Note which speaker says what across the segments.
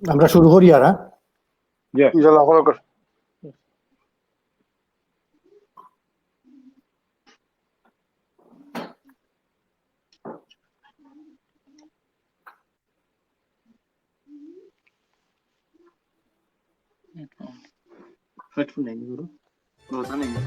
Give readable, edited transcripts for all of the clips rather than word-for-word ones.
Speaker 1: আমরা শুরু করি আর
Speaker 2: ইনশাআল্লাহ ফলো কর।
Speaker 3: Faithful name, Guru. Guru name.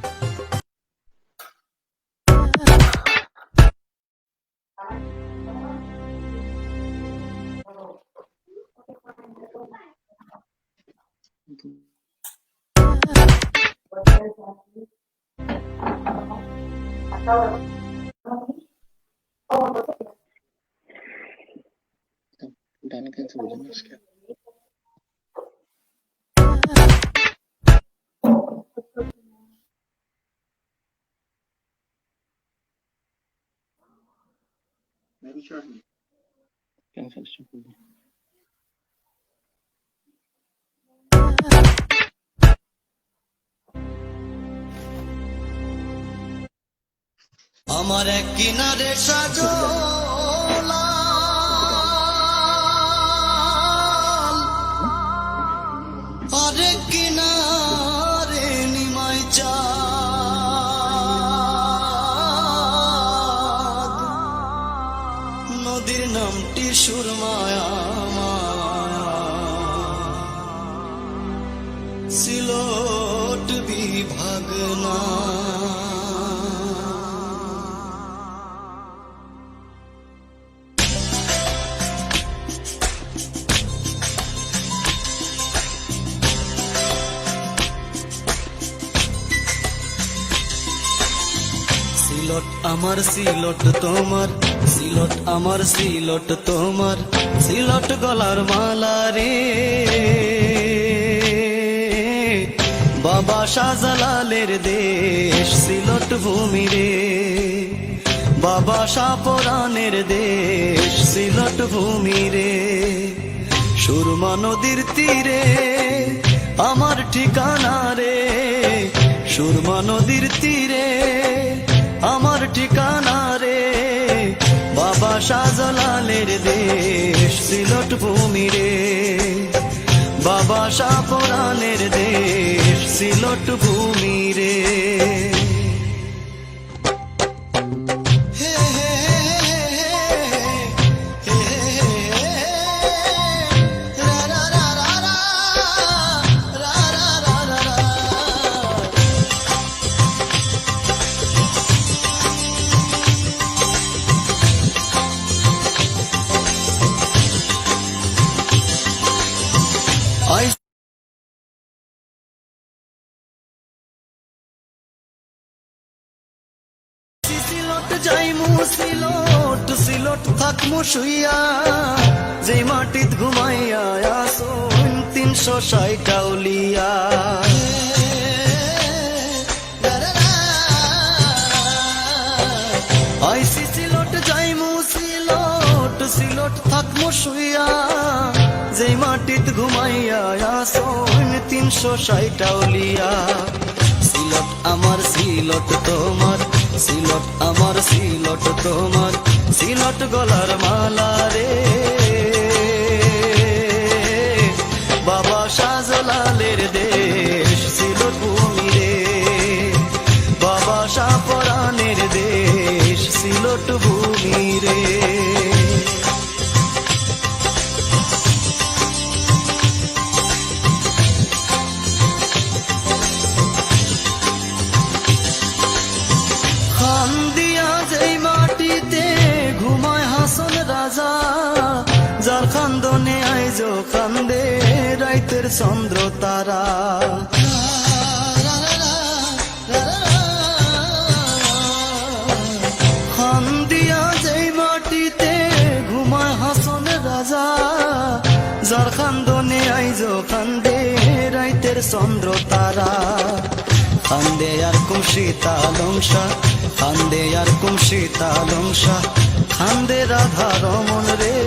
Speaker 3: ডানে ক্যান্সেল হয়ে যাবে আজকে। Maybe charge me. Cancel করব।
Speaker 4: আমার এক কিনারে সাজলা আরেক কিনারে নিমাই চাঁদ নদীর নামটি সুরমায়া সিলোট বিভাগ না সিলট আমার সিলট তোমার সিলট আমার সিলট তোমার সিলট গলার মালা রে বাবা শাহজালালের দেশ সিলট ভূমি রে বাবা শাহপরানের দেশ সিলট ভূমি রে সুরমা নদীর তীরে আমার ঠিকানা রে সুরমা নদীর তীরে আমার ঠিকানা রে বাবা শাহজালালের দেশ সিলট ভূমি রে বাবা শাহপরানের দেশ সিলট ভূমি রে সিলট সিলট থাকমু শুইয়া যে মাটিত ঘুমাইয়া আসুন 360 টাউলিয়া আইসি সিলট যাইমু সিলট সিলট থাকমু শুইয়া যে মাটিত ঘুমাইয়া আসুন 360 টাউলিয়া সিলট আমার সিলট তোমার সিলট আমার সিলট তোমার সিলট গলার মালা রে বাবা শাহজালালের দেশ সিলট ভূমি রে বাবা শাহপরানের দেশ সিলট ভূমি রে যার খান্দনে আইজ কান্দে রাইতের চন্দ্র তারা খান দিয়া যেই মাটিতে ঘুমায় হাসন রাজা যার খান্দনে আইজ কান্দে রাইতের চন্দ্র তারা খান্দে আর কুমশি তালংসা খান্দে আর কুমশি তালংসা খান্দে রাধা রমন রে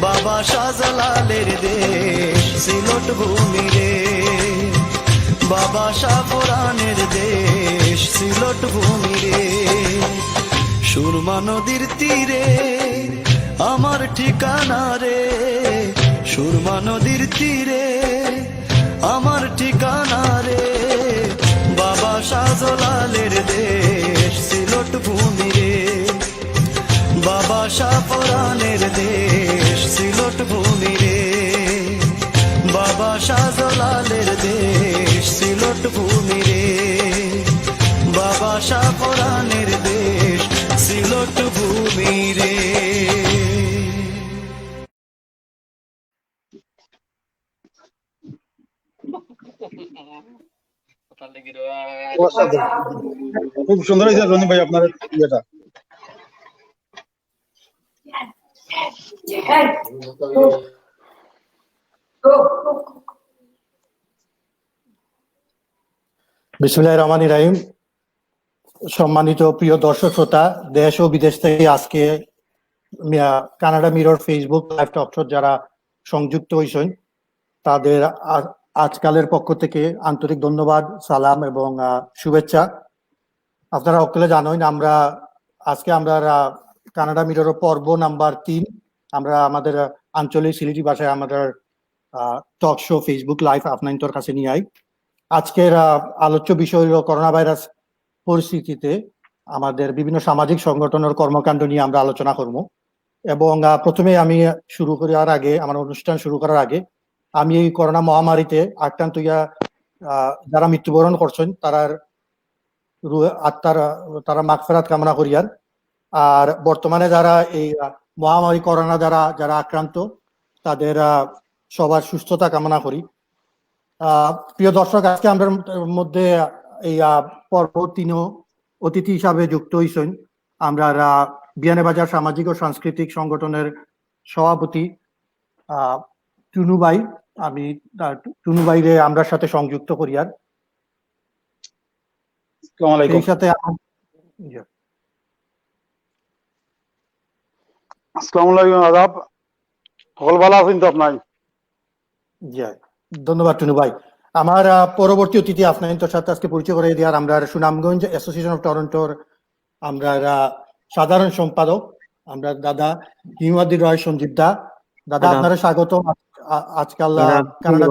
Speaker 4: বাবা শাহজালালের দেশ সিলট ভূমি রে বাবা শাহপরানের দেশ সিলট ভূমি রে সুরমা নদীর তীরে আমার ঠিকানা রে সুরমা নদীর তীরে আমার ঠিকানা রে বাবা শাহজালালের দেশ সিলট ভূমি রে বাবা শাহ ফোরানের দেশ সিলট ভূমি রে বাবা শাহজালালের দেশ সিলট ভূমি রে বাবা শাহ ফোরানের দেশ সিলট ভূমি রে।
Speaker 2: খুব সুন্দর হয়েছে রনি ভাই আপনার ইয়েটা।
Speaker 1: বিসমিল্লাহির রহমানির রহিম। সম্মানিত প্রিয় দর্শক শ্রোতা, দেশ ও বিদেশ থেকে আজকে Canada mirror Facebook live talk show যারা সংযুক্ত হয়েছেন তাদের আজকালের পক্ষ থেকে আন্তরিক ধন্যবাদ, সালাম এবং শুভেচ্ছা। আপনারা সকলে জানেন আমরা আজকে কানাডা মিরর পর্ব নাম্বার 3 আমরা আমাদের আঞ্চলিক সিলেটি ভাষায় আমাদের টক শো ফেসবুক লাইভ আপনাদের কাছে নিয়ে আই। আজকের আলোচ্য বিষয় হল করোনা ভাইরাস পরিস্থিতিতে আমাদের বিভিন্ন সামাজিক সংগঠনের কর্মকাণ্ড নিয়ে আমরা আলোচনা করব। এবং প্রথমে আমি আমার অনুষ্ঠান শুরু করার আগে আমি এই করোনা মহামারীতে আক্রান্ত যারা মৃত্যুবরণ করছেন তারা মাগফিরাত কামনা করিয়ার। আর বর্তমানে যারা এই মহামারী করোনা যারা আক্রান্ত তাদের সবার সুস্থতা কামনা করি। প্রিয় দর্শক, আজকে আমাদের মধ্যে এই পর্ব 3 অতিথি হিসাবে যুক্ত হয়েছেন আমরা বিয়ানীবাজার সামাজিক ও সাংস্কৃতিক সংগঠনের সভাপতি টুনু ভাই। আমি টুনু ভাইরে আমরা সাথে সংযুক্ত করিয়ার। সেই সাথে
Speaker 2: আসসালামু আলাইকুম, আদাব। সকল ভালো আছেন তো আপনার?
Speaker 1: ধন্যবাদ টুনু ভাই। আমার পরবর্তী অতিথি আপনার সাথে আজকে পরিচয় করে দেওয়ার আমরা সুনামগঞ্জ অ্যাসোসিয়েশন অফ টরন্টোর আমরা সাধারণ সম্পাদক আমরা দাদা হিমাদ্রি রয় সঞ্জীব দা। দাদা আপনারা স্বাগত আজকাল কানাডা।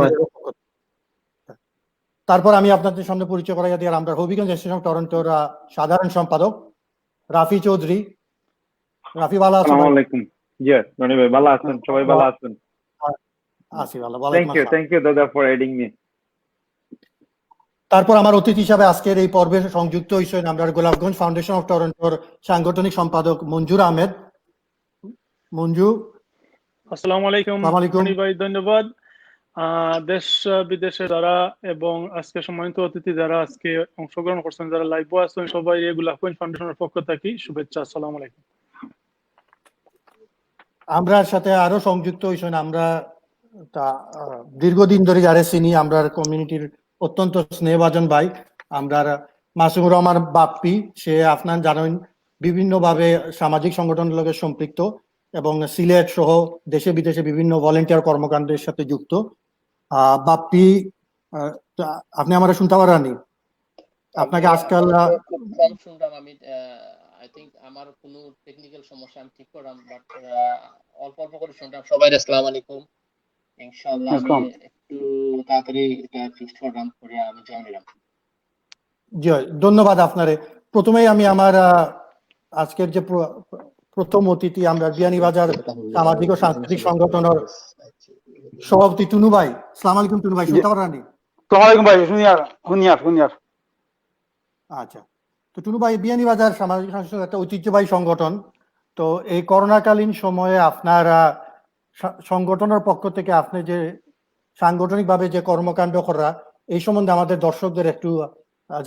Speaker 1: তারপর আমি আপনাদের সামনে পরিচয় করাইয়া দিই আমরা হবিগঞ্জ অ্যাসোসিয়েশন অফ টরন্টোর সাধারণ সম্পাদক রাফি চৌধুরী। রাফি ভালো আছেন?
Speaker 5: আসসালামু আলাইকুম। জি রনি ভাই ভালো আছেন? সবাই ভালো আছেন?
Speaker 1: আছি ভালো।
Speaker 5: থ্যাংক ইউ দাদা ফর অ্যাডিং মি।
Speaker 1: তারপর আমার অতিথি হিসাবে আজকের এই পর্বে সংযুক্ত হয়েছেন আমরা গোলাপগঞ্জ ফাউন্ডেশন অফ টরন্টোর সাংগঠনিক সম্পাদক মঞ্জুর আহমেদ। মঞ্জু,
Speaker 6: আসসালামু আলাইকুম রনি ভাই, ধন্যবাদ। দেশ বিদেশে যারা এবং আজকে সম্মানিত অতিথি যারা আজকে অংশগ্রহণ করছেন, যারা লাইভও আছেন, সবাই গোলাপগঞ্জ ফাউন্ডেশনের পক্ষ থেকে শুভেচ্ছা। আসসালামু আলাইকুম।
Speaker 1: আমরা সাথে আরো সংযুক্ত হয়েছেন আমরা দীর্ঘদিন ধরে যারা চিনি আমরা কমিউনিটির অত্যন্ত স্নেহভাজন ভাই আমরা মাসুমুর রহমান বাপ্পি। সে আপনার জানেন বিভিন্নভাবে সামাজিক সংগঠনের লগে সম্পৃক্ত এবং সিলেট সহ দেশে বিদেশে বিভিন্ন ভলেন্টিয়ার কর্মকাণ্ডের সাথে যুক্ত। বাপ্পি, আপনি আমরা শুনতে পারেননি? আপনাকে আজকাল
Speaker 3: কম শুনলাম আমি। আই থিংক আমার কোনো টেকনিক্যাল সমস্যা, আমি ঠিক করলাম, বাট অল্প অল্প করে শুনলাম। সবাই আসসালামু আলাইকুম। ইনশাআল্লাহ আমি একটু তাড়াতাড়ি এটা ফিক্সড করলাম করে আমি জয়েন হলাম।
Speaker 1: জি ধন্যবাদ আপনারে। প্রথমেই আমি আমার আজকের যে প্রথম অতিথি আমরা বিয়ানীবাজার সামাজিক ও সাংস্কৃতিক সংগঠনের সভাপতি টুনু ভাই। আসসালামু আলাইকুম টুনু ভাই, শুনতে পারেননি?
Speaker 2: আসসালামু আলাইকুম ভাই, শুনিয়ার।
Speaker 1: আচ্ছা, তো টুনু ভাই, বিয়ানীবাজার সামাজিক সাংস্কৃতিক একটা ঐতিহ্যবাহী সংগঠন। তো এই করোনাকালীন সময়ে আপনার সংগঠনের পক্ষ থেকে আপনি যে সাংগঠনিকভাবে যে কর্মকাণ্ড করা এই সম্বন্ধে আমাদের দর্শকদের একটু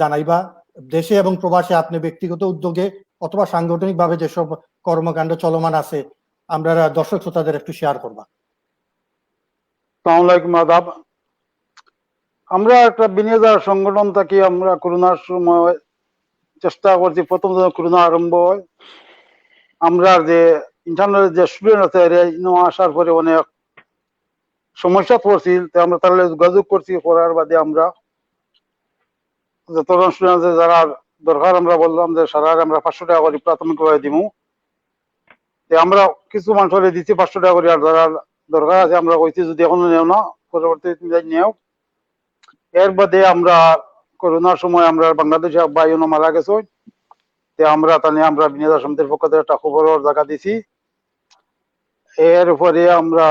Speaker 1: জানাইবা। দেশে এবং প্রবাসে আপনি ব্যক্তিগত উদ্যোগে অথবা সাংগঠনিকভাবে যেসব কর্মকাণ্ড চলমান আছে আমরা দর্শক শ্রোতাদের একটু শেয়ার করবা।
Speaker 2: আসসালামু আলাইকুম, আদাব। আমরা একটা বিনিয়োগের সংগঠন থেকে আমরা করোনার সময় চেষ্টা করছি, প্রথম যখন করোনা আরম্ভ হয় আমরা যে ইন্টারনেট যে স্টুডেন্ট আছে আসার পরে অনেক সমস্যা পড়ছিল, আমরা তাহলে যোগাযোগ করছি। করার বাদে আমরা যত স্টুডেন্ট আছে যারা দরকার আমরা বললাম যে সারা আমরা 500 টাকা করে প্রাথমিকভাবে দিব। আমরা কিছু মানুষের দিচ্ছি 500 টাকা করে, আর যারা দরকার আছে আমরা কইছি যদি এখনো নেও না পরবর্তী নেও। এর বাদে আমরা করোনার সময় আমরা বাংলাদেশে ভাই মারা গেছে, আমরা তাহলে আমরা বিনিয়োগ সমিতির পক্ষ থেকে একটা খবর জায়গা দিছি। এর উপরে আমরা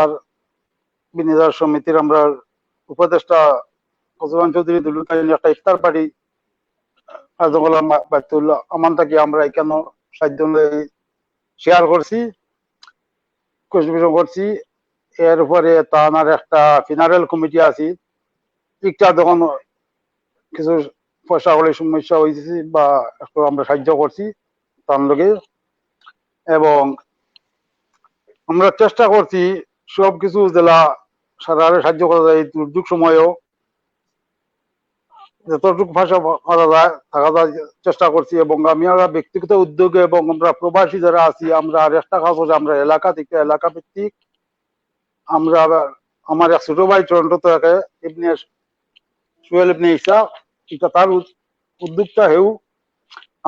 Speaker 2: বিনিয়োগ সমিতির আমরা উপদেষ্টা ওসমান চৌধুরী দুলুর একটা ইফতার পার্টি বাইতুল্লাহ আমান থেকে আমরা এখানে সাহায্য শেয়ার করছি, কোশবিশন করছি। এর উপরে তার একটা ফিনারেল কমিটি আছে, একটা যখন কিছু পয়সা হলে সমস্যা হয়েছে বা একটু আমরা সাহায্য করছি তার লগে, এবং আমরা চেষ্টা করছি সবকিছু জেলা সারা সাহায্য করা যায়। দুর্যোগ সময়েও যতটুকু ভাষা করা যায় থাকা যায় চেষ্টা করছি। এবং আমি আমরা ব্যক্তিগত উদ্যোগে এবং আমরা প্রবাসী যারা আছি আমরা আর একটা কাজ হচ্ছে আমরা এলাকা থেকে এলাকা ভিত্তিক আমরা আমার এক ছোট ভাই টরন্টো থেকে ইবনে সুহেল ইবনে ইসা, এটা তার উদ্যোগটা হেউ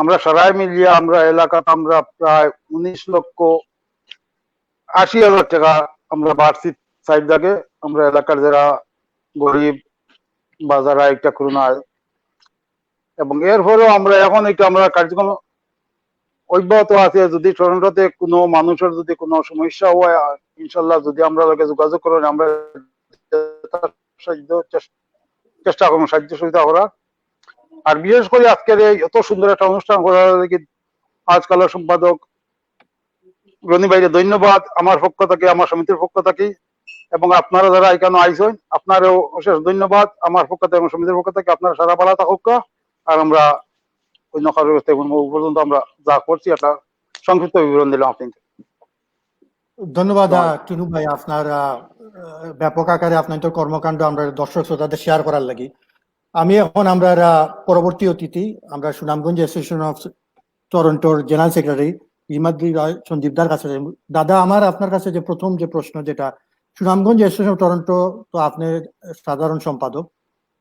Speaker 2: আমরা সবাই মিলিয়ে আমরা এলাকাতে আমরা প্রায় 19,80,000 টাকা আমরা বাড়ছি সাইড থেকে আমরা এলাকার যারা গরিব বা যারা একটা করোনা, এবং এর ফলেও আমরা এখন একটা আমরা কার্যক্রম অব্যাহত আছে। যদি টরন্টোতে কোনো মানুষের যদি কোনো সমস্যা হয় ইনশাল্লাহ যদি আমরা যোগাযোগ করেন আমরা চেষ্টা করবো সাহায্য সুবিধা করার। আর বিশেষ করে আজকের এই এত সুন্দর একটা অনুষ্ঠান করার লাগে আজকালের সম্পাদক রনি ভাইকে ধন্যবাদ আমার পক্ষ থেকে, আমার সমিতির পক্ষ থেকে, এবং আপনারা যারা এখানে আইসেন আপনারও অশেষ ধন্যবাদ আমার পক্ষ থেকে এবং সমিতির পক্ষ থেকে। আপনারা সারা ভালো থাকুক, আর আমরা অন্য কারোর পর্যন্ত আমরা যা করছি একটা সংক্ষিপ্ত বিবরণ দিলাম আপনাকে।
Speaker 1: ধন্যবাদ টুনু ভাই, আপনার ব্যাপক আকারে আপনার তো কর্মকাণ্ড আমরা দর্শক শ্রোতাদের শেয়ার করার লাগি। আমি এখন আমরা পরবর্তী অতিথি আমরা সুনামগঞ্জ অ্যাসোসিয়েশন অফ টরন্টোর জেনারেল সেক্রেটারি হিমাদ্রি রায় সঞ্জীবদার কাছে। দাদা, আমার আপনার কাছে যে প্রথম যে প্রশ্ন, যেটা সুনামগঞ্জ অ্যাসোসিয়েশন অফ টরন্টো, তো আপনি সাধারণ সম্পাদক,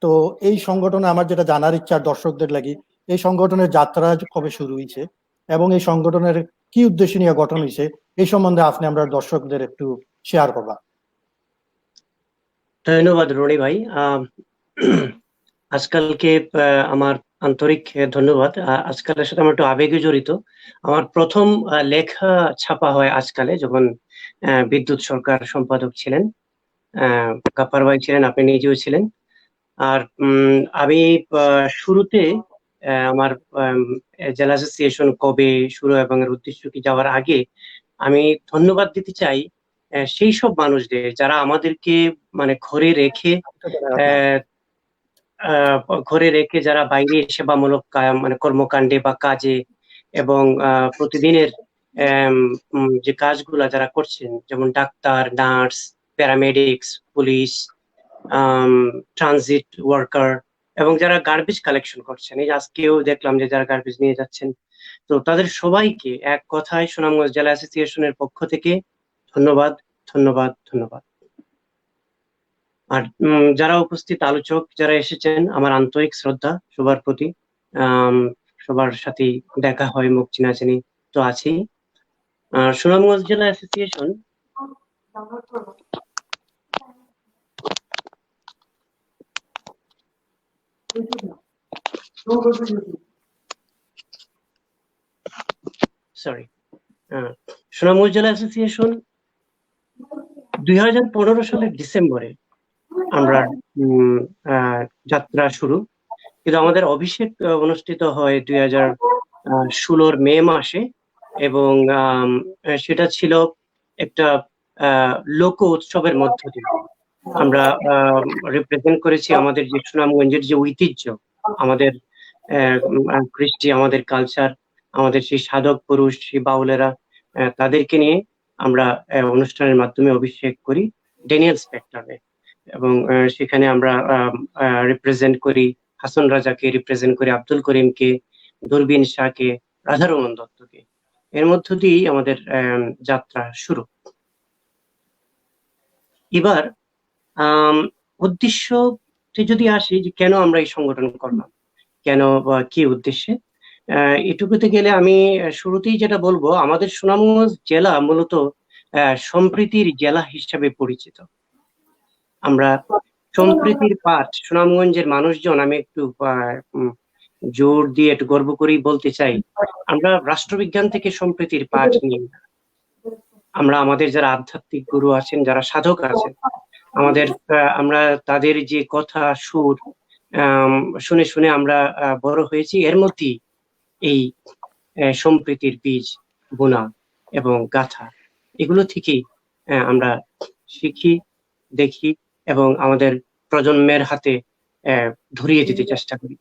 Speaker 1: তো এই সংগঠনে আমার যেটা জানার ইচ্ছা দর্শকদের লাগি, এই সংগঠনের যাত্রা কবে শুরু হয়েছে এবং এই সংগঠনের কি উদ্দেশ্য নিয়ে গঠন হয়েছে, এই সম্বন্ধে আপনি আমরা দর্শকদের একটু শেয়ার করবা।
Speaker 7: ধন্যবাদ রনি ভাই। আজকালকে আমার আন্তরিক ধন্যবাদ। আজকালের সাথে আমার একটু আবেগে জড়িত। আমার প্রথম লেখা ছাপা হয় আজকালে, যখন বিদ্যুৎ সরকার সম্পাদক ছিলেন, গাফার ভাই ছিলেন, আপনি নিজেও ছিলেন। আর আমি শুরুতে আমার জেলা অ্যাসোসিয়েশন কবে শুরু এবং এর উদ্দেশ্য কি যাওয়ার আগে আমি ধন্যবাদ দিতে চাই সেই সব মানুষদের যারা আমাদেরকে মানে ঘরে রেখে যারা বাইরে সেবামূলক মানে কর্মকাণ্ডে বা কাজে এবং প্রতিদিনের যে কাজগুলা যারা করছেন, যেমন doctor, nurse, paramedics, police, transit worker, এবং যারা গার্বেজ কালেকশন করছেন। এই আজকেও দেখলাম যে যারা গার্বেজ নিয়ে যাচ্ছেন, তো তাদের সবাইকে এক কথায় সুনামগঞ্জ জেলা অ্যাসোসিয়েশনের পক্ষ থেকে ধন্যবাদ, ধন্যবাদ, ধন্যবাদ। আর যারা উপস্থিত আলোচক যারা এসেছেন, আমার আন্তরিক শ্রদ্ধা সবার প্রতি। সবার সাথে দেখা হয়, মুখ চিনাচিনি তো আছেই। সুনামগঞ্জ জেলা অ্যাসোসিয়েশন সুনামগঞ্জ জেলা অ্যাসোসিয়েশন 2015 সালের ডিসেম্বরে আমরা যাত্রা শুরু, কিন্তু আমাদের অভিষেক অনুষ্ঠিত হয় 2016 মে মাসে, এবং সেটা ছিল একটা লোক উৎসবের মধ্য দিয়ে আমরা রিপ্রেজেন্ট করেছি আমাদের যে সুনামগঞ্জের যে ঐতিহ্য, আমাদের কৃষ্টি, আমাদের কালচার, আমাদের সেই সাধক পুরুষ, সেই বাউলেরা, তাদেরকে নিয়ে আমরা অনুষ্ঠানের মাধ্যমে অভিষেক করি ড্যানিয়েল স্পেক্টরে। এবং সেখানে আমরা রিপ্রেজেন্ট করি হাসান রাজাকে, রিপ্রেজেন্ট করি আব্দুল করিমকে, দূরবীন শাহকে, রাধারমন দত্তকে। এর মধ্য দিয়েই আমাদের যাত্রা শুরু। এবার উদ্দেশ্যতে যদি আসি, যে কেন আমরা এই সংগঠন করলাম, কেন বা কি উদ্দেশ্যে, এটুকুতে গেলে আমি শুরুতেই যেটা বলবো, আমাদের সুনামগঞ্জ জেলা মূলত সম্প্রীতির জেলা হিসাবে পরিচিত। আমরা সম্প্রীতির পাঠ সুনামগঞ্জের মানুষজন, আমি একটু জোর দিয়ে একটু গর্ব করেই বলতে চাই, আমরা রাষ্ট্রবিজ্ঞান থেকে সম্প্রীতির পাঠ নিই। আমরা আমাদের যারা আধ্যাত্মিক গুরু আছেন, যারা সাধক আছেন, আমরা তাদের যে কথা সুর শুনে শুনে আমরা বড় হয়েছি। এর মধ্যে এই সম্প্রীতির বীজ বোনা এবং গাথা, এগুলো থেকেই আমরা শিখি, দেখি এবং আমাদের প্রজন্মের হাতে ধরিয়ে দিতে চেষ্টা করি।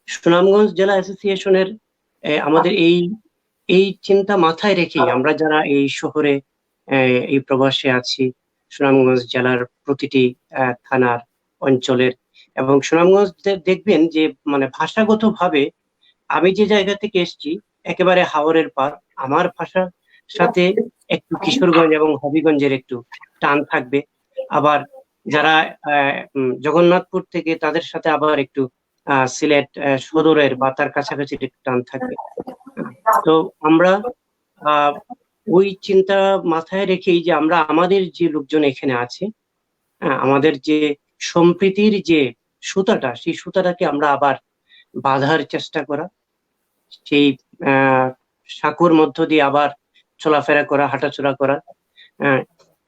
Speaker 7: সুনামগঞ্জ জেলা অ্যাসোসিয়েশনের আমাদের এই চিন্তা মাথায় রেখেই আমরা যারা এই শহরে এই প্রবাসে আছি, সুনামগঞ্জ জেলার প্রতিটি থানার অঞ্চলের, এবং সুনামগঞ্জ দেখবেন যে মানে ভাষাগতভাবে আমি যে জায়গা থেকে এসেছি একেবারে হাওরের পার, আমার ভাষার সাথে একটু কিশোরগঞ্জ এবং হবিগঞ্জের একটু টান থাকবে, আবার যারা জগন্নাথপুর থেকে তাদের সাথে আবার একটু সিলেট সদরের বা তার কাছাকাছি একটু টান থাকবে। তো আমরা ওই চিন্তা মাথায় রেখেই যে আমরা আমাদের যে লোকজন এখানে আছে, আমাদের যে সম্প্রীতির যে সুতাটা, সেই সুতাটাকে আমরা আবার বাঁধার চেষ্টা করা, সেই সাঁকোর মধ্য দিয়ে আবার চলাফেরা করা, হাঁটাচলা করা,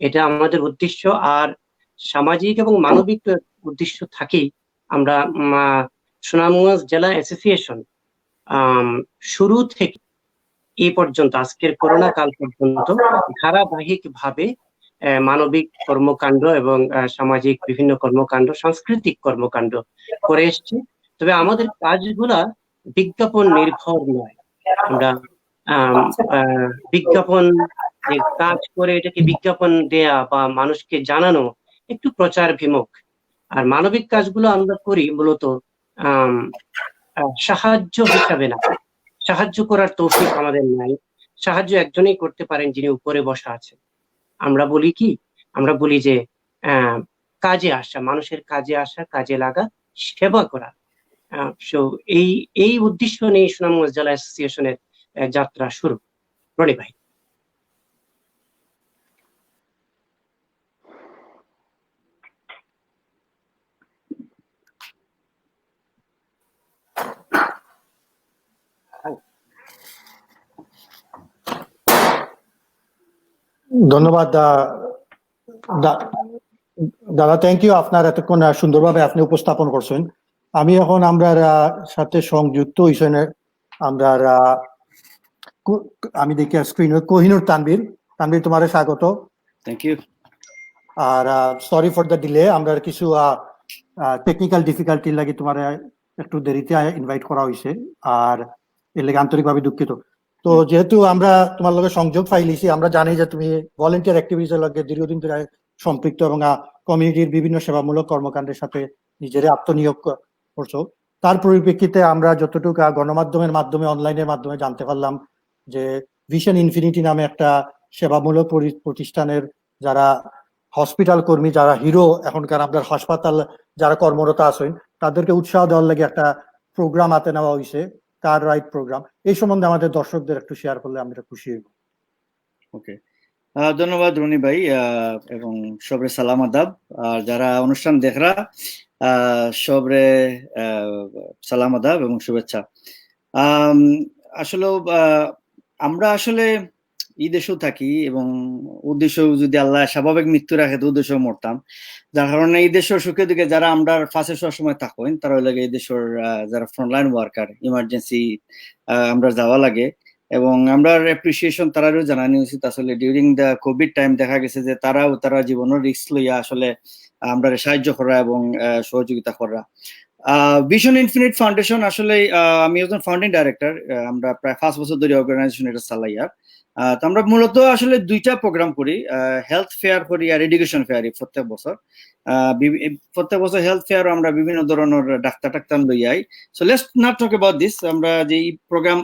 Speaker 7: এটা আমাদের উদ্দেশ্য। আর সামাজিক এবং মানবিক উদ্দেশ্য থাকেই আমরা সুনামগঞ্জ জেলা অ্যাসোসিয়েশন শুরু থেকে এই পর্যন্ত, আজকের করোনা কাল পর্যন্ত ধারাবাহিক ভাবে মানবিক কর্মকাণ্ড এবং সামাজিক বিভিন্ন কর্মকাণ্ড, সাংস্কৃতিক কর্মকাণ্ড করে এসছে। তবে আমাদের কাজগুলা বিজ্ঞাপন নির্ভর নয়। আমরা বিজ্ঞাপন কাজ করে এটাকে বিজ্ঞাপন দেয়া বা মানুষকে জানানো একটু প্রচার বিমুখ। আর মানবিক কাজগুলো আমরা করি মূলত সাহায্য হিসাবে না, সাহায্য করার তৌফিক আমাদের নাই। সাহায্য একজনই করতে পারেন যিনি উপরে বসা আছেন। আমরা বলি কি, আমরা বলি যে কাজে আসা, মানুষের কাজে আসা, কাজে লাগা, সেবা করা। এই উদ্দেশ্য নিয়ে সুনামগঞ্জ জেলা অ্যাসোসিয়েশনের যাত্রা শুরু। রনি ভাই।
Speaker 1: ধন্যবাদ দাদা, থ্যাংক ইউ। আপনার এতক্ষণ সুন্দরভাবে আপনি উপস্থাপন করছেন। আমি এখন আমরা সাথে সংযুক্ত হয়েছেন আমরা আমি দেখি স্ক্রিনে কোহিনুর তানভীর। তানভীর, তোমার স্বাগত।
Speaker 8: Thank you.
Speaker 1: আর সরি ফর দ্য ডিলে, আমরা কিছু টেকনিক্যাল ডিফিকাল্টি লাগি তোমার একটু দেরিতে ইনভাইট করা হয়েছে, আর এর লেগে আন্তরিকভাবে দুঃখিত। তো যেহেতু আমরা তোমার লগে সংযোগ পাইলিছি, আমরা জানি যে তুমি ভলেন্টিয়ার অ্যাক্টিভিটির লগে দীর্ঘদিন ধরে সম্পৃক্ত এবং কমিউনিটির বিভিন্ন সেবামূলক কর্মকাণ্ডের সাথে নিজের আত্মনিয়োগ করছো। তার পরিপ্রেক্ষিতে আমরা যতটুকু গণমাধ্যমের মাধ্যমে, অনলাইনের মাধ্যমে জানতে পারলাম যে ভিশন ইনফিনিটি নামে একটা সেবামূলক প্রতিষ্ঠানের যারা হসপিটাল কর্মী, যারা হিরো এখনকার আপনার হাসপাতাল যারা কর্মরত আছেন, তাদেরকে উৎসাহ দেওয়ার লাগে একটা প্রোগ্রাম হাতে নেওয়া হয়েছে, কার রাইট প্রোগ্রাম। এই সম্বন্ধে আমাদের দর্শকদের একটু শেয়ার করলে আমরা খুশি হইব।
Speaker 8: ওকে, ধন্যবাদ রনি ভাই, এবং সবরে সালাম আদাব। আর যারা অনুষ্ঠান দেখরা সবরে সালাম আদাব এবং শুভেচ্ছা। আসলে আমরা আসলে এই দেশেও থাকি এবং উদ্দেশ্য যদি আল্লাহ স্বাভাবিক মৃত্যু রাখে তো উদ্দেশ্য মরতাম, যার কারণে এই দেশের সুখে দুঃখে যারা আমরা ফাঁসে সবসময় থাকেন, তারা লাগে এই দেশের যারা ফ্রন্টলাইন ওয়ার্কার, ইমার্জেন্সি আমরা যাওয়া লাগে এবং আমরা অ্যাপ্রিসিয়েশন তারারও জানানো উচিত। আসলে ডিউরিং দ্য কোভিড টাইম দেখা গেছে যে তারা জীবনের রিস্ক লইয়া আসলে আমরা সাহায্য করা এবং সহযোগিতা করা। ভিশন ইনফিনিট ফাউন্ডেশন আসলে আমি একজন ফাউন্ডিং ডাইরেক্টর। আমরা প্রায় 5 বছর ধরে অর্গানাইজেশন এটা চালাই। আর তো আমরা মূলত আসলে 2টা প্রোগ্রাম করি, হেলথ ফেয়ার করি আর এডুকেশন ফেয়ার। প্রত্যেক বছর হেলথ ফেয়ার আমরা বিভিন্ন ধরনের ডাক্তার লইয়াই। So let's not talk about this. আমরা যে প্রোগ্রাম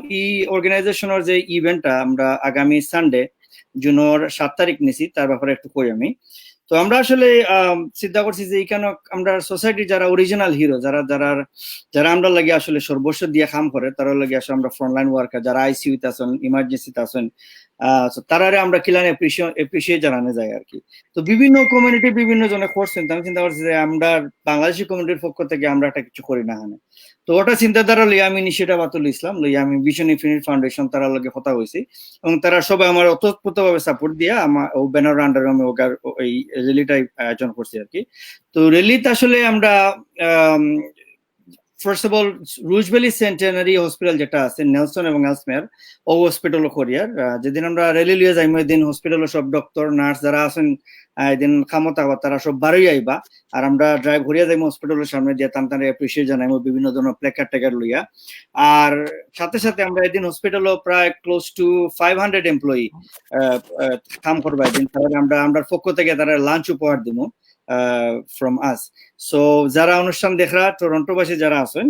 Speaker 8: অর্গানাইজেশনের যে ইভেন্টটা আমরা আগামী সানডে জুনের 7 তারিখ নিছি, তার ব্যাপারে একটু কই আমি। তো আমরা আসলে চিন্তা করছি যে এখানে আমরা সোসাইটির যারা অরিজিনাল হিরো যারা যারা যারা আমরা লাগে আসলে সর্বস্ব দিয়ে কাম করে তারা লাগে আসলে আমরা ফ্রন্টলাইন ওয়ার্কার যারা আইসিইউতে আছেন ইমার্জেন্সিতে আছেন তারারে আমরা কিলানে এপ্রিসিয়েট জানানো যায় আর কি। তো বিভিন্ন কমিউনিটি বিভিন্ন জনে করছেন, আমি চিন্তা করছি যে আমরা বাংলাদেশি কমিউনিটির পক্ষ থেকে আমরা একটা কিছু করি না হানে। তো ওটা চিন্তাধারা লইয়া আমি ইনিশিয়েটিভ আতুল ইসলাম লইয়া আমি ভিশন ইনফিনিট ফাউন্ডেশন তারা লগে কথা হয়েছি এবং তারা সবাই আমার অতপ্রতভাবে সাপোর্ট দিয়ে আমার ও ব্যানার আন্ডারে আমি এই র্যালিটাই আয়োজন করছি আর কি। তো র্যালিতে আসলে আমরা first of all Rouge Valley centenary hospital যেটা আছে নেলসন এবং এলসমেয়ার ও হসপিটাল করিয়ার যেদিন আমরা র্যালি লিয়ে যাইম ওই দিন হসপিটালের সব ডক্টর নার্স যারা আছেন এদিন খামতা তারা সব বারোই আইবা আর আমরা ড্রাইভ ঘুরিয়া যাইম হসপিটালের সামনে দিয়ে তারা অ্যাপ্রিসিয়েট জানাইম বিভিন্ন ধরনের প্ল্যাকার্ড ট্যাকার্ড লইয়া। আর সাথে সাথে আমরা এদিন হসপিটালও প্রায় ক্লোজ টু 500 এমপ্লয়ি কাম করবা এদিন তাহলে আমরা পক্ষ থেকে তারা লাঞ্চ উপহার দিব from us. So যারা অনুষ্ঠান দেখরা টরন্টোবাসী যারা আছেন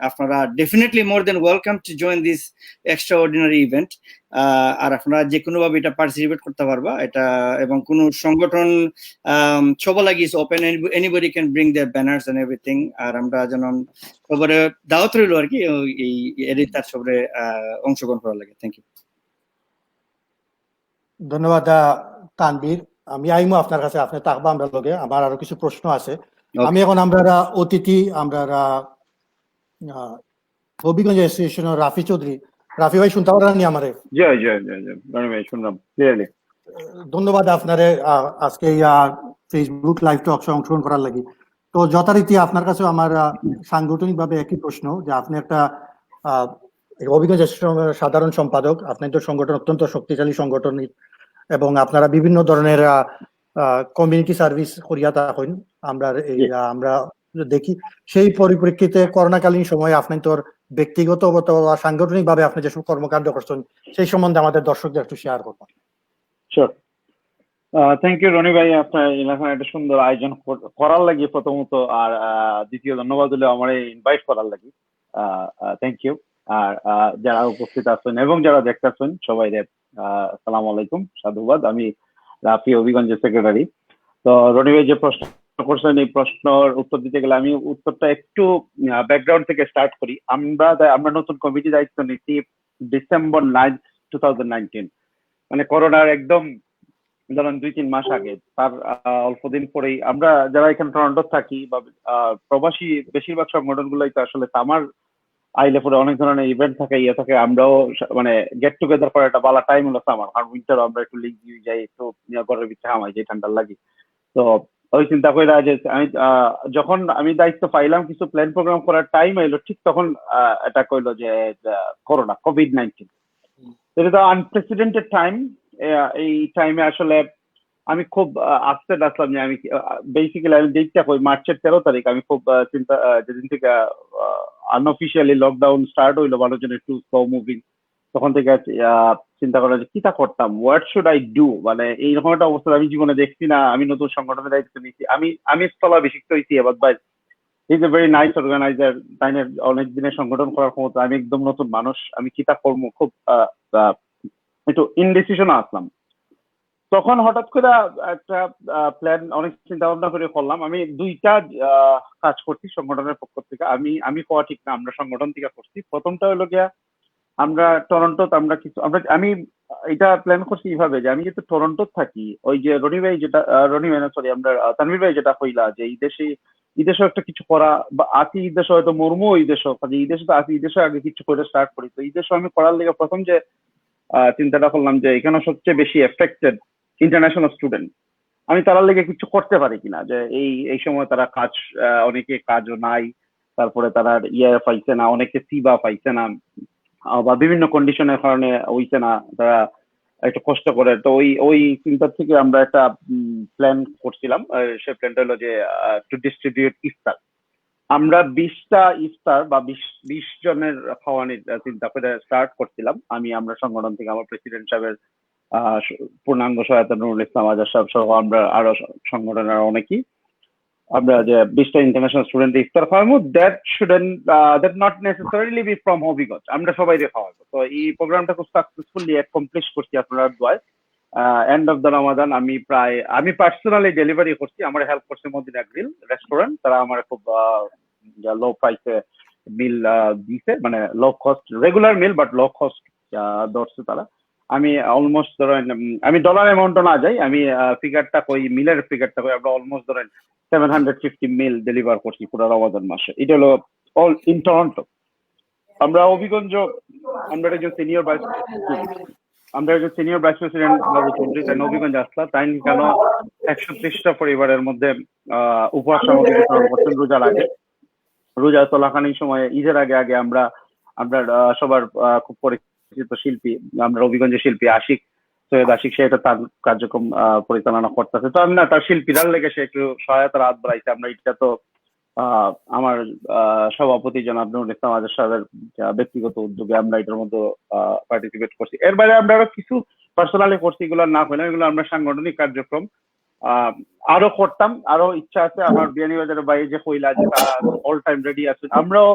Speaker 8: আপনারা definitely more than welcome to join this extraordinary event. আর আপনারা যে কোনো ভাবে এটা পার্টিসিপেট করতে পারবা এটা এবং কোন সংগঠন সবার লাগি is open, anybody can bring their banners and everything. আর আমরা যেন সবার দাওয়াত রইল আর কি এই এডিটার সবরে অংশগ্রহণ করার লাগে। Thank you.
Speaker 1: ধন্যবাদ তানবীর। আমি আইমু আপনার কাছে, আপনি থাকবা আমরা লগে, আমার আরো কিছু প্রশ্ন আছে। আমি এখন আমরা অতিথি আমরা হবিগঞ্জ অ্যাসোসিয়েশনের রাফি চৌধুরী। রাফি ভাই শুনতে পারেন আমারে?
Speaker 5: জয় জয় জয় জয় রনি ভাই শুনলাম ক্লিয়ারলি।
Speaker 1: ধন্যবাদ আপনারে আজকে ফেসবুক লাইভ টকশো অংশগ্রহণ করার লাগি। তো যথারীতি আপনার কাছে আমার সাংগঠনিক ভাবে একই প্রশ্ন যে আপনি একটা হবিগঞ্জ অ্যাসোসিয়েশনের সাধারণ সম্পাদক, আপনাদের সংগঠন অত্যন্ত শক্তিশালী সংগঠন এবং আপনারা বিভিন্ন ধরনের কমিউনিটি সার্ভিস করিয়া থাকেন। আমরা দেখি সেই পরিপ্রেক্ষিতে করোনাকালীন সময়ে আপনি তোর ব্যক্তিগত বা সাংগঠনিক ভাবে আপনি যেসব কর্মকাণ্ড করছেন সেই সম্বন্ধে আমাদের দর্শকদের একটু শেয়ার করবেন।
Speaker 5: শিওর। থ্যাংক ইউ রনি ভাই, আপনার এলাকায় একটা সুন্দর আয়োজন করার লাগি প্রথমত, আর দ্বিতীয় ধন্যবাদ হলো আমার ইনভাইট করার লাগি। Thank you. আর যারা উপস্থিত আছেন এবং যারা দেখতেছেন সবাই আসসালামু আলাইকুম, সাধুবাদ। আমি রাফি হবিগঞ্জের সেক্রেটারি। তো রনি ভাই যে প্রশ্ন করছেন এই প্রশ্নের উত্তর দিতে গেলে আমি উত্তরটা একটু ব্যাকগ্রাউন্ড থেকে স্টার্ট করি। আমরা নতুন কমিটি দায়িত্ব নিচ্ছি ডিসেম্বর 9, 2019, মানে করোনার একদম ধরেন 2-3 মাস আগে। তার অল্প দিন পরেই আমরা যারা এখানে টরন্টো থাকি বা প্রবাসী বেশিরভাগ সংগঠনগুলোই তো আসলে সামার আইলে পরে অনেক ধরনের ইভেন্ট থাকে থাকে, আমরাও মানে গেট টুগেদার করার একটা ভালো টাইম হলো সামার, কারণ উইন্টার আমরা একটু লিগ দিয়ে যাই, একটু ঘরের ভিতরে হামাই যাই, ঠান্ডার লাগে। তো ওই চিন্তা করে যে আমি যখন আমি দায়িত্ব পাইলাম কিছু প্ল্যান প্রোগ্রাম করার টাইম এলো, ঠিক তখন এটা কইলো যে করোনা, কোভিড-19। এটা তো আনপ্রেসিডেন্টেড টাইম। এই টাইমে আসলে আমি খুব আপসেট আসলাম যে আমি বেসিক্যালি আমি ডেটটা কই মার্চের 13 তারিখ আমি খুব চিন্তা, যেদিন থেকে আনঅফিসিয়ালি লকডাউন স্টার্ট হইলো, মানুষজনের একটু স্লো মুভিং, তখন থেকে চিন্তা করা যে কিটা করতাম, হোয়াট শুড আই ডু। মানে এইরকম একটা অবস্থা আমি জীবনে দেখছি না। আমি নতুন সংগঠনের দায়িত্ব নিচ্ছি, আমি স্থলাভিষিক্ত হয়েছি এবার ভাই, is a very nice organiser, তাইনের অনেক দিনের সংগঠন করার ক্ষমতা। আমি একদম নতুন মানুষ, আমি কিটা করবো, খুব একটু ইনডিসিশন আসলাম। তখন হঠাৎ করে একটা প্ল্যান অনেক চিন্তা ভাবনা করে করলাম। আমি 2টা কাজ করছি সংগঠনের পক্ষ থেকে। আমি কোয়া ঠিক না, আমরা সংগঠন থেকে করছি। প্রথমটা হলো গিয়া আমরা টরন্টোতে আমি এটা প্ল্যান করছি এইভাবে যে আমি যেহেতু টরন্টো থাকি, ওই যে আমরা তানভীর ভাই যেটা কইলা যে এই দেশে একটা কিছু করা বা আতি এই দেশে হয়তো মর্মু এই দেশে এই দেশে তো আতি এই দেশে আগে কিছু করে স্টার্ট করি। তো এই দেশে আমি করার লেগে প্রথম যে চিন্তাটা করলাম যে এখানে সবচেয়ে বেশি এফেক্টেড ইন্টারন্যাশনাল স্টুডেন্ট, আমি তার লেগে কিছু করতে পারি কিনা, যে এই সময় তারা কাজ, অনেকে কাজও নাই, তারপরে তারা পাইছে না, অনেকে সিবা পাইছে না বা বিভিন্ন কন্ডিশনের কারণে হইছে না, তারা একটু কষ্ট করে। তো ওই চিন্তা থেকে আমরা একটা প্ল্যান করছিলাম। সেই প্ল্যানটা হলো যে টু ডিস্ট্রিবিউট ইফতার। আমরা 20টা ইফতার বা 20 জনের খাওয়ানোর চিন্তা করে স্টার্ট করছিলাম। আমরা সংগঠন থেকে আমার প্রেসিডেন্ট সাহেবের পূর্ণাঙ্গ সহায়তা নুরুল ইসলাম আজাদ সাহেব সহ আমরা আরো সংগঠনের অনেকেই আমরা যে 20টা ইন্টারন্যাশনাল স্টুডেন্ট ইফতার খাওয়াবো। That not necessarily be from Habiganj, আমরা সবাই খাওয়াবো। তো এই প্রোগ্রামটা খুব সাকসেসফুলি অ্যাকমপ্লিশ করছি আপনারা দোয়ায়। এন্ড অফ দ্য রমাদান আমি পার্সোনালি ডেলিভারি করছি, আমার হেল্প করছে মদিনা গ্রিল রেস্টুরেন্ট, তারা আমার খুব লো প্রাইসে মিল দিছে, মানে low cost regular meal but low cost ধরছে তারা। আমি অলমোস্ট ধরেন আমি ডলার অ্যামাউন্টও না যাই, আমি ফিগারটা কই মিলের ফিগারটা কই, আমরা অলমোস্ট ধরেন 750 মিল ডেলিভার করছি পুরো রমাদান মাসে। এটা হলো অল ইন টরন্টো। আমরা অভিগঞ্জ, আমরা একজন সিনিয়র ভাইস প্রেসিডেন্ট বাবু চৌধুরী তাই অভিগঞ্জ আসলা, তাই কেন 130টা পরিবারের মধ্যে উপহার সামগ্রী বিতরণ করছেন রোজার আগে। রোজা চলাকালীন সময়ে ঈদের আগে আমরা সবার খুব পরিচিত শিল্পী, আমরা অভিগঞ্জের শিল্পী আশিক সৈয়দ আশিক, সে এটা তার কার্যক্রম পরিচালনা করতেছে। তো আমি না তার শিল্পীরার লেগে সে একটু সহায়তার হাত বাড়াইছে। আমরা এটা তো আমার সভাপতি জনাব নুরুল ইসলাম আজাদ সাহেবের ব্যক্তিগত উদ্যোগে আমরা এটার মধ্যে পার্টিসিপেট করছি। এর বাইরে আমরা আরো কিছু পার্সোনালি করছি, এগুলো না করলাম, এগুলো আমরা সাংগঠনিক কার্যক্রম আরো করতাম, আরো ইচ্ছা আছে। আমার বিয়ানীবাজারের বাইরে যে কইলা যে তারা অল টাইম রেডি আছে, আমরাও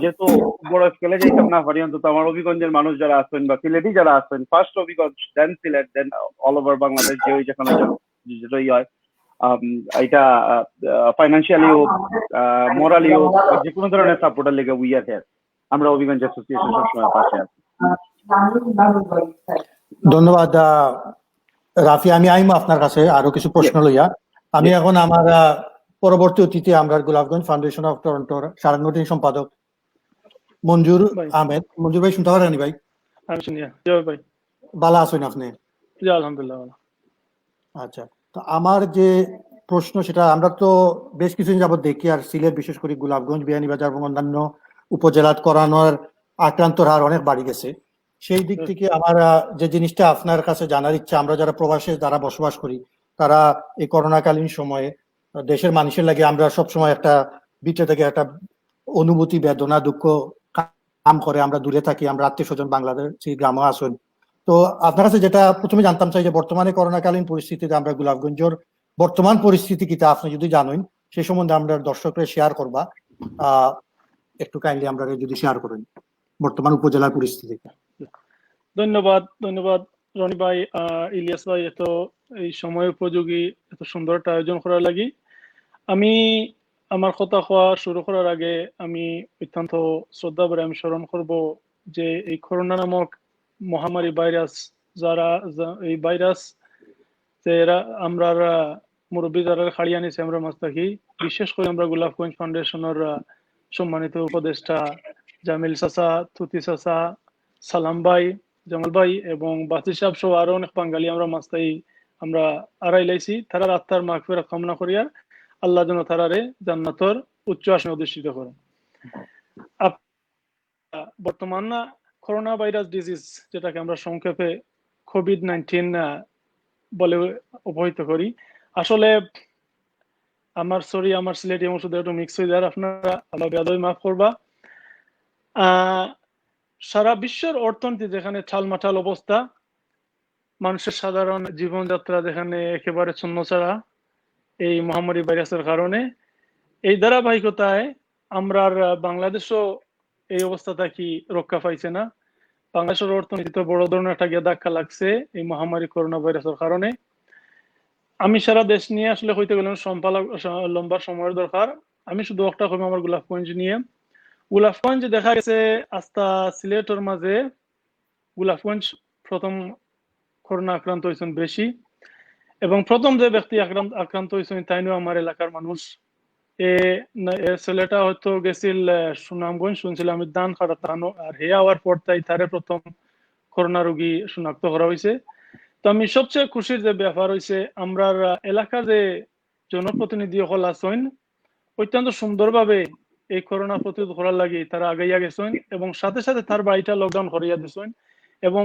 Speaker 5: যেহেতু বড় স্কেলে যাইতাম না পারি, অন্তত আমার অভিগঞ্জের মানুষ যারা আছেন বা সিলেটি যারা আছেন, ফার্স্ট অভিগঞ্জ দেন সিলেট দেন অল ওভার বাংলাদেশ, যে ওই যেখানে যেটাই হয়, এটা ফাইন্যান্সিয়ালি হোক মোরালি হোক যে কোনো ধরনের সাপোর্টের লেগে উই আর হিয়ার। আমরা অভিগঞ্জ অ্যাসোসিয়েশন সবসময় পাশে আছি।
Speaker 1: ধন্যবাদ রাফি। আমি আইম আপনার কাছে আরো কিছু প্রশ্ন লইয়া। আমি এখন আমার পরবর্তী অতিথি আমরা গোলাপগঞ্জ ফাউন্ডেশন অফ টরন্টোর সাংগঠনিক সম্পাদক মঞ্জুর আহমেদ। মঞ্জুর ভাই শুনতে পারেন ভাই?
Speaker 6: ভাই
Speaker 1: ভালো আছেন আপনি?
Speaker 6: আলহামদুলিল্লাহ।
Speaker 1: আচ্ছা, তো আমার যে প্রশ্ন সেটা, আমরা তো বেশ কিছুদিন যাবত দেখি আর সিলেট বিশেষ করে গোলাপগঞ্জ, বিয়ানীবাজার এবং অন্যান্য উপজেলাত করোনার আক্রান্তর হার অনেক বাড়ি গেছে। সেই দিক থেকে আমার যে জিনিসটা আপনার কাছে জানার ইচ্ছা, আমরা যারা প্রবাসে যারা বসবাস করি, তারা এই করোনাকালীন সময়ে দেশের মানুষের লাগে আমরা সবসময় একটা ভিতরে থেকে একটা অনুভূতি, বেদনা, দুঃখ কাম করে। আমরা দূরে থাকি, আমরা আত্মীয় স্বজন বাংলাদেশি গ্রামে আসুন। তো আপনার কাছে যেটা প্রথমে জানতাম চাই যে বর্তমানে করোনাকালীন পরিস্থিতিতে আমরা গোলাপগঞ্জের বর্তমান পরিস্থিতি কিটা আপনি যদি জানেন সেই সম্বন্ধে আমরা দর্শকরা শেয়ার করবা, একটু কাইন্ডলি আমরা যদি শেয়ার করেন বর্তমান উপজেলার পরিস্থিতি।
Speaker 6: ধন্যবাদ রনি ভাই, ইলিয়াস ভাই, এত এই সময় উপযোগী এত সুন্দর একটা আয়োজন করার লাগি। আমি আমার কথা হওয়া শুরু করার আগে আমি অত্যন্ত শ্রদ্ধা করে আমি স্মরণ করব যে এই করোনা নামক মহামারী ভাইরাস, যারা এই ভাইরাস যারা আমরা মুরব্বী যারা খাড়ি আনিছে আমরা মাছ থাকি, বিশেষ করে আমরা গোলাপগঞ্জ ফাউন্ডেশনের সম্মানিত উপদেষ্টা জামিল চাচা, তুতি চাচা, সালাম ভাই, জামাল ভাই এবং বাসির সাহেব সহ আরো অনেক বাঙালি আমরা মাস্তাই আমরা আড়াই লাইছি। তারার আত্মার মাগফিরাত কামনা করিয়া আল্লাহ যেন তারারে জান্নাতর উচ্চ আসনে অধিষ্ঠিত করেন। বর্তমান করোনা ভাইরাস ডিজিজ, যেটাকে আমরা সংক্ষেপে কোভিড-19 বলে অবহিত করি, আসলে আমার সিলেটি অংশ একটু মিক্স হয়ে যায়, আপনারা আল্লাহ বেয়াদবি মাফ করবা। সারা বিশ্বের অর্থনীতি যেখানে ছালমাটাল অবস্থা, মানুষের সাধারণ জীবনযাত্রা যেখানে একেবারে ছন্নছাড়া এই মহামারী ভাইরাসের কারণে, এই ধারাবাহিকতায় আমরা বাংলাদেশও এই অবস্থাটা কি রক্ষা পাইছে না। বাংলাদেশের অর্থনীতিতে বড় ধরনের একটা ধাক্কা লাগছে এই মহামারী করোনা ভাইরাসের কারণে। আমি সারা দেশ নিয়ে আসলে হইতে গেলে লম্বা সময়ের দরকার। আমি শুধু একটা কমে আমার গোলাপগঞ্জ নিয়ে। গোলাপগঞ্জ দেখা গেছে আস্তা সিলেটের মাঝে গোলাপগঞ্জ প্রথম করোনা আক্রান্ত হয়েছেন বেশি, এবং প্রথম যে ব্যক্তি আক্রান্ত হয়েছেন তাইও আমার এলাকার মানুষ। ছেলেটা হয়তো গেছিল সুনামগঞ্জ, শুনছিলাম আমি দান খাটানো, আর হে হওয়ার পর তারে প্রথম করোনা রোগী শনাক্ত করা হয়েছে। তো আমি সবচেয়ে খুশির যে ব্যাপার হয়েছে, আমরা এলাকার যে জনপ্রতিনিধি হল আছেন অত্যন্ত সুন্দরভাবে এই করোনা প্রতিরোধ করার লাগে তারা আগাইয়া গেছেন, এবং সাথে সাথে তার বাড়িটা লকডাউন করিয়া দিয়েছেন। এবং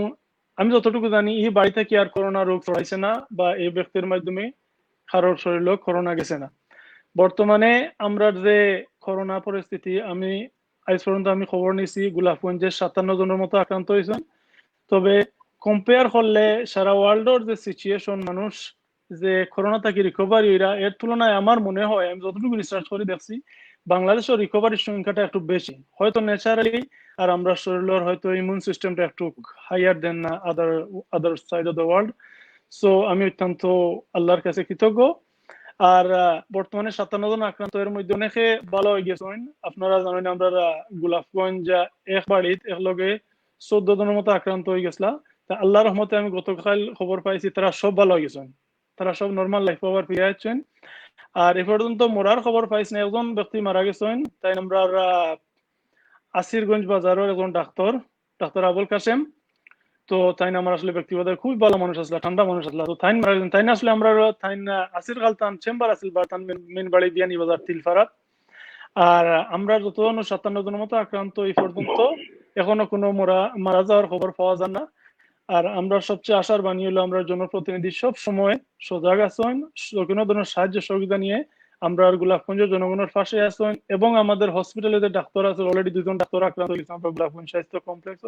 Speaker 6: আমি যতটুকু জানি এই বাড়িতে কি আর করোনা রোগ ছড়াইছে না, বা এই ব্যক্তির মাধ্যমে কারোর শরীরে করোনা গেছে না। বর্তমানে আমরা যে করোনা পরিস্থিতি, আমি আজ পর্যন্ত আমি খবর নিয়েছি গোলাপগঞ্জের 57 জনের মতো আক্রান্ত হয়েছেন। তবে কম্পেয়ার করলে সারা ওয়ার্ল্ডের যে সিচুয়েশন, মানুষ যে করোনা থেকে রিকভারি এর তুলনায় আমার মনে হয়, আমি যতটুকু রিসার্চ করে দেখছি, বাংলাদেশের রিকভারির সংখ্যাটা একটু বেশি, হয়তো ন্যাচারালি, আর আমরা শরীরের হয়তো ইমিউন সিস্টেমটা একটু হাইয়ার দেন না other side of the world. So আমি অত্যন্ত আল্লাহর কাছে কৃতজ্ঞ। আর বর্তমানে 57 জন আক্রান্ত, এর মধ্যে অনেকে ভালো হয়ে গেছেন। আপনারা জানেন আমরা গোলাপগঞ্জ এক বাড়িত একলগে 14 জনের মতো আক্রান্ত হয়ে গেছিলা। তা আল্লাহর রহমতে আমি গতকাল খবর পাইছি তারা সব ভালো হয়ে গেছেন, তারা সব নর্মাল লাইফ আবার ফিরে আসছেন। আর এ পর্যন্ত মরার খবর পাইছি না, একজন ব্যক্তি মারা গেছেন। তাই আমরা আসিরগঞ্জ বাজারের একজন ডাক্তার আবুল কাসেম, তো তাই না আমার আসলে ব্যক্তিগত খুব ভালো মানুষ আসলে, ঠান্ডা মানুষ আসলে। তো তাই মারা গেছেন, তাই না আসলে আমরা তাই আসির গালতান চেম্বার আসিল বা তান মেন বাড়ি বিয়ানি বাজার তিলফারাত। আর আমরা যতজন 57 জনের মতো আক্রান্ত এই পর্যন্ত এখনো কোনো মারা যাওয়ার খবর পাওয়া যায় না। আর আমরা সবচেয়ে আশার বাণী হলো আমরা জনপ্রতিনিধি সব সময় সজাগ আছেন, কোনো ধরনের সাহায্য সহযোগিতা নিয়ে আমরা গোলাপগঞ্জের জনগণের পাশে আছেন। এবং আমাদের হসপিটালে যে ডাক্তার আছে, অলরেডি 2 জন ডাক্তার আক্রান্ত হয়েছে আমরা গোলাপগঞ্জ স্বাস্থ্য কমপ্লেক্স,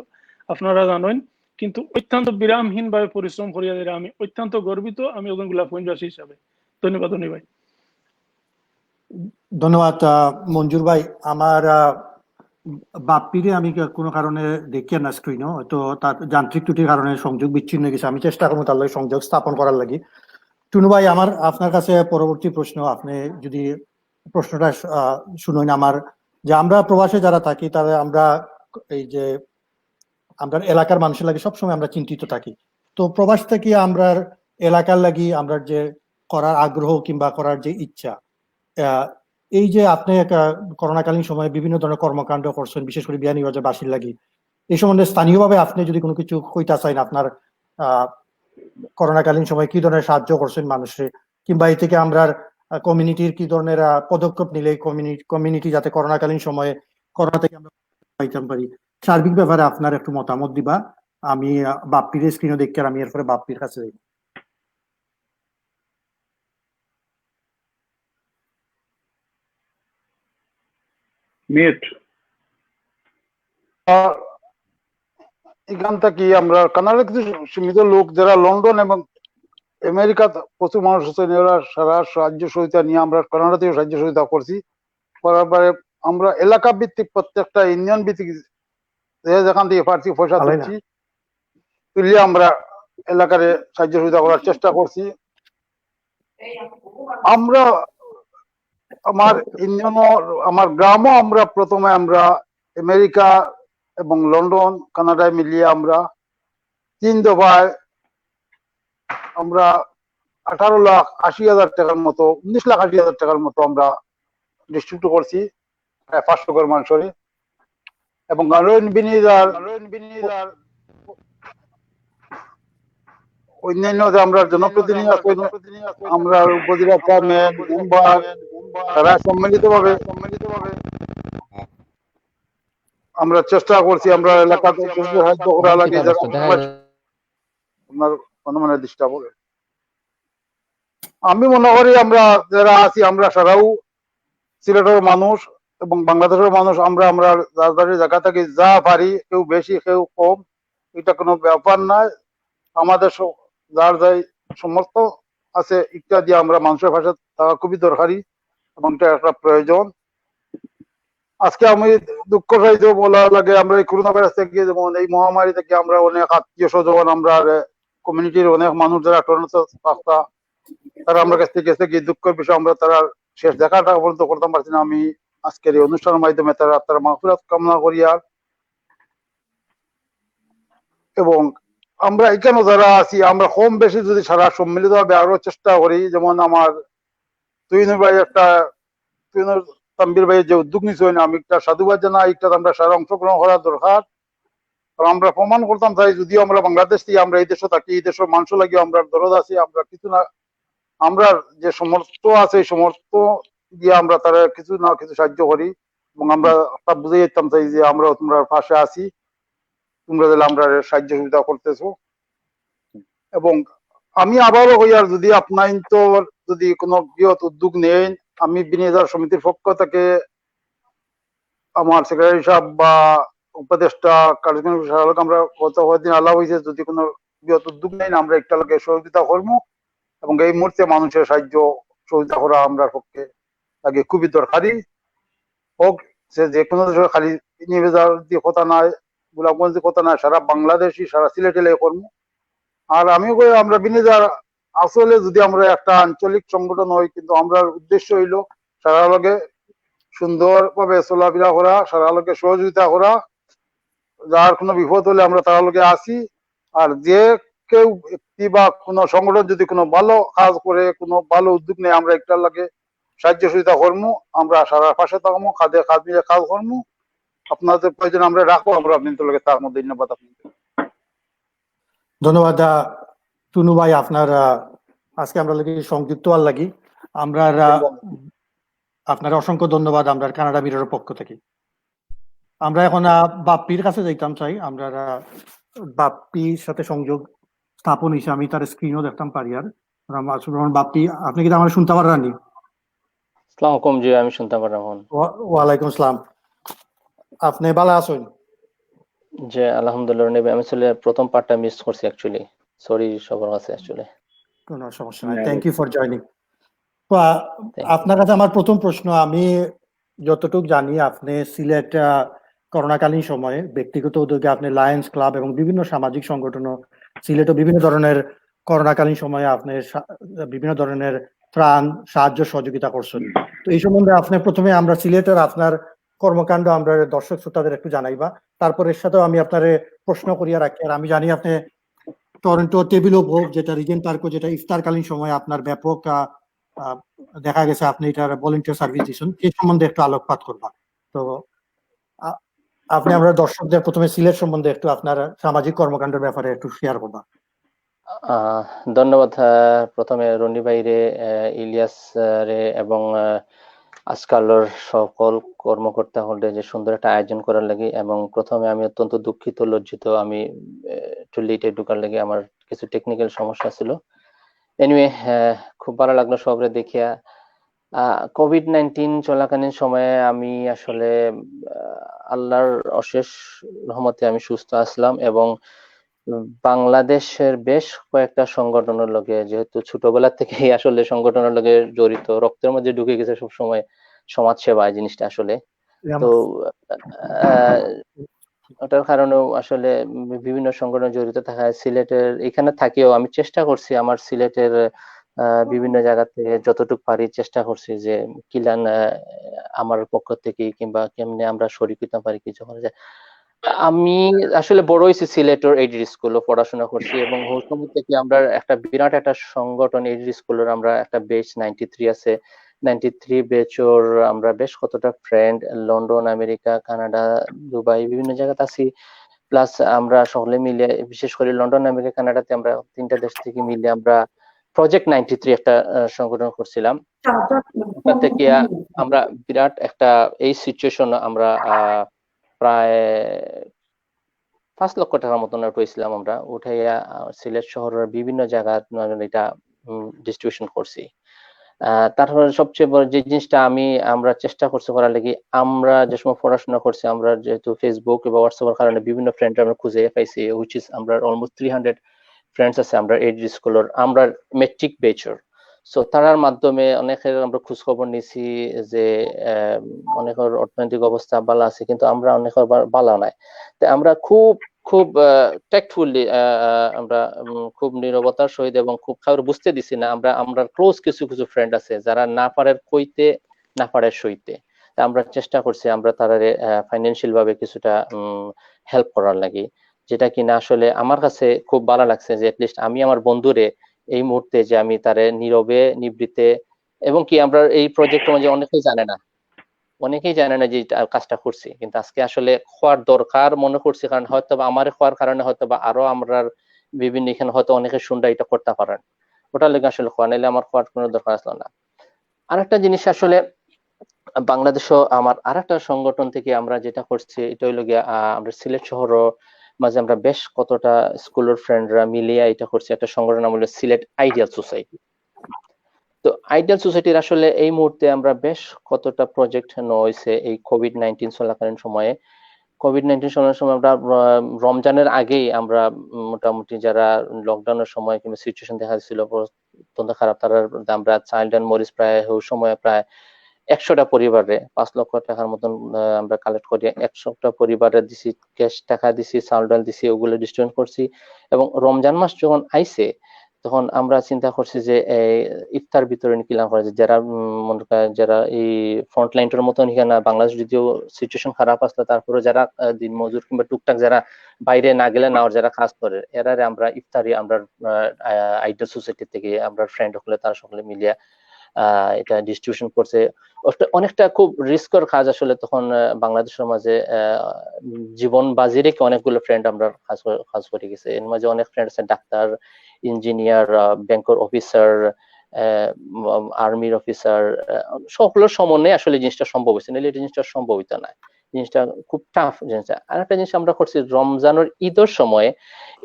Speaker 6: আপনারা জানেন। কিন্তু অত্যন্ত বিরামহীন ভাবে পরিশ্রম করিয়া দিলে আমি অত্যন্ত গর্বিত, আমি একজন গোলাপগঞ্জবাসী হিসাবে। ধন্যবাদ ধনী ভাই।
Speaker 1: ধন্যবাদ মঞ্জুর ভাই। আমার বাপ্পিরে আমি কোনো কারণে দেখি না স্ক্রিনও, তো তার যান্ত্রিক ত্রুটির কারণে সংযোগ বিচ্ছিন্ন হয়ে গেছে। আমি চেষ্টা করবো তার লগে সংযোগ স্থাপন করার লাগি। টুনু ভাই, আমার আপনার কাছে পরবর্তী প্রশ্ন, আপনি যদি প্রশ্নটা শুনুন আমার, যে আমরা প্রবাসে যারা থাকি তারা আমরা এই যে আমরা এলাকার মানুষের লাগে সবসময় আমরা চিন্তিত থাকি। তো প্রবাস থেকে আমরা এলাকার লাগি আমরা যে করার আগ্রহ কিংবা করার যে ইচ্ছা, এই যে আপনি করোনাকালীন সময়ে বিভিন্ন ধরনের কর্মকাণ্ড করছেন, বিশেষ করে বিয়ানীবাজার বাসীর লাগি, এই সম্বন্ধে স্থানীয়ভাবে আপনি যদি কোনো কিছু কইতা চাইন, আপনার করোনাকালীন সময় কি ধরনের সাহায্য করছেন মানুষের, কিংবা এই থেকে আমরা কমিউনিটির কি ধরনের পদক্ষেপ নিলে কমিউনিটি যাতে করোনাকালীন সময়ে করোনা থেকে আমরা পাইতাম পারি, সার্বিক ব্যাপারে আপনার একটু মতামত দিবা। আমি বাপ্পির স্ক্রিনে দেখতে, আমি এরপরে বাপ্পির কাছে যাই।
Speaker 5: মিউট।
Speaker 2: এখান থেকে আমরা কানাডার কিছু সীমিত লোক যারা লন্ডন এবং আমেরিকা প্রচুর মানুষ আছেন, এরা সারা সাহায্য সহযোগিতা নিয়ে আমরা কানাডাতেও সাহায্য সহযোগিতা করছি। করার পরে আমরা এলাকা ভিত্তিক প্রত্যেকটা ইউনিয়ন ভিত্তিক যেখান থেকে পারছি পয়সা তুলছি, তুললে আমরা এলাকার সাহায্য সহযোগিতা করার চেষ্টা করছি। আমরা আমার ইউনিয়ন, আমার গ্রামও আমরা প্রথমে আমরা আমেরিকা এবং লন্ডন কানাডায় মিলিয়ে আমরা 3 দফায় আমরা 18,80,000 টাকার মতো, 19,80,000 টাকার মতো আমরা ডিস্ট্রিবিউট করছি 500 ঘর মানুষের। এবং অন্যান্য যে আমরা জনপ্রতিনিধি আছে, আমরা উপজেলা চেয়ারম্যান, মেম্বার, তারা সম্মিলিত ভাবে আমরা চেষ্টা করছি আমরা এলাকাতে সাহায্য করা লাগে। আপনার অনুমানের দৃষ্টি পড়ে আমি মনে করি আমরা যারা আছি আমরা সারাও সিলেটের মানুষ এবং বাংলাদেশের মানুষ, আমরা রাজধানীর জায়গা থেকে যা পারি, কেউ বেশি কেউ কম, এটা কোনো ব্যাপার নয়। আমাদের যার যাই সমস্ত আছে ইটা দিয়ে আমরা মানুষের ভাষা থাকা খুবই দরকারি এবং এটা একটা প্রয়োজন। আজকে আমি দুঃখ সহিত বলা লাগে, আমরা এই করোনা ভাইরাস থেকে, যেমন এই মহামারী থেকে আমরা অনেক আত্মীয় স্বজন, আমরা কমিউনিটির অনেক মানুষ যারা তারা আমরা কাছ থেকে গেছে কি দুঃখের বিষয়, আমরা তারা শেষ দেখাটা পর্যন্ত করতে পারছি না। আমি আজকের এই অনুষ্ঠানের মাধ্যমে তারা মাগফিরাত কামনা করি। আর এবং আমরা এখানে যারা আছি আমরা কম বেশি যদি সারা সম্মিলিত ভাবে আরো চেষ্টা করি, যেমন আমার তুহিনুর ভাই তাম্বির ভাই যে উদ্যোগ নিচ্ছেন, আমি একটা সাধুবাদ জানাই। একটা আমরা সারা অংশগ্রহণ করা দরকার। আমরা প্রমাণ করতাম চাই, যদিও আমরা বাংলাদেশ থেকে আমরা এই দেশে থাকি, এই দেশের মানুষ লাগে আমরা দরদ আছি, আমরা কিছু না, আমরা যে সমর্থ আছে এই সমর্থ দিয়ে আমরা তারা কিছু না কিছু সাহায্য করি। এবং আমরা বুঝে যেতাম চাই যে আমরা তোমরা পাশে আছি, তোমরা দিলে আমরা সাহায্য সুবিধা করতেছো। এবং আমি আবারও কই, আর যদি আপনার তো যদি কোনো বৃহৎ উদ্যোগ নেন, আমি বিনিয়োগ সমিতির পক্ষ থেকে আমার সেক্রেটারি সাহেব বা উপদেষ্টা কার্যক্রম আমরা গত কয়েকদিন আলাপ হয়েছে, যদি কোনো বৃহৎ উদ্যোগ নেন আমরা একটা লোকে সহযোগিতা করবো। এবং এই মুহূর্তে মানুষের সাহায্য সহযোগিতা করা আমরা পক্ষে আগে খুবই দরকারি হোক। সে যে কোনো দেশের খালি নিবেদার দিয়ে কথা নয়, গোলাপগঞ্জের কথা নয়, সারা বাংলাদেশি সারা সিলেটে কর্ম আর আমিও কই আমরা বিনিজার আসলে যদি আমরা একটা আঞ্চলিক সংগঠন হই, কিন্তু আমরা উদ্দেশ্য হইলো সারা লগে সুন্দরভাবে চলাফেরা করা, সারা লগে সহযোগিতা করা, যার কোনো বিপদ হলে আমরা তার লগে আসি। আর যে কেউ ব্যক্তি বা কোনো সংগঠন যদি কোনো ভালো কাজ করে, কোনো ভালো উদ্যোগ নেয়, আমরা একটার লাগে সাহায্য সহযোগিতা করবো, আমরা সারা পাশে থাকবো, কাঁধে কাঁধ মিলে কাজ করবো। আপনাদের প্রয়োজন আমরা রাখবো, আমরা আপনাদের লগে তার মধ্যে ধন্যবাদ আপনাদের।
Speaker 1: ধন্যবাদ টুনু ভাই, আপনার আজকে আমরা লাগি সংযুক্ত হওয়ার লাগি আমরা আপনার অসংখ্য ধন্যবাদ আমরা কানাডা মিররের পক্ষ থেকে। আমরা এখন বাপ্পির কাছে যাইতাম চাই, আমরা বাপ্পির সাথে সংযোগ স্থাপন হিসেবে আমি তার স্ক্রিনও দেখতাম পারি। আর বাপ্পি, আপনি কি আমার শুনতে পারেন?
Speaker 3: আসসালামু আলাইকুম, জি আমি শুনতে পারলাম।
Speaker 1: ওয়ালাইকুম আসসালাম, আপনি ভালো আছেন?
Speaker 3: জি আলহামদুলিল্লাহ। আমি আসলে প্রথম পার্টটা মিস করছি অ্যাকচুয়ালি, সরি সবার কাছে অ্যাকচুয়ালি।
Speaker 1: কোনো সমস্যা নাই, থ্যাংক ইউ ফর জয়নিং। আপনার কাছে আমার প্রথম প্রশ্ন, আমি যতটুকু জানি আপনি সিলেট করোনাকালীন সময়ে ব্যক্তিগত উদ্যোগে আপনি লায়ন্স ক্লাব এবং বিভিন্ন সামাজিক সংগঠন সিলেটে বিভিন্ন ধরনের করোনাকালীন সময়ে আপনি বিভিন্ন ধরনের ত্রাণ সাহায্য সহযোগিতা করছেন। তো এই সম্বন্ধে আপনি প্রথমে আমরা সিলেটের আপনার কর্মকাণ্ড আমরা দর্শক শ্রোতাদের একটু জানাইবা, তারপর এর সাথেও আমি আপনার প্রশ্ন করিয়া রাখি। আর আমি জানি আপনি টরন্টো টেবিল অফ হোপ যেটা রিজেন্ট পার্ক, যেটা ইফতারকালীন সময় আপনার ব্যাপক দেখা গেছে আপনি এটার ভলান্টিয়ার সার্ভিস দিচ্ছেন, এই সম্বন্ধে একটু আলোকপাত করবা। তো আপনি আমরা দর্শকদের প্রথমে সিলেট সম্বন্ধে একটু আপনার সামাজিক কর্মকাণ্ডের ব্যাপারে একটু শেয়ার করবা।
Speaker 3: ধন্যবাদ প্রথমে রনি ভাই রে, ইলিয়াস রে এবং আজকালের সকল কর্মকর্তা হলে যে সুন্দর একটা আয়োজন করার লাগে। এবং প্রথমে আমি অত্যন্ত দুঃখিত লজ্জিত, আমি একটু লেটে ঢুকার লাগে, আমার কিছু টেকনিক্যাল সমস্যা ছিল। এনিওয়ে খুব ভালো লাগলো সবরে দেখিয়া। কোভিড-19 চলাকালীন সময়ে আমি আসলে আল্লাহর অশেষ রহমতে আমি সুস্থ আসলাম এবং বাংলাদেশের বেশ কয়েকটা সংগঠনের লগে, যেহেতু ছোটবেলা থেকেই আসলে সংগঠনের লগে জড়িত, রক্তের মধ্যে ঢুকে গেছে সব সময় সমাজ সেবা জিনিসটা আসলে। তো ওটার কারণেও আসলে বিভিন্ন সংগঠনে জড়িত থাকা, সিলেটের এখানে থাকিও আমি চেষ্টা করছি আমার সিলেটের বিভিন্ন জায়গা থেকে যতটুকু পারি চেষ্টা করছি যে কিলান আমার পক্ষ থেকে কিংবা কেমনে আমরা শরীক হইতে পারি কিছু করা যায়। আমি আসলে বড় হয়েছি সিলেটের এইচডি স্কুলে পড়াশোনা করছি এবং ওই সময় থেকে আমরা একটা বিরাট একটা সংগঠন এইচডি স্কুলের আমরা একটা বেচ 93 আছে, 93 বেচর আমরা বেশ কতটা friend London, America, Canada, Dubai বিভিন্ন জায়গাতে আছি। প্লাস আমরা সকলে মিলে, বিশেষ করে লন্ডন, আমেরিকা, কানাডাতে আমরা তিনটা দেশ থেকে মিলে আমরা প্রজেক্ট 93 একটা সংগঠন করছিলাম। ওটা থেকে আমরা বিরাট একটা এই সিচুয়েশন আমরা প্রায় 5 লক্ষ টাকার মতন উঠাইছিলাম। আমরা উঠাইয়া সিলেট শহরের বিভিন্ন জায়গায় এটা ডিস্ট্রিবিউশন করছি। তারপরে সবচেয়ে বড় যে জিনিসটা আমরা চেষ্টা করছি করার লাগি, আমরা যে সময় পড়াশোনা করছি, আমরা যেহেতু ফেসবুক বা হোয়াটসঅ্যাপের কারণে বিভিন্ন ফ্রেন্ড আমরা খুঁজে পাইছি, হুইচ ইজ আমরা অলমোস্ট 300 ফ্রেন্ডস আছে আমরা এইচডি স্কুলের, আমরা মেট্রিক বেচর। সো তার মাধ্যমে অনেকের আমরা খোঁজ খবর নিছি যে অনেকের অর্থনৈতিক অবস্থা ভালো আছে কিন্তু আমরা অনেকের ভালো নাই। তো আমরা খুব খুব ট্যাক্টফুলি আমরা খুব নীরবতার সহিত এবং খুব কারো বুঝতে দিছি না, আমরা ক্লোজ কিছু কিছু ফ্রেন্ড আছে যারা না পারে কইতে না পারে সইতে। আমরা চেষ্টা করছি আমরা তারা ফাইন্যান্সিয়াল ভাবে কিছুটা হেল্প করার লাগি, যেটা কিনা আসলে আমার কাছে খুব ভালো লাগছে যে এটলিস্ট আমি আমার বন্ধুরে এই মুহূর্তে যে আমি তারে নীরবে নিবৃতে, এবং কি আমরা এই প্রজেক্ট মধ্যে অনেকেই জানে না যে কাজটা করছি, কিন্তু আজকে আসলে হওয়ার দরকার মনে করছি, কারণ হয়তো বা আমার হওয়ার কারণে হয়তো বা আরো আমরা বিভিন্ন এখানে হয়তো অনেকে শুনরা এটা করতে পারেন, ওটার লেগে আসলে হওয়া, নাইলে আমার হওয়ার কোনো দরকার আসলো না। আরেকটা জিনিস আসলে বাংলাদেশও আমার আরেকটা সংগঠন থেকে আমরা যেটা করছি এটা হইলো গিয়া আমরা সিলেট শহরও মাঝে আমরা বেশ কতটা স্কুলের ফ্রেন্ডরা মিলিয়ে এটা করছি, একটা সংগঠন নাম হলো সিলেট আইডিয়াল সোসাইটি। তো আইডিয়াল সোসাইটির আসলে এই মুহূর্তে আমরা বেশ কতটা প্রজেক্ট হয়েছে এই কোভিড-19 চলাকালীন সময়ে। কোভিড-19 চলাকালীন সময় আমরা রমজানের আগেই আমরা মোটামুটি যারা লকডাউনের সময় কিংবা সিচুয়েশন দেখা যাচ্ছিল অত্যন্ত খারাপ, তারা আমরা চাইল্ড অ্যান্ড মরিস প্রায় ওই সময় প্রায় 100টা পরিবারে 5 লক্ষ টাকার মতন আমরা কালেক্ট করি, 100টা পরিবারে দিছি, ক্যাশ টাকা দিছি, চাউল ডাল দিছি, ওগুলো ডিস্ট্রিবিউট করছি। এবং রমজান মাস যখন আইছে তখন আমরা চিন্তা করছি যে ইফতার বিতরণ কিলাম করে, যারা মনে করেন যারা এই ফ্রন্ট লাইনটার মতন এখানে বাংলাদেশ যদিও সিচুয়েশন খারাপ আসলে তারপরে যারা দিন মজুর কিংবা টুকটাক যারা বাইরে না গেলে না যারা কাজ করে এরারে আমরা ইফতারি আমরা আইডল সোসাইটি থেকে আমরা ফ্রেন্ড হলে তারা সকলে মিলিয়ে এটা ডিস্ট্রিবিউশন করছে। অনেকটা খুব রিস্কর কাজ আসলে তখন বাংলাদেশের মাঝে জীবন বাজি রেখে অনেকগুলো ফ্রেন্ড আমরা কাজ করে গেছে। এর মাঝে অনেক ফ্রেন্ড আছে ডাক্তার, ইঞ্জিনিয়ার, ব্যাংকের অফিসার, আর্মির অফিসার, সকলের সমন্বয়ে আসলে জিনিসটা সম্ভব হয়েছে, নাহলে এই জিনিসটা সম্ভবিত না। জিনিসটা খুব টাফ জিনিস। আর একটা জিনিস আমরা করছি রমজানের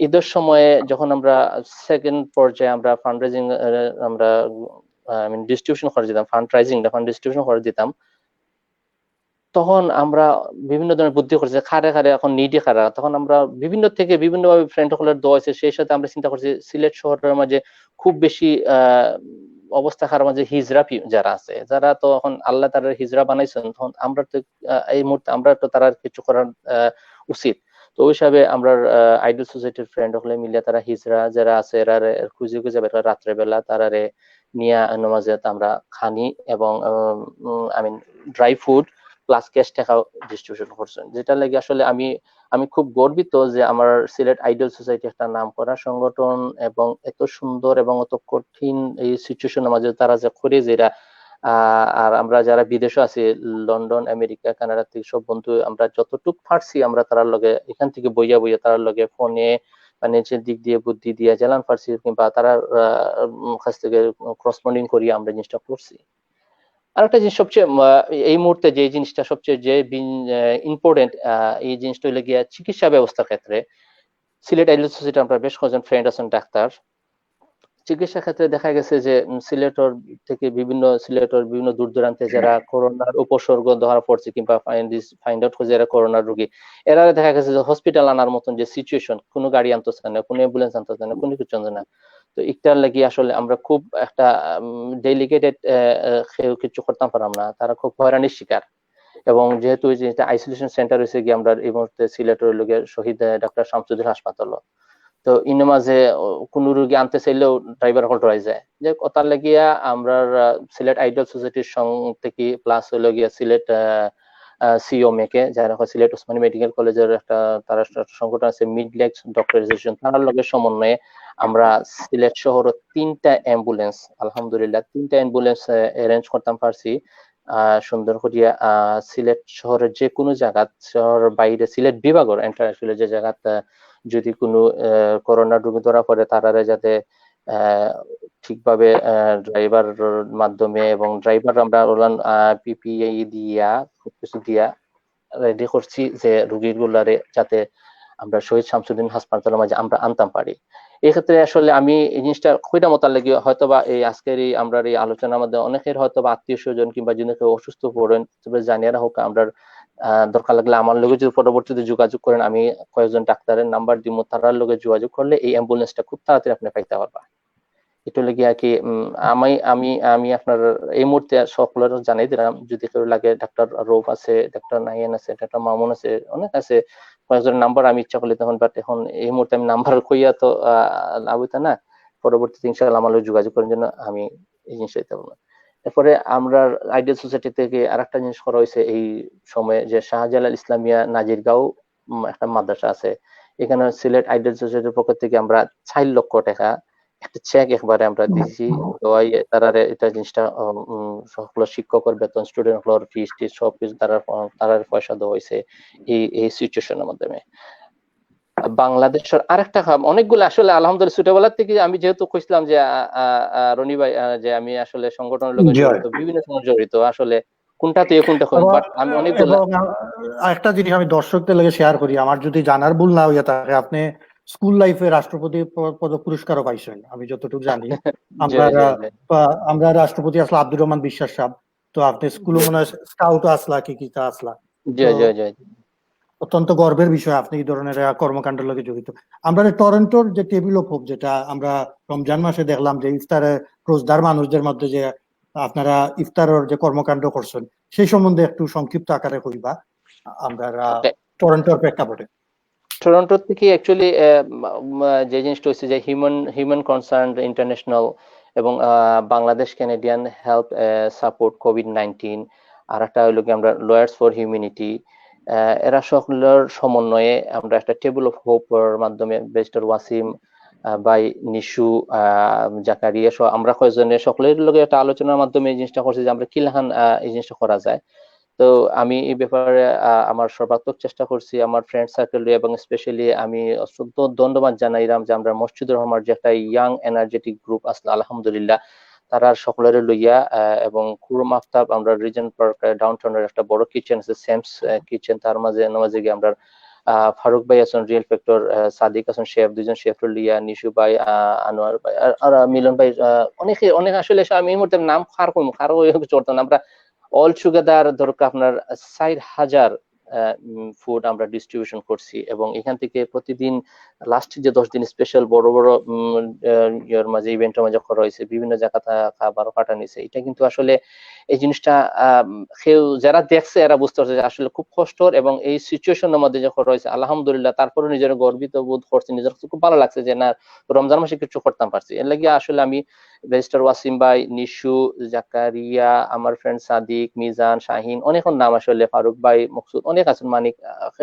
Speaker 3: ঈদের সময়ে যখন আমরা সেকেন্ড পর্যায়ে আমরা ফান্ড রাইজিং আমরা ডিস্ট্রিবিউশন করে দিতাম, ফান্ড ডিস্ট্রিবিউশন করে দিতাম, তখন আমরা বিভিন্ন ধরনের বুদ্ধি করছি খারে এখন নিডি খারা, তখন আমরা বিভিন্ন থেকে বিভিন্ন ভাবে ফ্রেন্ড হলের দোয়া আছে, সেই সাথে আমরা চিন্তা করছি সিলেট শহরের মাঝে খুব বেশি অবস্থা খারাপ মাঝে হিজরা যারা আছে, যারা তো এখন আল্লাহ তারা হিজরা বানাইছেন, তখন আমরা তো এই মুহূর্তে আমরা তো তারা কিছু করার উচিত। তো ওই হিসাবে আমরা আইডল সোসাইটির ফ্রেন্ড হলে মিলিয়ে তারা হিজরা যারা আছে এরা খুঁজে রাত্রে বেলা তারারে নিয়ে নামাজে আমরা খানি এবং ড্রাই ফুড প্লাস ক্যাশ টাকাও ডিস্ট্রিবিউশন করছেন, যেটা লাগে আসলে আমি খুব গর্বিত যে আমার সিলেট আইডল সোসাইটি একটা নাম করা সংগঠন এবং এত সুন্দর এবং এত কঠিন এই সিচুয়েশনের মাঝে তারা যে করে যেটা আর আমরা যারা বিদেশে আছি লন্ডন, আমেরিকা, কানাডা থেকে সব বন্ধু আমরা যতটুকু পারছি আমরা তার লগে এখান থেকে বইয়া তার লগে ফোনে ফাইন্যান্সিয়াল দিক দিয়ে বুদ্ধি দিয়ে জেলান পারছি কিংবা তারা কাছ থেকে করসপন্ডিং করি আমরা জিনিসটা করছি। আরেকটা জিনিস সবচেয়ে এই মুহূর্তে যে জিনিসটা সবচেয়ে যে ইম্পর্টেন্ট এই জিনিসটা হইলে গিয়া চিকিৎসা ব্যবস্থার ক্ষেত্রে সিলেট আইডল সোসাইটি আমরা বেশ কয়েকজন ফ্রেন্ড আছেন ডাক্তার। চিকিৎসা ক্ষেত্রে দেখা গেছে যে সিলেটের বিভিন্ন দূর দূরান্তে যারা করোনার উপসর্গ ধরা পড়ছে কিংবা ফাইন্ড আউট করে যারা করোনার রোগী, এরা দেখা গেছে যে হসপিটাল আনার মতন যে সিচুয়েশন, কোনো গাড়ি আনতেছে না, কোনো অ্যাম্বুলেন্স আনতেছে না, কোনো কিছু আনতে না। তো একটার লাগি আসলে আমরা খুব একটা ডেলিকেটেড কিছু করতাম পারলাম না, তারা খুব হয়রানির শিকার। এবং যেহেতু আইসোলেশন সেন্টার হয়েছে গিয়ে আমরা এই মুহূর্তে সিলেটের লোকের শহীদ ডক্টর শামসুদ্দিন হাসপাতাল, তো ইনের মাঝে কোন রোগী আনতে চাইলেও ড্রাইভার হল্ট হয়ে যায়, যে কথার লাগিয়া আমরা সিলেট আইডল সোসাইটির থেকে প্লাস হইল গিয়া সিলেট সিও মেকে যারা সিলেট ওসমানী মেডিকেল কলেজের একটা তার সংগঠন আছে মিডলেক্স ডক্টর অ্যাসোসিয়েশন, তার লগে সমন্বয়ে আমরা সিলেট শহর 3টা অ্যাম্বুলেন্স আলহামদুলিল্লাহ 3টা অ্যাম্বুলেন্স অ্যারেঞ্জ করতাম পারছি সুন্দর করিয়া। সিলেট শহরের যে কোনো জায়গা, শহরের বাইরে সিলেট বিভাগের এন্টার যে জায়গা যদি কোনো করোনা রোগী ধরা পড়ে তারারে যাতে ঠিকভাবে ড্রাইভার মাধ্যমে এবং ড্রাইভার আমরা পিপিই দিয়া কিছু দিয়া রেডি করছি যে রোগীর গুলারে যাতে আমরা শহীদ শামসুদ্দিন হাসপাতালের মাঝে আমরা আনতাম পারি। এক্ষেত্রে আসলে আমি এই জিনিসটা কইটা মতো লাগে হয়তোবা এই আজকের এই আমরা এই আলোচনার মধ্যে অনেকের হয়তোবা আত্মীয় স্বজন কিংবা যদি কেউ অসুস্থ পড়েন তবে জানিয়ে হোক আমরা দরকার লাগলে আমার লগে যদি পরবর্তীতে যোগাযোগ করেন আমি কয়েকজন ডাক্তারের নাম্বার দিব, তার লগে যোগাযোগ করলে এই অ্যাম্বুলেন্সটা খুব তাড়াতাড়ি আপনি পাইতে পারবা। এটা লেগে আর কি আমি আপনার এই মুহূর্তে সকলের জানাই দিলাম, যদি কেউ লাগে ডাক্তার রৌফ আছে, ডাক্তার নাইয়ান আছে, ডাক্তার মামুন আছে, অনেক আছে কয়েকজনের নাম্বার আমি ইচ্ছা করলে তখন, বাট এখন এই মুহূর্তে আমি নাম্বার কইয়া তো লাভ হইতা না, পরবর্তীতে ইনশাআল্লাহ আমার লগে যোগাযোগ করার জন্য আমি এই জিনিসটা দিতে পারবো। এরপরে আমরা আইডল সোসাইটি থেকে আরেকটা জিনিস করা হয়েছে এই সময়ে যে শাহজালাল ইসলামিয়া নাজিরগাঁও একটা মাদ্রাসা আছে, এখানে সিলেট আইডল সোসাইটির পক্ষ থেকে আমরা 4 লক্ষ টাকা একটা চেক একবারে আমরা দিয়েছি। তো তারা এটা জিনিসটা সকল শিক্ষকের বেতন, স্টুডেন্ট গুলোর ফিস টিস সবকিছু তারা পয়সা দেওয়া হয়েছে এই সিচুয়েশনের মাধ্যমে। বাংলাদেশের আরেকটা অনেকগুলো আসলে আলহামদুলিল্লাহ ছোটবেলা থেকে আমি যেহেতু কইছিলাম যে রনি ভাই যে আমি আসলে সংগঠনের লোক জড়িত, বিভিন্ন সময় জড়িত, আসলে কোনটা তো কোনটা বাট আমি অনেকগুলো
Speaker 1: একটা জিনিস আমি দর্শকদের লাগে শেয়ার করি, আমার যদি জানার ভুল না হইয়া থাকে আপনি স্কুল লাইফে রাষ্ট্রপতি পদ পুরস্কারও পাইছেন আমি যতটুকু জানি। আমরা রাষ্ট্রপতি আসলে আব্দুর রহমান বিশ্বাস সাহেব, তো আপনি স্কুলে মনে হয় স্কাউটও আসলা কি কিটা আসলা, অত্যন্ত গর্বের বিষয় আপনি এই ধরনের কর্মকাণ্ডের লগে জড়িত। আমরা টরন্টোর যে টেবিল অফ হোপ যেটা আমরা রমজান মাসে দেখলাম যে ইফতারে রোজদার মানুষদের মধ্যে যে আপনারা ইফতারের যে কর্মকাণ্ড করছেন সেই সম্বন্ধে একটু সংক্ষিপ্ত আকারে কইবা আমরা টরন্টোর প্রেক্ষাপটে।
Speaker 3: টরন্টো থেকে অ্যাকচুয়ালি যে জিনিসটা হচ্ছে যে হিউম্যান কনসার্ন ইন্টারন্যাশনাল এবং বাংলাদেশ ক্যানাডিয়ান হেলথ সাপোর্ট কোভিড-19, আর একটা হইল কি আমরা লয়ার্স ফর হিউম্যানিটি, এরা সকলের সমন্বয়ে আমরা একটা টেবিল অফ হোপ এর মাধ্যমে ব্যারিস্টার ওয়াসিম বাই নিশু জাকারিয়া আমরা কয়েকজনের সকলের লগে একটা আলোচনার মাধ্যমে এই জিনিসটা করছি যে আমরা কিলাহান এই জিনিসটা করা যায়। তো আমি এই ব্যাপারে আমার সর্বাত্মক চেষ্টা করছি আমার ফ্রেন্ড সার্কেল এবং স্পেশালি আমি অত্যন্ত ধন্যবাদ জানাইলাম যে আমরা মসজিদুর রহমান যে একটা ইয়াং এনার্জেটিক গ্রুপ আসলে আলহামদুলিল্লাহ তারা সকলের লইয়া এবং কুরুম আফতাব আমরা রিজেন্ট পার্ক ডাউনটাউনের একটা বড় কিচেন আছে স্যামস কিচেন, তার মাঝে গিয়ে আমরা ফারুক ভাই আছেন রিয়েল ফ্যাক্টর, সাদিক আছেন শেফ, দুজন শেফ লিয়া, নিশু ভাই, আনোয়ার ভাই আর মিলন ভাই, অনেক আসলে আমি এই মুহূর্তে নাম কারো চলতাম আমরা অল টুগেদার দরকার আপনার 60,000 ফুড আমরা ডিস্ট্রিবিউশন করছি এবং এখান থেকে প্রতিদিন লাস্ট যে 10 দিন স্পেশাল বড় ইয়ার মাঝে ইভেন্টের মাঝে করা হয়েছে, বিভিন্ন জায়গাতে খাবার কাটা নিছে। এটা কিন্তু আসলে এই জিনিসটা কেউ যারা দেখছে এরা বুঝতে পারছে যে আসলে খুব কষ্টর এবং এই সিচুয়েশনের মধ্যে যে করা হয়েছে আলহামদুলিল্লাহ তারপরে নিজের গর্বিত বোধ করছি, নিজের খুব ভালো লাগছে যে না রমজান মাসে কিছু করতাম পারছি। এর লাগে আসলে আমি ব্যারিস্টার ওয়াসিম ভাই, নিশু, জাকারিয়া, আমার ফ্রেন্ড সাদিক, মিজান, শাহিন, অনেক নাম আসলে, ফারুক ভাই, মকসুদ, অনেক আছেন, মানিক,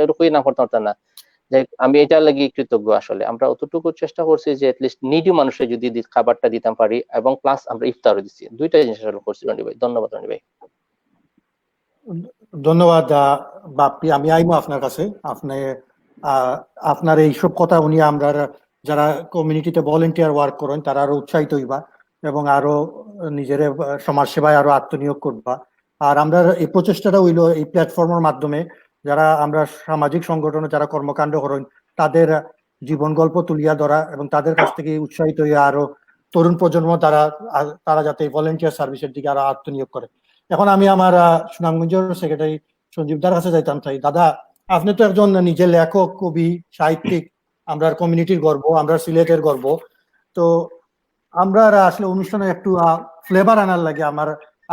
Speaker 3: এরকমই নাম করতে পারতাম না। আমি এটার লাগি কৃতজ্ঞ। আসলে আমরা অতটুকু চেষ্টা করছি যে এটলিস্ট নিডি মানুষের যদি খাবারটা দিতাম পারি এবং প্লাস আমরা ইফতারও দিচ্ছি, দুইটা জিনিস আসলে করছি রনি ভাই। ধন্যবাদ রনি ভাই।
Speaker 1: ধন্যবাদ বাপ্পি, আমি আইমো আপনার কাছে। আপনি আপনার এইসব কথা উনি আমরা যারা কমিউনিটিতে ভলেন্টিয়ার ওয়ার্ক করেন তারা আরো উৎসাহিত হইবা এবং আরো নিজের সমাজ সেবায় আরো আত্মনিয়োগ করবা। আর আমরা এই প্রচেষ্টাটা হইলো এই প্ল্যাটফর্মের মাধ্যমে যারা আমরা সামাজিক সংগঠনে যারা কর্মকাণ্ড করেন তাদের জীবন গল্প তুলিয়া ধরা এবং তাদের কাছ থেকে উৎসাহিত হয়ে আরো তরুণ প্রজন্ম তারা যাতে ভলেন্টিয়ার সার্ভিসের দিকে আরো আত্মনিয়োগ করে। এখন আমি আমার সুনামগঞ্জের সেক্রেটারি সঞ্জীব দার কাছে যাইতাম চাই। দাদা, আপনি তো একজন নিজের লেখক, কবি, সাহিত্যিক, আমরা কমিউনিটির গর্ব, আমরা সিলেটের গর্ব। তো আমরা আসলে অনুষ্ঠানে একটু ফ্লেভার আনার লাগে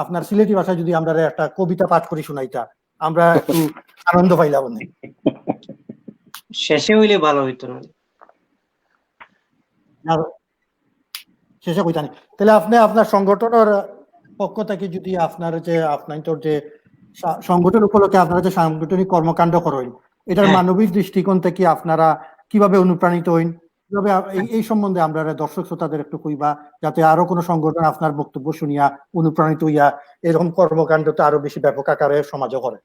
Speaker 1: আপনার সিলেটি ভাষায় যদি আমরা একটা কবিতা পাঠ করি শোনাইতা আমরা একটু আনন্দ পাইলাম।
Speaker 7: শেষে হইলে ভালো হইতো না,
Speaker 1: শেষে কইতানি। তাহলে আপনি আপনার সংগঠনের পক্ষ থেকে যদি আপনার যে সংগঠন উপলক্ষে আপনারা যে সাংগঠনিক কর্মকাণ্ড করেন এটার মানবিক দৃষ্টিকোণ থেকে আপনারা কিভাবে অনুপ্রাণিত হইন, কিভাবে এই সম্বন্ধে আমরা দর্শক শ্রোতাদের একটু কইবা যাতে আরো কোনো সংগঠন আপনার বক্তব্য শুনিয়া অনুপ্রাণিত হইয়া এরকম কর্মকাণ্ডটা আরো বেশি ব্যাপক আকারে সমাজে করে।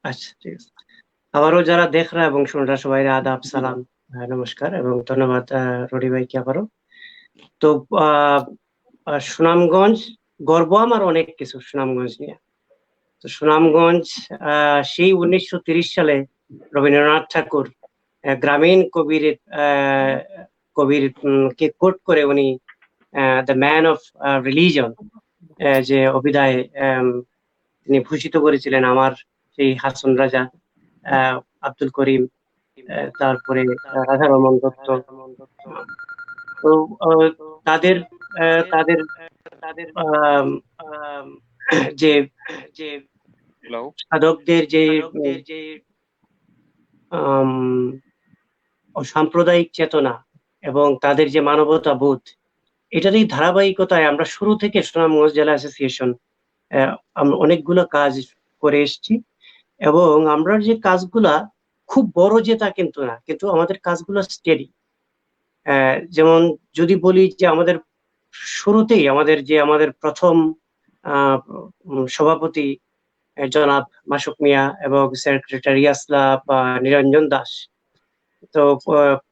Speaker 7: আচ্ছা, ঠিক আছে। আবারও যারা দেখরা এবং শুনরা সবাই আদাব, সালাম, নমস্কার এবং ধন্যবাদ রনি ভাইকে আবারও। তো সুনামগঞ্জ গর্ব আমার অনেক কিছু সুনামগঞ্জ নিয়ে। তো সুনামগঞ্জ সেই 1930 সালে রবীন্দ্রনাথ ঠাকুর গ্রামীণ কবির কে কোট করে উনি দ্য ম্যান অফ রিলিজন যে অভিধায় তিনি ভূষিত করেছিলেন। আমার সেই হাসন রাজা, আব্দুল করিম, তারপরে রাধারমন দত্ত, তো তাদের যে সাধকদের যে সাম্প্রদায়িক চেতনা এবং তাদের যে মানবতা বোধ, এটারই ধারাবাহিকতায় আমরা শুরু থেকে সুনামগঞ্জ জেলা অ্যাসোসিয়েশন আমরা অনেকগুলো কাজ করে এসেছি এবং আমরা যে কাজগুলা খুব বড় যে তা কিন্তু না, কিন্তু আমাদের কাজগুলো স্টেডি। যেমন যদি বলি যে আমাদের শুরুতেই আমাদের প্রথম সভাপতি জনাব মাসুক মিয়া এবং সেক্রেটারি আসলাফ নিরঞ্জন দাস, তো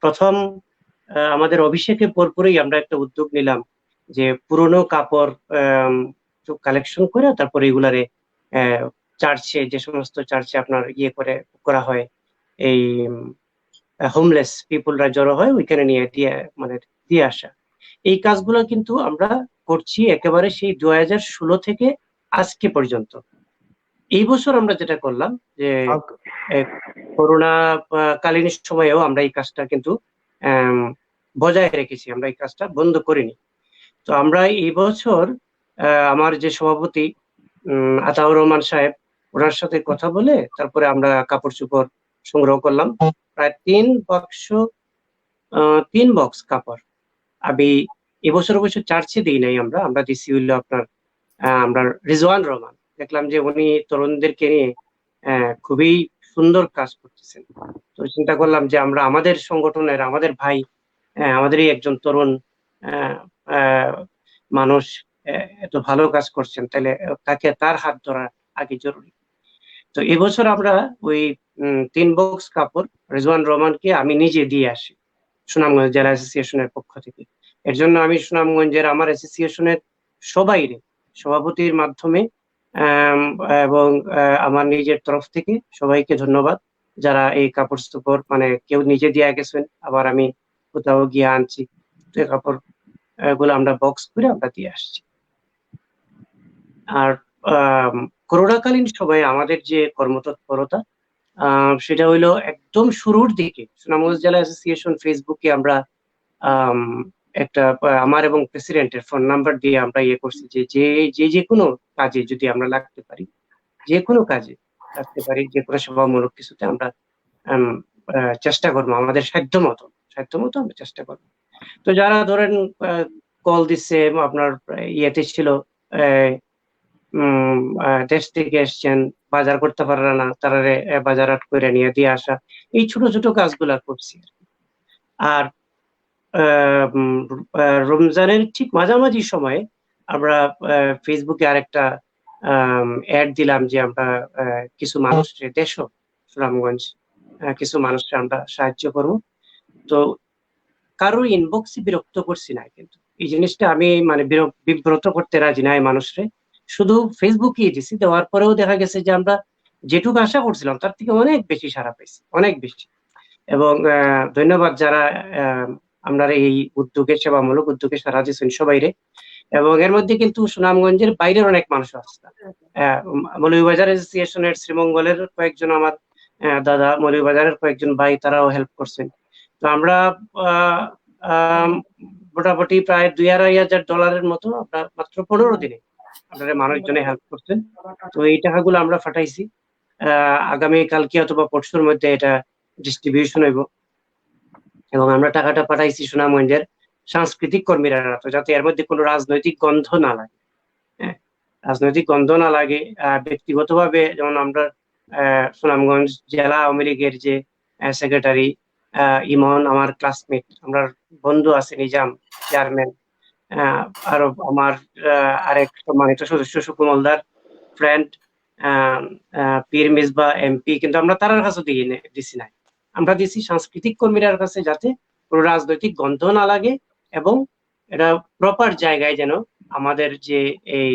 Speaker 7: প্রথম আমাদের অভিষেকের পরপরই আমরা একটা উদ্যোগ নিলাম যে পুরনো কাপড় কালেকশন করে তারপরে এগুলারে চার্চে, যে সমস্ত চার্চে আপনার করা হয়, এই হোমলেস পিপুলরা জড়ো হয় ওইখানে নিয়ে দিয়ে আসা। এই কাজগুলো কিন্তু আমরা করছি একেবারে সেই 2016 থেকে আজকে পর্যন্ত। এই বছর আমরা যেটা করলাম যে করোনা কালীন সময়েও আমরা এই কাজটা কিন্তু বজায় রেখেছি, আমরা এই কাজটা বন্ধ করিনি। তো আমরা এই বছর আমার যে সভাপতি আতাউর রহমান সাহেব, ওনার সাথে কথা বলে তারপরে আমরা কাপড় চোপড় সংগ্রহ করলাম প্রায় 3 বক্স কাপড়। আমি এবছর অবশ্য চার্চে দিই নাই, আমরা দিছি হইলো আপনার আমরা রিজওয়ান রহমান, দেখলাম যে উনি তরুণদেরকে নিয়ে খুবই সুন্দর কাজ করতেছেন। তো চিন্তা করলাম যে আমরা আমাদের সংগঠনের আমাদের ভাই, আমাদেরই একজন তরুণ মানুষ এত ভালো কাজ করছেন, তাহলে তাকে তার হাত ধরা আগে জরুরি। তো এবছর আমরা ওই 3 বক্স কাপড় রিজওয়ান রহমানকে আমি নিজে দিয়ে আসি সুনামগঞ্জ জেলা অ্যাসোসিয়েশনের পক্ষ থেকে। এর জন্য আমি সুনামগঞ্জের আমার অ্যাসোসিয়েশনের সবাইরে সভাপতির মাধ্যমে এবং আমার নিজের তরফ থেকে সবাইকে ধন্যবাদ, যারা এই কাপড় চোপড় মানে কেউ নিজে দিয়ে গেছেন, আবার আমি কোথাও গিয়ে আনছি, তো এই কাপড় গুলো আমরা বক্স করে আমরা দিয়ে আসছি। আর করোনাকালীন সময়ে আমাদের যে কর্মতৎপরতা সেটা হইলো একদম শুরুর দিকে সুনামগঞ্জ জেলা অ্যাসোসিয়েশন ফেসবুকে আমরা একটা আমার এবং প্রেসিডেন্টের ফোন নাম্বার দিয়ে আমরা ইয়ে করছি যে কোনো কাজে যদি আমরা লাগতে পারি, যে কোনো কাজে লাগতে পারি, যে কোনো সভামূলক কিছুতে আমরা চেষ্টা করবো, আমাদের সাধ্য মতো আমরা চেষ্টা করবো। তো যারা ধরেন কল দিচ্ছে, আপনার ইয়েতে ছিল দেশ থেকে এসছেন, বাজার করতে পারে না, তারা বাজার আট করে নিয়ে দিয়ে আসা, এই ছোট ছোট কাজগুলা করছি। আর রমজানের ঠিক মাঝামাঝি সময়ে আমরা ফেসবুকে আরেকটা অ্যাড দিলাম যে আমরা কিছু মানুষের দেশ সুনামগঞ্জ কিছু মানুষকে আমরা সাহায্য করব। তো কারোর ইনবক্সে বিরক্ত করছি না, কিন্তু এই জিনিসটা আমি মানে বিব্রত করতে রাজি নাই মানুষরে, শুধু ফেসবুকে দিছি। দেওয়ার পরেও দেখা গেছে যে আমরা যেটুকু আশা করছিলাম তার থেকে অনেক বেশি সাড়া পাইছি, অনেক বেশি। এবং ধন্যবাদ যারা আমরা এই উদ্যোগে, সেবামূলক উদ্যোগে সাড়া দিচ্ছেন সবাইরে। এবং এর মধ্যে কিন্তু সুনামগঞ্জের বাইরের অনেক মানুষ আসছে। মৌলভীবাজার অ্যাসোসিয়েশনের শ্রীমঙ্গলের কয়েকজন আমার দাদা, মৌলভীবাজারের কয়েকজন ভাই, তারাও হেল্প করছেন। তো আমরা মোটামুটি প্রায় $2,500 মতো আমরা মাত্র 15 দিনে আপনারা মানুষজনে হেল্প করছেন। তো এই টাকাগুলো আমরা ফাটাইছি, আগামী কালকে অথবা পরশুর মধ্যে এটা ডিস্ট্রিবিউশন হইব। এবং আমরা টাকাটা পাঠাইছি সুনামগঞ্জের সাংস্কৃতিক কর্মীরা, তো যাতে এর মধ্যে কোনো রাজনৈতিক গন্ধ না লাগে। হ্যাঁ, রাজনৈতিক গন্ধ না লাগে। ব্যক্তিগতভাবে যেমন আমরা সুনামগঞ্জ জেলা আওয়ামী লীগের যে সেক্রেটারি ইমন, আমার ক্লাসমেট, আমরা বন্ধু আছে নিজাম চেয়ারম্যান, আরো আমার আরেক সম্মানিত সদস্য সুকুমলদার ফ্রেন্ড পীর মিসবা এমপি, কিন্তু আমরা তার কাছে দিছি নাই, আমরা দিছি সাংস্কৃতিক কর্মীদের কাছে, যাতে কোনো রাজনৈতিক গন্ধ না লাগে এবং এটা প্রপার জায়গায় যেন আমাদের যে এই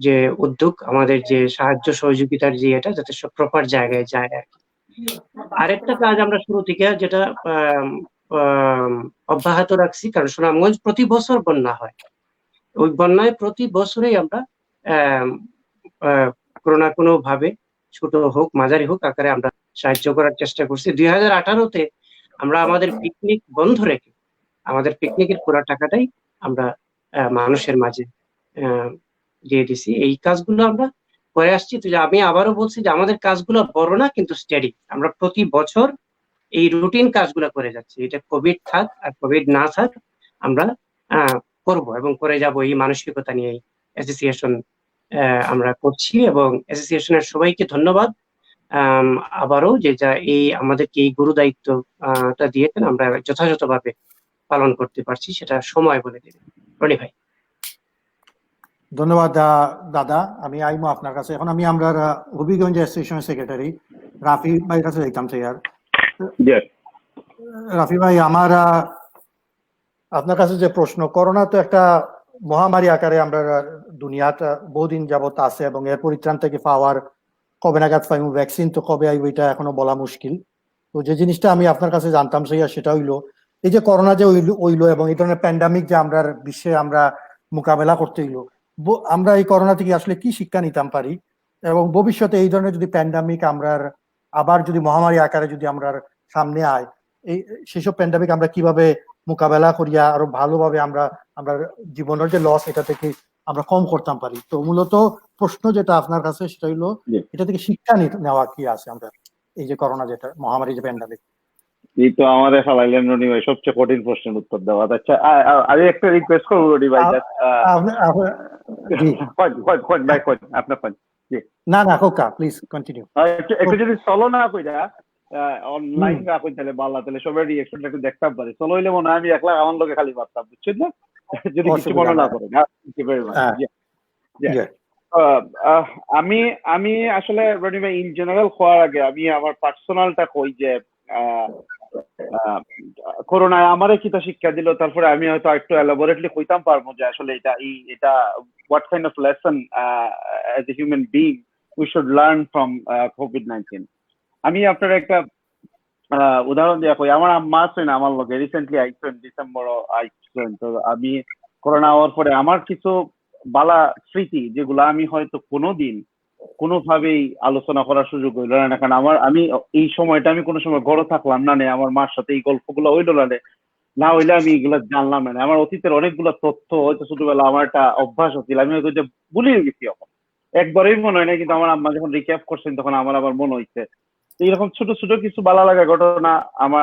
Speaker 7: যে উদ্যোগ, আমাদের যে সাহায্য সহযোগিতার যে এটা, যাতে সব প্রপার জায়গায় যায় আর কি। আরেকটা কাজ আমরা শুরু থেকে যেটা অব্যাহত রাখছি, কারণ সুনামগঞ্জ প্রতি বছর বন্যা হয়, ওই বন্যায় প্রতি বছরেই আমরা কোনো না কোনো ভাবে, ছোট হোক মাঝারি হোক আকারে আমরা সাহায্য করার চেষ্টা করছি। 2018-তে আমরা আমাদের পিকনিক বন্ধ রেখে আমাদের পিকনিকের পুরো টাকাটাই আমরা মানুষের মাঝে দিয়ে দিছি। এই কাজগুলো আমরা করে আসছি। তো আমি আবারও বলছি যে আমাদের কাজগুলো বড় না, কিন্তু স্টেডি। আমরা প্রতি বছর এই রুটিন কাজগুলো করে যাচ্ছি, এটা কোভিড থাক আর কোভিড না থাক আমরা করব এবং করে যাব। এই মানসিকতা নিয়ে অ্যাসোসিয়েশন আমরা করছি এবং অ্যাসোসিয়েশনের সবাইকে ধন্যবাদ আবারও, যে যা এই আমাদেরকে এই গুরু দায়িত্বটা দিয়েছেন, আমরা যথাযথভাবে পালন করতে পারছি, সেটা সময় বলে দেবে। রনি ভাই,
Speaker 1: ধন্যবাদ দাদা। আমি আইমো আপনার কাছে এখন। আমি আমরা হবিগঞ্জ অ্যাসোসিয়েশনের সেক্রেটারি রাফি ভাইয়ের কাছে যাইতাম স্যার। রাফি ভাই, আমার আপনার কাছে যে প্রশ্ন, করোনা তো একটা মহামারী আকারে আমরা দুনিয়াটা বহুদিন যাবত আছে এবং এর পরিত্রাণ থেকে পাওয়ার কবে নাগাদ পাইব, ভ্যাকসিন তো কবে আইব এটা এখনো বলা মুশকিল। তো যে জিনিসটা আমি আপনার কাছে জানতাম সেটা হইলো এই যে করোনা যে হইলো এবং এই ধরনের প্যান্ডামিক যে আমরা বিশ্বে আমরা মোকাবেলা করতে হইলো, আমরা এই করোনা থেকে আসলে কি শিক্ষা নিতাম পারি এবং ভবিষ্যতে এই ধরনের যদি প্যান্ডামিক আমরা আবার যদি মহামারী আকারে যদি আমরা সামনে আয়, এই সেসব প্যান্ডামিক আমরা কিভাবে মোকাবেলা করিয়া আরো ভালোভাবে আমরা আমরা জীবনের যে লস এটা থেকে আমরা কম করতাম পারি। তো মূলত প্রশ্ন যেটা আপনার কাছে সেটা হলো এটা থেকে শিক্ষা নেওয়া কি আছে আমরা এই যে করোনা যেটা মহামারী যে প্যান্ডামিক।
Speaker 5: এই তো আমাদের ফালাইলেন রনি ভাই, সবচেয়ে কঠিন প্রশ্নের উত্তর দেওয়া। আচ্ছা আমি একটা রিকোয়েস্ট করবো রনি ভাই, আপনার
Speaker 1: না না কোকা প্লিজ কন্টিনিউ
Speaker 5: একটু যদি সলো না কইরা অনলাইন না কই তাহলে ভালো, তাহলে সবাই রিঅ্যাকশনটা একটু দেখতাম পারি। সলো হইলে মনে হয় আমি একলা আমার লোকে খালি পারতাম, বুঝছেন না? যদি কিছু মনে না করেন। আমি আসলে রনি ভাই ইন জেনারেল হওয়ার আগে আমি আমার পার্সোনালটা কই যে করোনায় আমারে কিতা শিক্ষা দিল, তারপরে আমি হয়তো একটু এলাবোরেটলি কইতাম পারবো যে আসলে এটা what kind of lesson as a human being we should learn from COVID-19. আমি আপনার একটা উদাহরণ দিয়া কই। আমার আম্মা আছেন আমার লগে, রিসেন্টলি আইছেন, ডিসেম্বর আইছেন। তো আমি করোনা হওয়ার পরে আমার কিছু বালা স্মৃতি যেগুলো আমি হয়তো কোনোদিন কোনোভাবেই আলোচনা করার সুযোগ হইল না, কারণ আমি এই সময়টা আমি কোনো সময় ঘরে থাকলাম না, আমার মার সাথে এই গল্পগুলো হইল না হইলে আমি এগুলো জানলাম না। আমার অতীতের অনেকগুলো তথ্য হয়তো ছোটবেলা আমার একটা অভ্যাস হচ্ছিল, আমি হয়তো যে ভুলিয়ে গেছি। এখন একবারেই মনে হয় না, কিন্তু আমার আম্মা যখন রিক্যাপ করছেন তখন আমার মনে হইছে এইরকম ছোট ছোট কিছু ভালো লাগা ঘটনা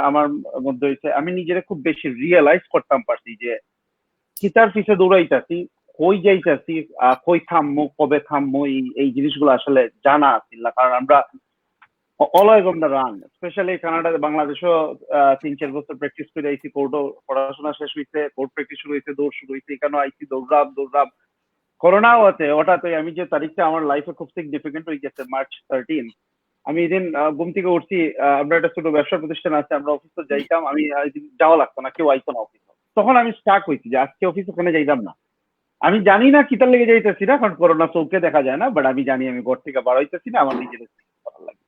Speaker 5: আমার মধ্যে হয়েছে। আমি নিজেরা খুব বেশি রিয়েলাইজ করতাম পারছি যে কিতার পিছে দৌড়াইতেছি, কই যাইতেছি, কই থামবো, কবে থামবো, এই জিনিসগুলো আসলে জানা আছিল না। কারণ আমরা always on the run, specially কানাডাতে, বাংলাদেশও 3-4 বছর প্র্যাকটিস করে আইছি, কোর্টও পড়াশোনা শেষ হয়েছে, কোর্ট প্র্যাকটিস শুরু হয়েছে, দৌড় শুরু হয়েছে, এখানেও আইছি দৌড়াম। করোনাও আছে হঠাৎ। আমি যে তারিখটা আমার লাইফে খুব সিগনিফিকেন্ট হয়ে গেছে, মার্চ 13। আমি এদিন ঘুম থেকে উঠছি, আমরা একটা ছোট ব্যবসা প্রতিষ্ঠান আছে, আমরা অফিসে যাইতাম, আমি যাওয়া লাগতো না, কেউ আইতো না অফিসে। তখন আমি স্টার্ট হয়েছি যে আজকে অফিস ওখানে যাইতাম না। আমি জানি না কিতার লেগে যাইতেছি না, কারণ করোনা চৌকে দেখা যায় না, বাট আমি জানি আমি ঘর থেকে বার হইতেছি না, আমার নিজের ভালো লাগে।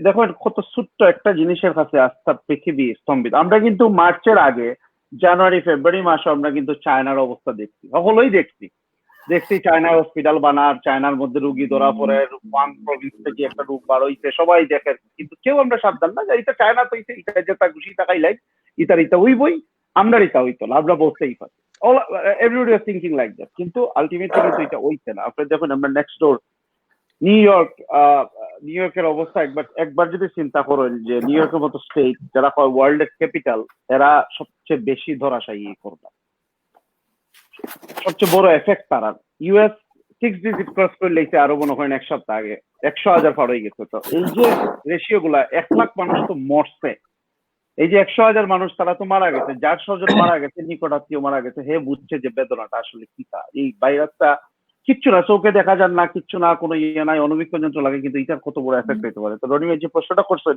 Speaker 5: দেখো কত ছোট্ট একটা জিনিসের কাছে আস্থা পৃথিবী স্তম্ভিত। আমরা কিন্তু মার্চের আগে জানুয়ারি ফেব্রুয়ারি মাসে আমরা কিন্তু চায়নার অবস্থা দেখছি, সকলেই দেখছি চায়নার হসপিটাল বানার, চায়নার মধ্যে রুগী ধরা পড়ে, ওয়ান প্রভিন্স থেকে একটা রোগ বার হইছে, সবাই দেখে, কিন্তু কেউ আমরা সাবধান না যে এটা চায়না তো এটা যেটা খুশি টাকাই লাইক ইতা ওই বই আমরা ইতা হইতো না, আমরা বলতেই পারি। Everybody was thinking like that, কিন্তু আলটিমেটলি কিন্তু এটা হইছে না। আপনার যখন আমরা নেক্সট ডোর নিউ ইয়র্কের অবস্থা একবার যদি চিন্তা করেন যে নিউ ইয়র্কের মতো স্টেট যারা হয় ওয়ার্ল্ড এর ক্যাপিটাল, এরা সবচেয়ে বেশি ধরাশায়ী করবে, সবচেয়ে বড় এফেক্ট তারা। ইউএস 6 ডিজিট ক্রস করে লেগেছে আরো মনে করেন এক সপ্তাহ আগে, 100,000 পার হয়ে গেছে। তো এই যে রেশিও গুলা, 1 লাখ মানুষ তো মরছে, এই যে 100,000 মানুষ তারা তো মারা গেছে, যার স্বজন মারা গেছে, নিকট আত্মীয় মারা গেছে, হে বুঝছে যে বেদনাটা আসলে কি। এই ভাইরাসটা কিচ্ছু না, চোখে দেখা যান না, কিচ্ছু না, কোনো ইয়ে নাই, অণুবীক্ষণ যন্ত্র লাগে, কিন্তু এটার কত বড় এফেক্ট হতে পারে। তো রনি ভাই যে প্রশ্নটা করছেন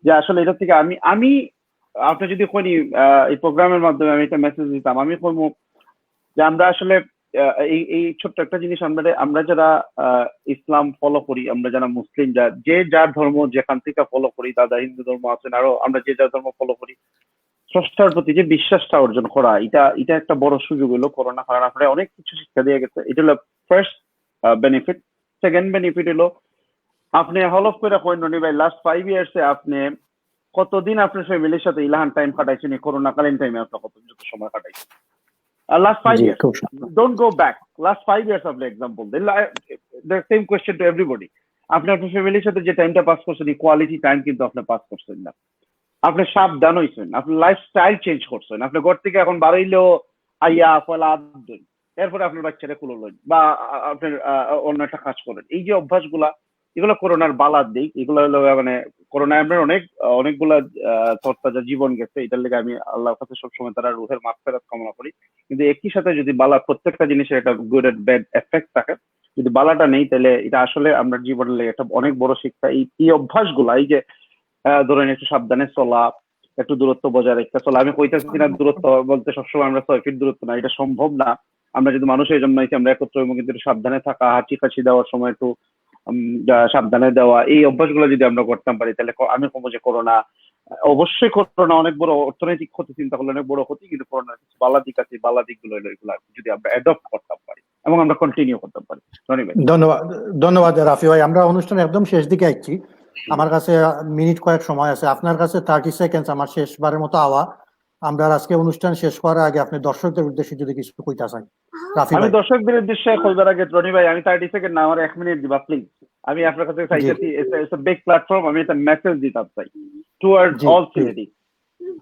Speaker 5: যে আসলে এটা থেকে আমি আপনি যদি কইনি এই প্রোগ্রামের মাধ্যমে আমি একটা মেসেজ দিতাম, আমি কইবো যে আমরা আসলে এই ছোট্ট একটা জিনিস, আমরা যারা ইসলাম ফলো করি, আমরা যারা মুসলিম, যে যার ধর্ম যেখান থেকে ফলো করি, দাদা হিন্দু ধর্ম আছেন, আরো আমরা যে যার ধর্ম ফলো করি, স্রষ্টার প্রতি যে বিশ্বাসটা অর্জন করা, এটা একটা বড় সুযোগ হলো করোনা। কারণ আপনারা অনেক কিছু শিক্ষা দিয়ে গেছে, এটা হলো ফার্স্ট বেনিফিট। সেকেন্ড বেনিফিট হলো আপনি হলফ করে কইন রনি ভাই, লাস্ট 5 ইয়ার্সে আপনি কতদিন আপনার ফ্যামিলির সাথে ইলাহান টাইম কাটাইছেন, করোনা কালীন টাইমে আপনার কত সময় কাটাইছেন? Last 5 years. Don't go back. Last 5 years of the example. The same question to everybody. আপনি আপনার ফ্যামিলির সাথে যে টাইমটা পাস করছেন, কোয়ালিটি টাইম কিন্তু আপনি পাস করছেন না। আপনি সাবধান হইছেন, আপনি লাইফস্টাইল চেঞ্জ করছেন, আপনি ঘর থেকে এখন বাড়াইলেও আইয়া ফলা দিন, এরপরে আপনার বাচ্চারা কুলো লইন বা আপনার অন্য একটা কাজ করেন। এই যে অভ্যাসগুলা, এগুলো করোনার বালার দিক। এগুলো হলো মানে করোনায় আমরা অনেকগুলা তরতাজা জীবন গেছে, এটার লেগে আমি আল্লাহর কাছে সবসময় তারা রুহের মাগফিরাত কামনা করি। কিন্তু একই সাথে যদি বালা, প্রত্যেকটা জিনিসের একটা গুড এন্ড ব্যাড এফেক্ট থাকে, যদি বালাটা নেই তাহলে এটা আসলে আমরা জীবনের লেগে একটা অনেক বড় শিক্ষা। এই অভ্যাসগুলা, এই যে ধরেন একটু সাবধানে চলা, একটু দূরত্ব বজায় রেখে চলা। আমি কইতেছি না দূরত্ব বলতে সবসময় আমরা 6 ফিট দূরত্ব না, এটা সম্ভব না। আমরা যদি মানুষের জন্য আমরা একত্র হইব, কিন্তু সাবধানে থাকা, হাঁচি দেওয়ার সময় একটু সাবধানে দেওয়া, এই অভ্যাসগুলো যদি আমরা করতে পারি তাহলে আমি বলবো যে করোনা, অবশ্যই করোনা অনেক বড় অর্থনৈতিক ক্ষতি চিন্তা করলে অনেক বড় ক্ষতি, কিন্তু করোনার কিছু বালা দিক আছে, বালা দিকগুলো এগুলো যদি আমরা অ্যাডপ্ট করতে পারি এবং আমরা কন্টিনিউ করতে পারি।
Speaker 1: ধন্যবাদ রাফি ভাই। আমরা অনুষ্ঠান একদম শেষ দিকে আসছি, আমার কাছে মিনিট কয়েক সময় আছে, আপনার কাছে 30 সেকেন্ড আমার শেষবারের মতো আওয়া আমরা আজকে অনুষ্ঠান শেষ করার আগে আপনি দর্শকদের উদ্দেশ্যে যদি কিছু কইতা চান রাফি
Speaker 5: আমি
Speaker 1: ভাই।
Speaker 5: দর্শকদের উদ্দেশ্যে কইবার আগে রনি ভাই আমি 30 সেকেন্ড না আমার 1 মিনিট দিবা প্লিজ। আমি আপনার কাছে চাইতেছি ইটস আ বিগ প্ল্যাটফর্ম, আমি একটা মেসেজ দিতে চাই টুয়ার্ডস
Speaker 1: জি,
Speaker 5: অল
Speaker 1: জি।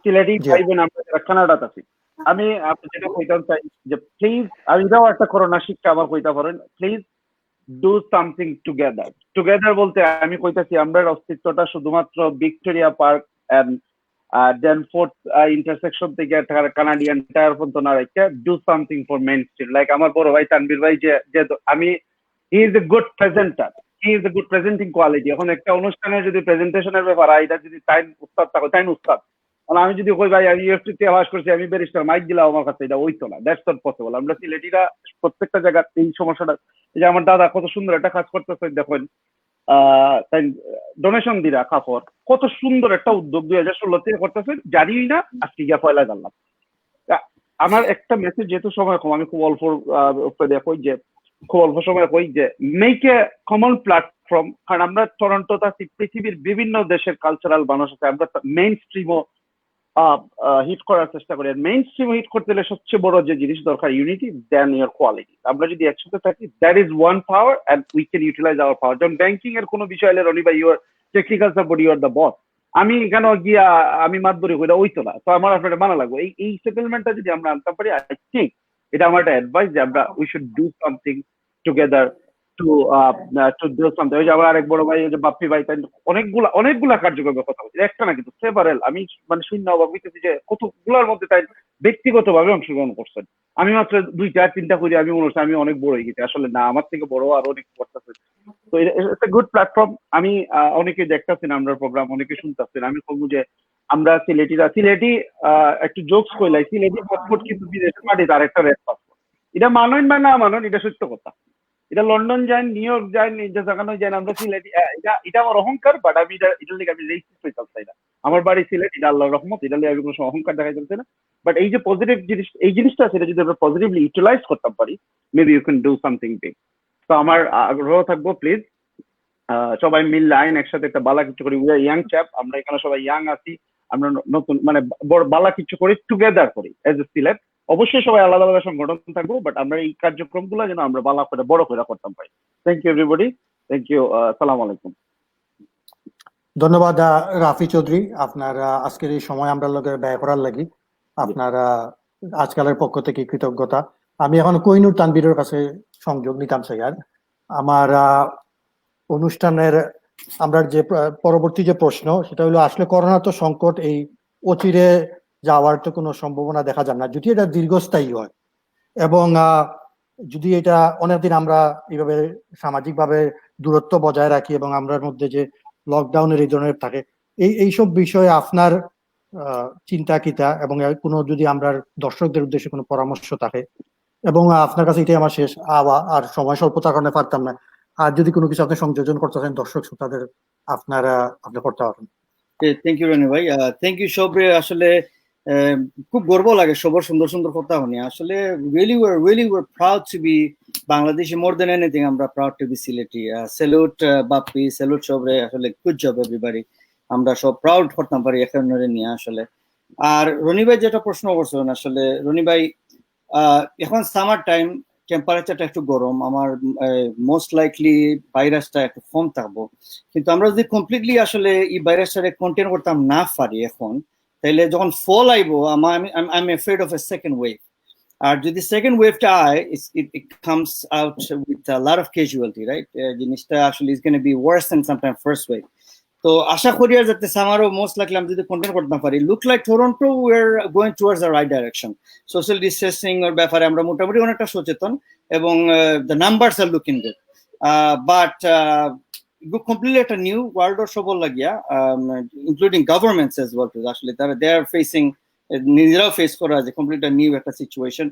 Speaker 5: সিলেটি
Speaker 1: জি।
Speaker 5: ভাই বোন আমরা যারা কানাডাতে আছি। আমি আপনি যেটা কইতাম চাই যে প্লিজ, আমি এটাও একটা করোনা শিক্ষা আমার কইতা পারেন, প্লিজ ডু সামথিং টুগেদার বলতে আমি কইতাছি আমরা অস্তিত্বটা শুধুমাত্র Victoria Park and Danforth intersection থেকে কানাডিয়ান টায়ার পর্যন্ত না রেখে do something for Main Street. Like আমার বড় ভাই তানবীর ভাই যে আমি he is a good presenter, he is a good presenting quality. এখন একটা অনুষ্ঠানে যদি প্রেজেন্টেশনের ব্যাপার এটা যদি টাইম উস্তাদ থাকে টাইম উস্তাদ, আমি যদি কই ভাই আমি ইউএফটি তে পাস করছি আমি ব্যারিস্টার মাইক দিলাম আমার কাছে, এটা হইতো না, দ্যাটস নট পসিবল। আমরা সিলেটিরা প্রত্যেকটা জায়গায় এই সমস্যাটা, এই যে আমার দাদা কত সুন্দর একটা কাজ করতেছে দেখেন, ডোনেশন দিরা কাপড়, কত সুন্দর একটা উদ্যোগ 2016 থেকে করতেছে, জানি না আজকে গিয়া পয়লা জানলাম। আমার একটা মেসেজ, যেহেতু সময় কম আমি খুব অল্প কই যে খুব অল্প সময় কই যে মেক এ কমন প্ল্যাটফর্ম। কারণ আমরা টরন্টোতে আছি, পৃথিবীর বিভিন্ন দেশের কালচারাল মানুষ আছে, আমরা মেইন স্ট্রিমও হিট করার চেষ্টা করি। আর মেইন স্ট্রিম হিট করতে হলে সবচেয়ে বড় যে জিনিস দরকার ইউনিটি দেন ইয়ার কোয়ালিটি। আমরা যদি একসাথে থাকি that is one power and we can utilize our power. যেমন ব্যাংকিং এর কোনো বিষয় হলে রনি ভাই your technical support, you are the boss, আমি কেন গিয়া আমি মাতবরি কইরা ওইতো না, তো আমার আপনার মানা লাগবে। এই সেটেলমেন্টটা যদি আমরা আনতে পারি, আই থিঙ্ক এটা আমার একটা অ্যাডভাইস যে আমরা we should do something together to do something. ওই যে আমার আরেক বড় ভাই ওই যে বাপ্পি ভাই, তাই অনেকগুলা কার্যক্রমের কথা বলছি, একটা না কিন্তু সেভারেল। আমি মানে শূন্য অবাক হইতেছি যে কতগুলার মধ্যে তাই ব্যক্তিগতভাবে অংশগ্রহণ করছেন। আমি মাত্র 2-3টা করি, আমি মনে হচ্ছে আমি অনেক বড় হয়ে গেছি, আসলে না, আমার থেকে বড় আর অনেক করতেছে। তো এটা গুড প্ল্যাটফর্ম। আমি অনেকে দেখতেছি না আমরা প্রোগ্রাম, অনেকে শুনতেছেন, আমি বলবো যে আমরা সিলেটি একটু জোকস কইলাই, সিলেটি পাসপোর্ট কিন্তু বিদেশের মাটিতে আরেকটা রেড পাসপোর্ট। এটা মানেন বা না মানেন, এটা সত্য কথা। এটা লন্ডন যান, নিউ ইয়র্ক যান, যে জায়গানো যান, আমরা সিলেটি, এটা আমার অহংকার, বাট আমি এটার লিগে আমি রেসিস্ট হইতাম চাই না। আমার বাড়ি সিলেট, এটা আল্লাহর রহমত, এটা লিগে আমি কোনো সময় অহংকার দেখাই যাচ্ছে না। বাট এই যে পজিটিভ জিনিস, এই জিনিসটা আছে, এটা যদি আমরা পজিটিভলি ইউটিলাইজ করতে পারি, maybe you can do something big. তো আমার আগ্রহ থাকবো, প্লিজ সবাই মিললে আইন একসাথে একটা বালা কিছু করি। উই আর ইয়াং চ্যাপ, আমরা এখানে সবাই ইয়াং আছি, আমরা নতুন মানে বড় বালা কিছু করি, টুগেদার করি এজ এ সিলেট। অবশ্যই সবাই আলাদা আলাদা সংগঠন থাকবো, বাট আমরা এই কার্যক্রমগুলো যেন আমরা বালা করে বড় করে করতাম পারি। Thank you everybody, thank you, আসসালামু আলাইকুম।
Speaker 1: ধন্যবাদ রাফি চৌধুরী, আপনার আজকের এই সময় আমরা লগে ব্যয় করার লাগি আপনার আজকালের পক্ষ থেকে কৃতজ্ঞতা। আমি এখন কোহিনুর তানবীরের কাছে সংযোগ নিতাম চাই। আর আমার অনুষ্ঠানের আমরা যে পরবর্তী যে প্রশ্ন, সেটা হলো আসলে করোনা তো সংকট, এই অচিরে যাওয়ার তো কোনো সম্ভাবনা দেখা যায় না, যদি এটা দীর্ঘস্থায়ী হয় এবং যদি এটা অনেকদিন আমরা এইভাবে সামাজিকভাবে দূরত্ব বজায় রাখি এবং আমরার মধ্যে যে লকডাউনের এই ধরনের থাকে, এইসব বিষয়ে আপনার চিন্তা কিতা এবং কোনো যদি আমরা দর্শকদের উদ্দেশ্যে কোনো পরামর্শ থাকে, এবং আপনার কাছে এটাই আমার শেষ আর সময় স্বল্পতার কারণে পারতাম না, আর যদি কোনো কিছু আপনি সংযোজন করতে চান দর্শক শ্রোতাদের আপনি করতে পারেন।
Speaker 8: থ্যাংক ইউ রনি ভাই, থ্যাংক ইউ সবরে। আসলে খুব গর্ব লাগে সবার সুন্দর সুন্দর কথা শুনি। আসলে really we're proud to be Bangladeshi more than anything. আমরা proud to be Sileti. Salute Bappi, salute সবরে। আসলে good job everybody. আমরা সব proud করতাম পারি এখানে নিয়ে আসলে। আর রনি ভাই যেটা প্রশ্ন করছেন, আসলে রনি ভাই এখন সামার টাইম, টেম্পারেচারটা একটু গরম, আমার মোস্ট লাইকলি ভাইরাসটা একটু কম থাকবো। কিন্তু আমরা যদি কমপ্লিটলি আসলে এই ভাইরাসটাকে কন্টেন করতাম না পারি এখন, তাহলে যখন ফল আইবো I am afraid of a second wave. আর যদি সেকেন্ড ওয়েভটা আয়, it comes out with a lot of casualty, right? জিনিসটা আসলে is gonna be worse than sometime first wave. তো আশা করি আর যাতে সামারও মোস্ট লাইকলি আমি যদি কন্টেন করতে পারি, look like Toronto we are going towards the right direction. Social distancing এর ব্যাপারে আমরা মোটামুটি অনেকটা সচেতন এবং the numbers are looking good, but completely একটা নিউ ওয়ার্ল্ড অর সবল লাগিয়া, ইনক্লুডিং গভর্নমেন্টস এজ ওয়েল। আসলে তারা দে আর ফেসিং, নিজেরাও ফেস করা আছে কমপ্লিট নিউ একটা সিচুয়েশন।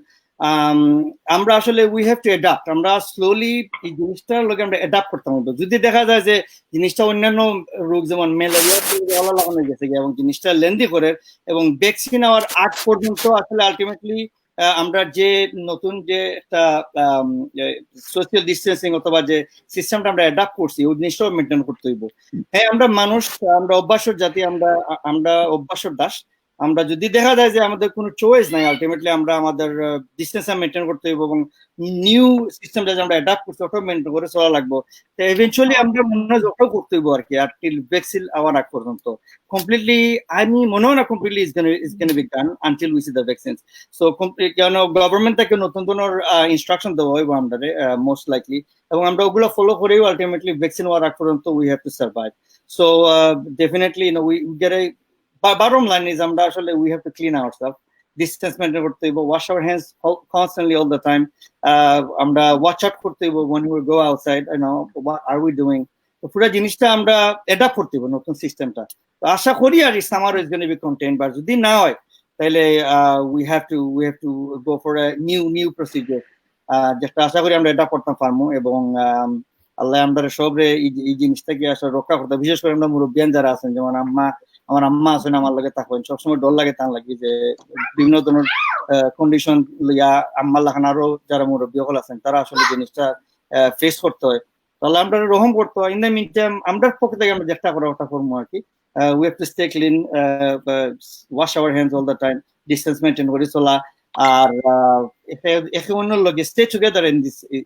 Speaker 8: আমরা আসলে উই হ্যাভ টু অ্যাডাপ্ট। আমরা স্লোলি এই জিনিসটার লোকে আমরা অ্যাডাপ্ট করতাম। যদি দেখা যায় যে জিনিসটা অন্যান্য রোগ যেমন ম্যালেরিয়া লাগানো গেছে এবং জিনিসটা লেন্দি করে এবং ভ্যাকসিন নেওয়ার আগ পর্যন্ত আসলে আলটিমেটলি আমরা যে নতুন যে একটা সোশ্যাল ডিস্টেন্সিং অথবা যে সিস্টেমটা আমরা অ্যাডাপ্ট করছি, ওই জিনিসটাও মেনটেন করতে হইব। হ্যাঁ, আমরা মানুষ, আমরা অভ্যাসের জাতি, আমরা অভ্যাসের দাস। আমরা যদি দেখা যায় যে আমাদের কোনো চয়েস নাই, আলটিমেটলি আমরা আমাদের ডিস্টেন্স মেনটেন করতে হইব এবং নিউ সিস্টেমটা যে আমরা অ্যাডাপ্ট করতে ওটা মেনটেন করে চলা লাগবো। তো ইভেনচুয়ালি আমরা মনে হয় ওটাও করতে হইব আর কি, আর টিল ভ্যাকসিন আওয়ার আগ পর্যন্ত কমপ্লিটলি আমি মনে হয় না completely is gonna be done until we see the vaccines. So কেন গভর্নমেন্ট থেকে নতুন ধরনের ইনস্ট্রাকশন দেওয়া হইব আমরা মোস্ট লাইকলি, এবং আমরা ওগুলো ফলো করেও আলটিমেটলি ভ্যাকসিন হওয়ার আগ পর্যন্ত we have to survive. So definitely we get A bottom line is আমরা আসলে we have to clean ourselves, distance maintain করতে হইব, wash our hands constantly all the time, আমরা watch out করতে হইব when we go outside, you know what are we doing, তো পুরো জিনিসটা আমরা অ্যাডাপ্ট করতে হইব নতুন সিস্টেমটা। তো আশা করি আর এই summer is gonna B contained, বা যদি না হয় তাহলে we have to go for a new procedure, যেটা আশা করি আমরা অ্যাডাপ্ট করতে পারবো, এবং আল্লাহ আমরা সবরে এই জিনিসটাকে আসলে রক্ষা করতে, বিশেষ করে আমরা মুরব্বিয়ান যারা আছেন, যেমন আমার আম্মা আছেন আমার লাগে থাকেন, সবসময় ডর লাগে তার লাগে যে বিভিন্ন ধরনের কন্ডিশন লইয়া আম্মার লাগান আরো যারা মুরব্বী হল আছেন তারা আসলে জিনিসটা ফেস করতে হয়, তাহলে আমরা রহম করতে হয়। ইন দ্য মিন টাইম আমরা পক্ষ থেকে আমরা চেষ্টা করা ওটা করবো আর কি। We have to stay clean, wash our hands all the time, distance maintain করে চলা, আর একে অন্যের লগে stay together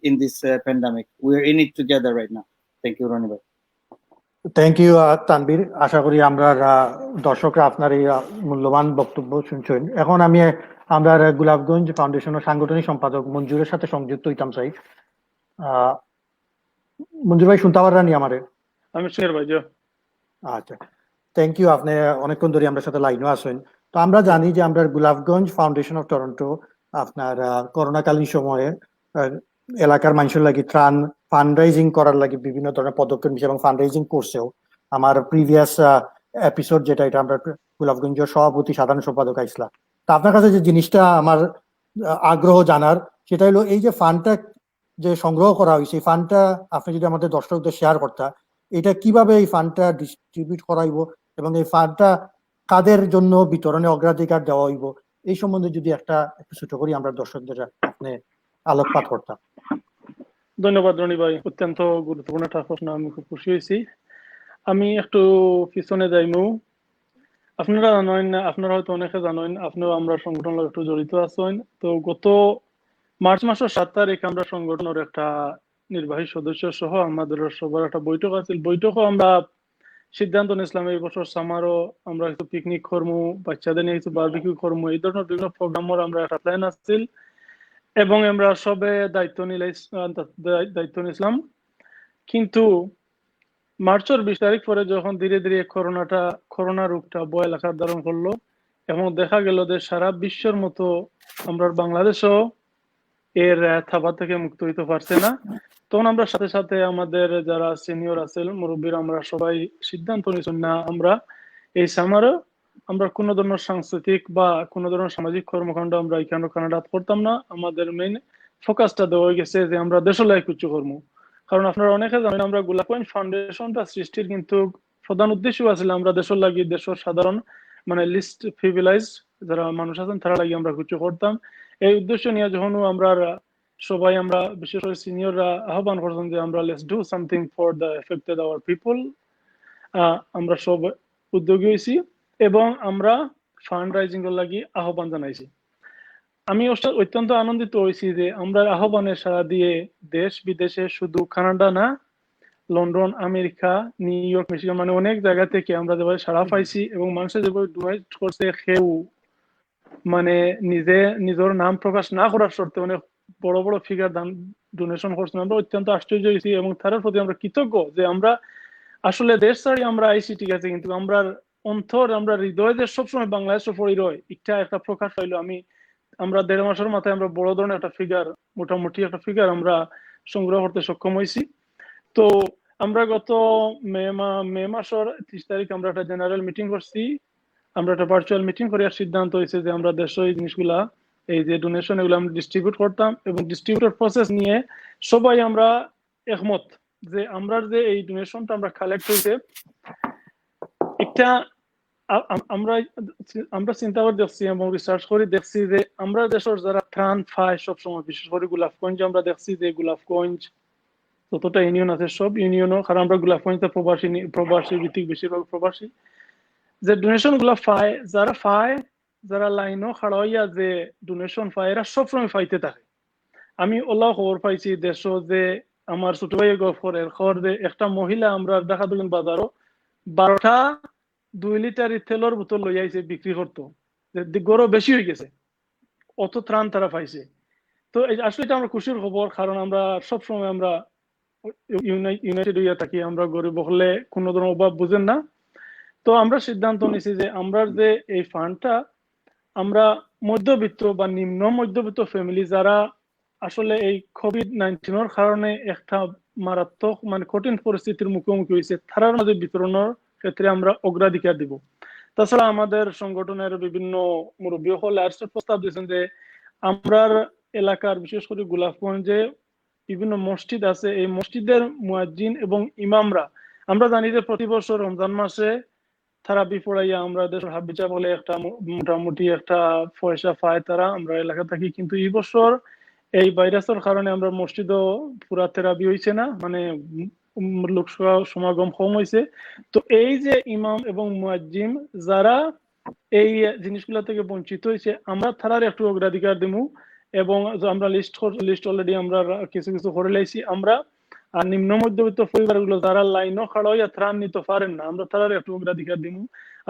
Speaker 8: in this pandemic. We are in it together right now. Thank you Rony ভাই।
Speaker 1: Thank you Tanvir. আশা করি আমরা দর্শকরা আপনার এই মূল্যবান বক্তব্য শুনছেন। এখন আমি আমরা গোলাপগঞ্জ ফাউন্ডেশনের সাংগঠনিক সম্পাদক মঞ্জুরের সাথে সংযুক্ত হইতাম চাই। মঞ্জুর ভাই শুনতে পারেন আমারে?
Speaker 6: আমি শুনতে ভাই।
Speaker 1: আচ্ছা, থ্যাংক ইউ। আপনি অনেকক্ষণ ধরে আমরা সাথে লাইনও আছেন। তো আমরা জানি যে আমরা গোলাপগঞ্জ ফাউন্ডেশন অফ টরন্টো আপনার করোনাকালীন সময়ে এলাকার মানুষের লাগি ত্রাণ ফান্ডরাইজিং করার লাগি বিভিন্ন ধরনের পদক্ষেপ নিচ্ছে এবং ফান্ডরাইজিং করছেও। আমার প্রিভিয়াস এপিসোড যেটা, এটা আমরা গোলাপগঞ্জের সভাপতি সাধারণ সম্পাদক আইসলা। তা আপনার কাছে যে জিনিসটা আমার আগ্রহ জানার, সেটা হলো এই যে ফান্ডটা যে সংগ্রহ করা হয়েছে, এই ফান্ডটা আপনি যদি আমাদের দর্শকদের শেয়ার করতা, এটা কিভাবে এই ফান্ডটা ডিস্ট্রিবিউট করাইব এবং এই ফান্ডটা কাদের জন্য বিতরণে অগ্রাধিকার দেওয়া হইব, এই সম্বন্ধে যদি একটা ছোট করি আমরা দর্শকদের আপনি আলোকপাত করতাম।
Speaker 6: ধন্যবাদ রনি ভাই, অত্যন্ত গুরুত্বপূর্ণ একটা প্রশ্ন, আমি খুব খুশি হয়েছি। আমি একটু পিছনে যাইমু। আপনারা জানেন, আপনারা হয়তো অনেকে জানেন, আপনিও আমরা সংগঠনের একটু জড়িত আছেন। তো গত মার্চ মাসের 7 তারিখ আমরা সংগঠনের একটা নির্বাহী সদস্য সহ আমাদের সবার একটা বৈঠক আছিল। বৈঠকও আমরা সিদ্ধান্ত নিয়েছিলাম এই বছর সামারও আমরা একটু পিকনিক করবো, বাচ্চাদের নিয়ে একটু বারবিকিউ করবো, এই ধরনের বিভিন্ন প্রোগ্রামের আমরা একটা প্ল্যান আসছিল এবং আমরা সবে দায়িত্ব নিয়েছিলাম। কিন্তু মার্চের 20 তারিখ পরে যখন ধীরে ধীরে করোনা রোগটা বয় এলাকার ধারণ করলো এবং দেখা গেল যে সারা বিশ্বের মতো আমরা বাংলাদেশও এর থাবা থেকে মুক্ত হইতে পারছে না, তখন আমরা সাথে সাথে আমাদের যারা সিনিয়র আছেন মুরব্বীরা আমরা সবাই সিদ্ধান্ত নিয়েছেন না, আমরা এই সামারও আমরা কোনো ধরনের সাংস্কৃতিক বা কোনো ধরনের সামাজিক কর্মকাণ্ড আমরা এখানে কানাডাত করতাম না। আমাদের মেইন ফোকাসটা দেওয়া হয়ে গেছে যে আমরা দেশলাই কিছু করবো। কারণ আপনারা অনেকে জানেন আমরা গোলাপগঞ্জ ফাউন্ডেশনটা সৃষ্টির কিন্তু প্রধান উদ্দেশ্য আছে আমরা দেশের লাগি, দেশের সাধারণ মানে লিস্ট প্রিভিলাইজ যারা মানুষ আছেন তারা লাগি আমরা কিছু করতাম। এই উদ্দেশ্য নিয়ে যখন আমরা সবাই আমরা বিশেষ করে সিনিয়ররা আহ্বান করছেন যে আমরা let's do something for the affected hour people, আমরা সব উদ্যোগী হয়েছি এবং আমরা ফান্ড রাইজিং এর লাগি আহ্বান জানাইছি। আমি অত্যন্ত আনন্দিত হয়েছি যে আমরা আহ্বানে সাড়া দিয়ে দেশ বিদেশে, শুধু কানাডা না, London, America, new York, Michigan, মানে অনেক জায়গা থেকে আমরা যেভাবে সাড়া পাইছি এবং মানুষের যেভাবে ডোনেট করছে, কেউ মানে নিজের নাম প্রকাশ না করার শর্তে অনেক বড় বড় ফিগার ডোনেশন করছেন। আমরা অত্যন্ত আশ্চর্য হয়েছি এবং তার প্রতি আমরা কৃতজ্ঞ যে আমরা আসলে দেশ ছাড়ি আমরা আইসি ঠিক আছে, কিন্তু আমরা অন্তর আমরা হৃদয় যে সবসময় বাংলাদেশের পরই রয়, এটা একটা প্রকাশ পাইলো। আমরা 1.5 মাসের মাথায় আমরা বড় ধরনের একটা ফিগার, মোটামুটি একটা ফিগার আমরা সংগ্রহ করতে সক্ষম হয়েছি। তো আমরা গত মে মাসের 30 তারিখ আমরা একটা জেনারেল মিটিং করছি, আমরা একটা ভার্চুয়াল মিটিং করার সিদ্ধান্ত হয়েছে যে আমরা দেশে এই জিনিসগুলা, এই যে ডোনেশন এগুলো আমরা ডিস্ট্রিবিউট করতাম এবং ডিস্ট্রিবিউটর প্রসেস নিয়ে সবাই আমরা একমত যে আমরা যে এই ডোনেশনটা আমরা কালেক্ট হয়েছে এটা আমরা চিন্তা করে দেখছি এবং রিসার্চ করে দেখছি যে আমরা দেশের যারা ত্রাণ পায় সবসময়, বিশেষ করে গোলাপগঞ্জ আমরা দেখছি যে গোলাপগঞ্জ যতটা ইউনিয়ন আছে সব ইউনিয়নও, কারণ আমরা গোলাপগঞ্জে প্রবাসী ভিত্তিক, বেশিরভাগ প্রবাসী, যে ডোনেশন গুলা পায়, যারা লাইনও খাড়া হইয়া যে ডোনেশন পায় এরা সবসময় পাইতে থাকে। আমি ওলা খবর পাইছি দেশ যে আমার ছোট ভাই গফরের খবর যে একটা মহিলা আমরা দেখা দিলেন বাজারও 12টা 2 লিটার তেলের বোতল লই আইছে বিক্রি করতো, গরো বেশি হয়ে গেছে, অত ত্রাণ তারা পাইছে। তো আসলে এটা আমরা খুশির খবর, কারণ আমরা সবসময় আমরা ইউনাইটেড হইয়া থাকি, আমরা গরিব হলে কোনো ধরনের অভাব বুঝেন না। তো আমরা সিদ্ধান্ত নিছি যে আমরা যে এই ফান্ডটা আমরা মধ্যবিত্ত বা নিম্ন মধ্যবিত্ত ফ্যামিলি যারা আসলে এই কোভিড-19 কারণে একটা মারাত্মক মানে কঠিন পরিস্থিতির মুখোমুখি হয়েছে, তার মাঝে বিতরণের ক্ষেত্রে আমরা অগ্রাধিকার দিব। তাছাড়া আমাদের সংগঠনের বিভিন্ন মুরব্বী হলে আর প্রস্তাব দিয়েছেন যে আমরা এলাকার বিশেষ করে গোলাপগঞ্জে বিভিন্ন মসজিদ আছে, এই মসজিদের মুয়াজ্জিন এবং ইমামরা, আমরা জানি যে প্রতি বছর রমজান মাসে থারাবি পড়াইয়া আমরা দেশের হাবিজা বলে একটা মোটামুটি একটা পয়সা পায় তারা, আমরা এলাকা থাকি। কিন্তু এই বছর এই ভাইরাসের কারণে আমরা মসজিদও পুরা থেরাপি হয়েছে না, মানে লোক সমাগম কম হয়েছে। তো এই যে ইমাম এবং মুয়াজ্জিম যারা এই জিনিসগুলা থেকে বঞ্চিত হয়েছে, আমরা তারার একটু অগ্রাধিকার দেবো এবং আমরা লিস্ট অলরেডি আমরা কিছু কিছু করে লাইছি। আমরা আর নিম্ন মধ্যবিত্ত পরিবারগুলো যারা লাইনও খাড়া হইয়া ত্রাণ নিতে পারেন না, আমরা তারার একটু অগ্রাধিকার দিব।